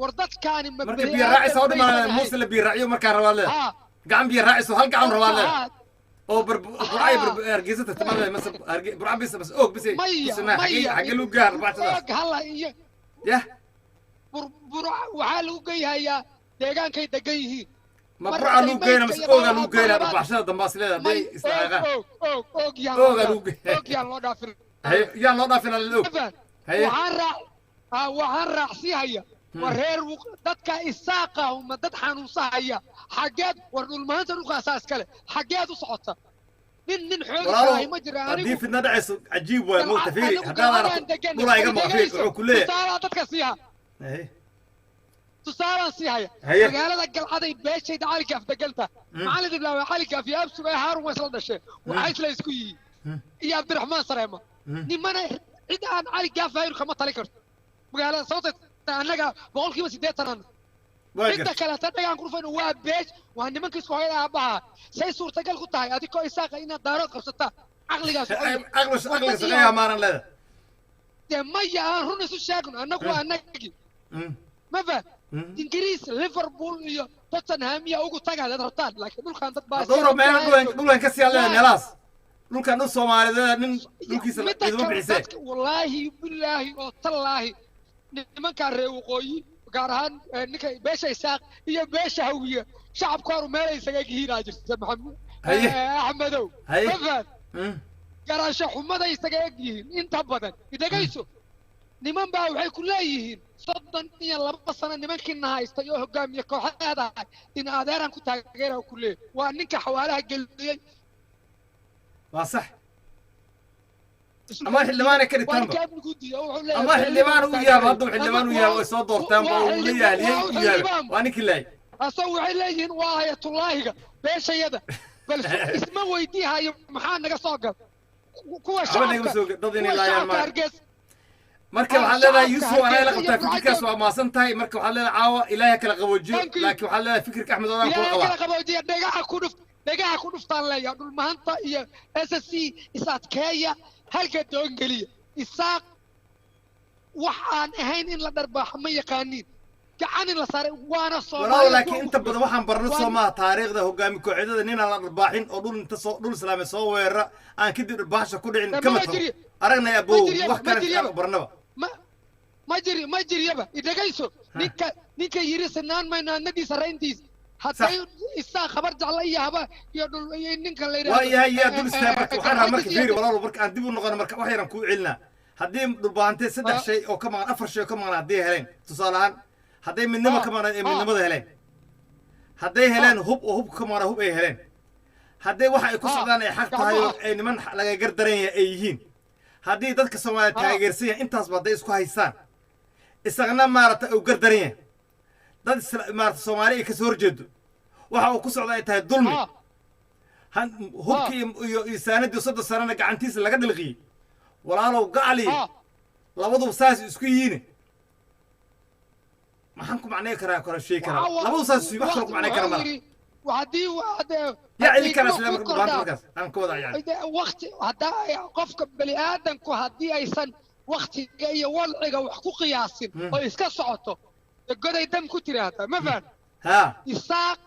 war dadkaani marka biyo raacis oo dhimaan muuse la biyo raaciyo markaa rabaa leedahay gacan biyo raacis oo hal gacan rabaa leedahay oo burcay hargeysata timaada mase burca bis bas og bis xagee lagu gaar baacadaas hala iyo yah waxaa lagu geeyahayaa deegaankay degan yihiin ma burca lagu geeyna mase oogaa lagu geeyna baxshada dambaas leedahay hadday islaagaan og yaan loo dhaafin yaan loo dhaafin al og waxaan raacsihaya war reer dadka isaaqa uma dad xanuunsahaya xageed war dhulmaanta dhulkaasaa iskale xageed u socota nin xoogay ma jira anigu haddii fidna dhacayso cajiib waay muuta fiiri haddaad aragto dhulaa iga maqfiir wuxuu ku leeyahay tusaalaa dadka siiha tusaalaan siihaya magaalada galcaday beeshay calinka afdeganta macalin iblaawe calinka af iyo absuga ee haarun waa isla dhasheen waxaa isla isku yihiin iyo cabdiraxmaan sareema nimana cid aan cali gaafaynu kama tali karto magaalada sababta annaga boqolkiiba 80 inta kale ta dhagaan kurfayno waa beej waa nimanka isku hayda aabaha say suurtagal ku tahay adigoo isaaqa inaad daarood qabsata aqligaas aqliga maaran leeda de maya aan run isu sheegno annagu waa annagii ma fa ingiriis liverpool iyo tottenham iyo ugu tagaad rabtaan laakiin dhulkan dad baa dowro meel dhulan ka sii leeda meelaas dhulkan dad Soomaaliyeed nin dhulkiisa iduma bixisay wallahi billahi oo tallaahi nimanka reer waqooyi gaar ahaan ninka beesha isaaq iyo beesha hawiye shacabka hor meel isaga gihiraa jirta maxamed axmedow fafad garaasho xumada isaga gihiin inta badan idagayso niman baa waxay ku leeyihiin 32 sano nimankii haysta iyo hogaamiye kooxaha in adeeran ku taageero ku leeyahay waa ninka xawaalaha galiyay waa sax ama xildhibaan ka dhigtaan ama xildhibaan u yaab hadda xildhibaan u yaab soo doortaan baa uu leeyahay u yaab waa ninkii leey asoo waxay leeyihiin waa ayatullaahiga beeshayada bal isma weydiihayo maxaa naga soo gal kuwa shacabka dad inay laayaan ma marka waxaad leedahay yuusuf anaa la qabtaa fikirkaas waa maasan tahay marka waxaad leedahay caawa ilaahay kala qaboojiyo laakiin waxaad leedahay fikirka axmed odaan kula qabaa kala qaboojiyo dhagaxa ku dhuf دقاها كون فتان لا يا دول مهنطة يا SSC إسات كايا هلك دونجلية إساق وحان أهين إن لا درباح ما يقانين كعاني لا صار وانا صومالي walaal laakiin inta badan waxaan barno Soomaa taariikhda hogaami kooxdada nin aan la dharbaaxin oo dhul inta soo dhul islaamay soo weerara aan kadib dharbaaxsha ku dhicin kama tago aragna yaa boo wax kale aan barnaba ما جري يبا إذا جايسو نيكا يرسنان ما نادي سرينتيس حتى إسا خبر جعل إياه هبا يدل ينك اللي ويا دول استابك وحنا مرك فيري ولا برك عن دبوا نقنا مرك وحيرا كو علنا هديم دول بانتي صدق شيء أو كمان أفر شيء كمان هديه هلين تصالحان هدي من نما كمان من نما هلين هدي هلين هوب كمان هوب أي هلين هدي واحد يكون صدقنا يحق تايو أي من لقى قدرين أيهين هدي ذاتك سماعة تاجرسية أنت أصبحت إسكو هيسان isagana maarata uu gardareen dad maarata Soomaaliya ka soo horjeedo waxa uu ku socdaa ay tahay dulmi hubkii iyo isaanadii 3 sanana gacantiisa laga dhilqiyay walaalow gacali labadu saas isku yihiin maxaan ku macnay karaa kala shay kara labadu saas wax ku macnay kara ma وهدي يا اللي كان اسلام كبانت انا كودا يعني وقت هدا قفك بني ادم كو هدي ايسن وقت جاي والعيقه wax ku qiyaasin oo iska socoto goday dam ku tiraahdo ma fahad isaaq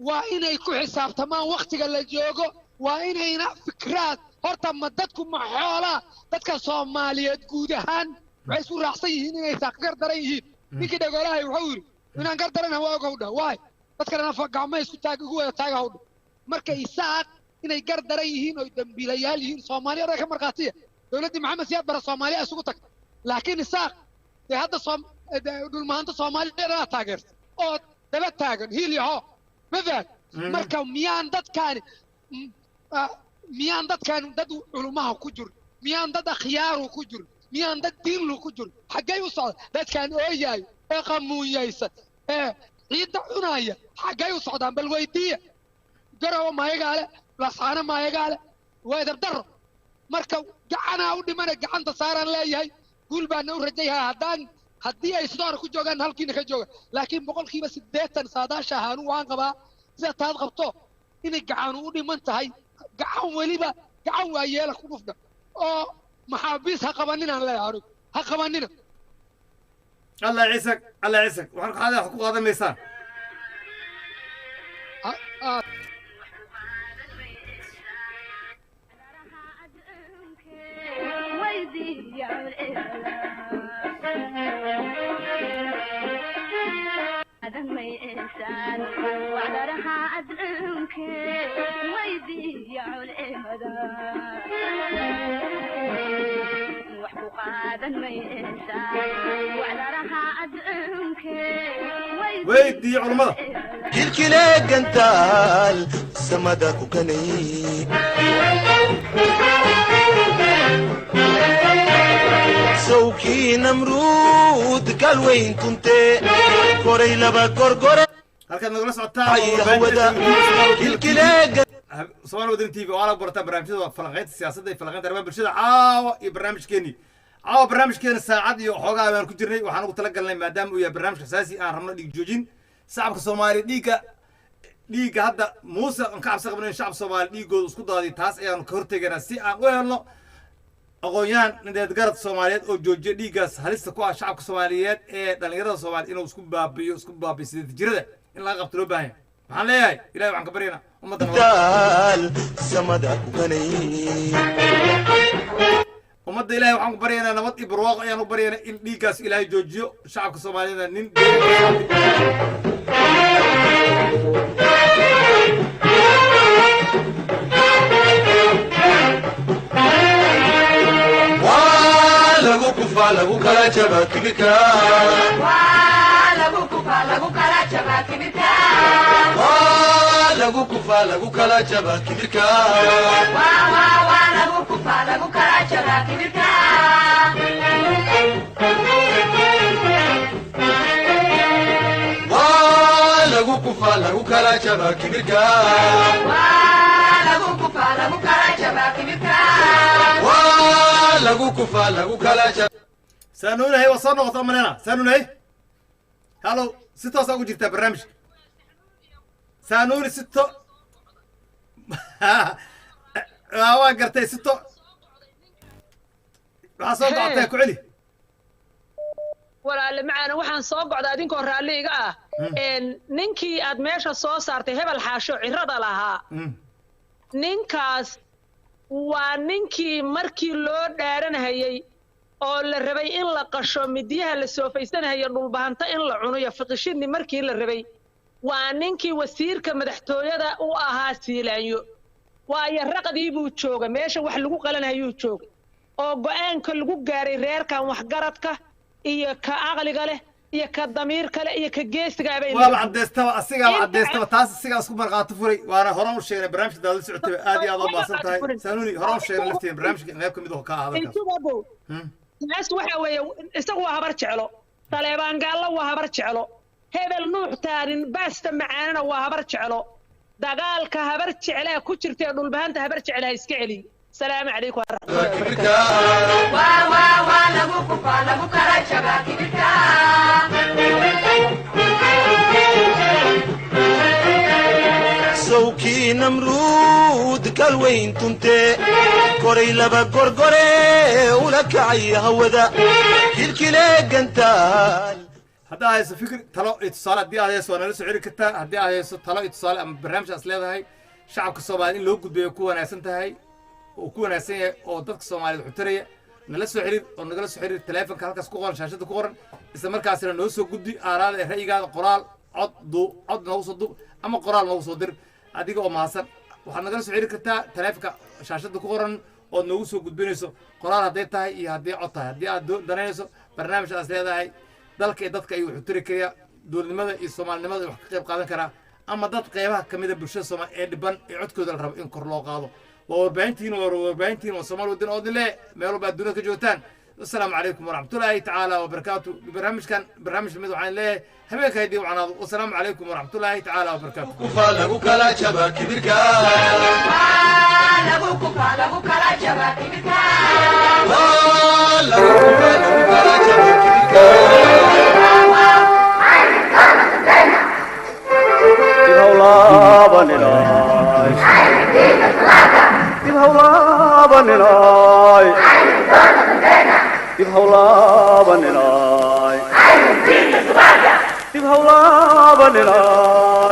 waa inay ku xisaabtamaan waqtiga la joogo waa inayna fikraad horta ma dadku ma xoolaa dadka Soomaaliyeed guud ahaan waxay soo raacsan yihiin inay isaaq gardaran yihiin ninkii dhagolahay wuxuu yiri inaan gardaran waa ogowda waay dadkana gacmo isku taag ugu wada taag hawdho marka isaaq inay gardaran yihiin oo dambiilayaal yihiin Soomaaliyeed ka marqaatiya دولتي محمد سياد برا الصومالية سقطك لكن الساق هذا دول ما أنت صومالي لا تاجر أو دبت تاجر هي اللي هو مثلا مركب ميان دت كان دد علماء كجر ميان دد خيار كجر ميان دد دين له كجر حاجة يوصل دت كان أوياي أقامو يايس عيد عناية حاجة يوصل عن بالويدية جروا ما يقال لصانا ما يقال وإذا بدر marka gacana u dhimana gacanta saaran leeyahay guul baan u rajayhaa haddii ay sidoo ku joogaan halkiina ka jooga laakiin 80% saadaasha aanu waan qabaa sida taad qabto inay gacan u dhiman tahay gacan waliba gacan waa yeela ku dhufna oo maxaabiis ha qabanina leeyahay ha qabanina الله يعيسك waxaan qaada wax ku qaadamaysaa ويدي علماء كلكلا قنتال سمدا كوكني سوكي نمرود قال وين كنت كوري لبا كوركورا halkaad nagala socotaan Soomaali wadani TV oo ala barta barnaamijyada falanqaynta siyaasadda iyo falanqaynta arrimaha bulshada caawa iyo barnaamijkeena saacad iyo xoogaa aan ku jirnay waxaan ugu talagalnay maadaama uu yahay barnaamij xasaasi aan rabno dhig joojin shacabka Soomaali dhiiga hadda Muuse aan ka cabsi qabno in shacabka Soomaali dhiigooda isku daadiyo taas ayaan ka hortegaynaa si aan u helno aqoonyahan nidaad garad Soomaaliyeed oo joojiya dhiigaas halista ku ah shacabka Soomaaliyeed ee dhalinyarada Soomaaliyeed inuu isku baabiyo sidii jirada in laga qabto loo baahan yahay waxaan leeyahay ilaahay waxaan ka baryaynaa ummadda ilaahay waxaan ku baryaynaa nabad iyo barwaaqo ayaan u baryaynaa in dhiiggaas ilaahay joojiyo shacabka Soomaaliyeed nin lagu kala jaba kibirka lagu kala jaba kibirka lagu kala jaba kibirka lagu kala jaba kibirka lagu kala jaba kibirka lagu kala jaba سانوني وصلنا وطمننا سانوني هلو ستة صاحب جرت برنامج سانوني ستة waa gartay sito waxaa soo gocotay ku celi walaale macaan waxaan soo gocday adinkoo raalli iga ah ninkii aad meesha soo saartay hebel xaasho cirada lahaa ninkaas waa ninkii markii loo dhaaranayay oo la rabay in la qasho midiyaha la soofaysanaya dhulbahanta in la cuno iyo fiqishini markii la rabay waa ninkii wasiirka madaxtooyada u ahaa Siilaanyo waayo raqadii buu jooga meesha wax lagu qalanayuu jooga oo go'aanka lagu gaaray reerkan wax garadka iyo ka aqliga leh iyo ka damiirka leh iyo ka geesiga bay waa cadeystaba taas asiga isku marqaato furay waana hore u sheegay barnaamijka daawada socotay aad iyo aad u maasan tahay saanuni hore u sheegay laftiin barnaamijka qayb kamid oo ka hadalkaas naas waxa weeye isagu waa habar jeclo taleebaan gaalla waa habar jeclo hebel nuux taarin baasta macaanana waa habar jeclo dagaalka habar jeclaa ku jirtay dhulbahanta habar jeclaa iska celi salaamu calaykum wa rahmatullahi lagu kufa lagu kala jaba kibirka sawkii namruud kalweyn tunte koray laba gorgore ula kacay hawada kilkile gantaal haddaa hayso fikir talo iyo tusaale haddii aad hayso waa nala soo celi kartaa haddii aad hayso talo iyo tusaale ama barnaamijkaas leedahay shacabka Soomaaliyeed in loo gudbiyo ku wanaagsan tahay oo ku wanaagsan yahay oo dadka Soomaaliyeed xutaraya nala soo xiriir oo nagala soo xiriir telefoonka halkaas ku qoran shaashada ku qoran isla markaasina noo soo gudbi aaraada ee ra'yigaada qoraal cod noogu soo dub ama qoraal noogu soo dir adiga oo mahadsan waxaad nagala soo xiriiri kartaa telefoonka shaashada ku qoran oo noogu soo gudbinayso qoraal hadday tahay iyo haddii cod tahay haddii aad danaynayso barnaamijkaas leedahay dalka iyo dadka ayuu xutari karaa dowladnimada iyo Soomaalinimada wax ka qayb qaadan karaa ama dad qaybaha kamid ah bulshada Soomaaliyeed ee dhiban ee codkooda la rabo in kor loo qaado ووربعينتين وصومال ودين أودلة ميلو بعد دونك جوتان السلام عليكم ورحمة الله تعالى وبركاته برنامج ميدو عن له هبيك هيدي وعنا والسلام عليكم ورحمة الله تعالى وبركاته كفا لغو كلا جبا كبيركا لغو كفا لغو كلا جبا كبيركا لغو كفا لغو كلا جبا كبيركا Dib hawla banilay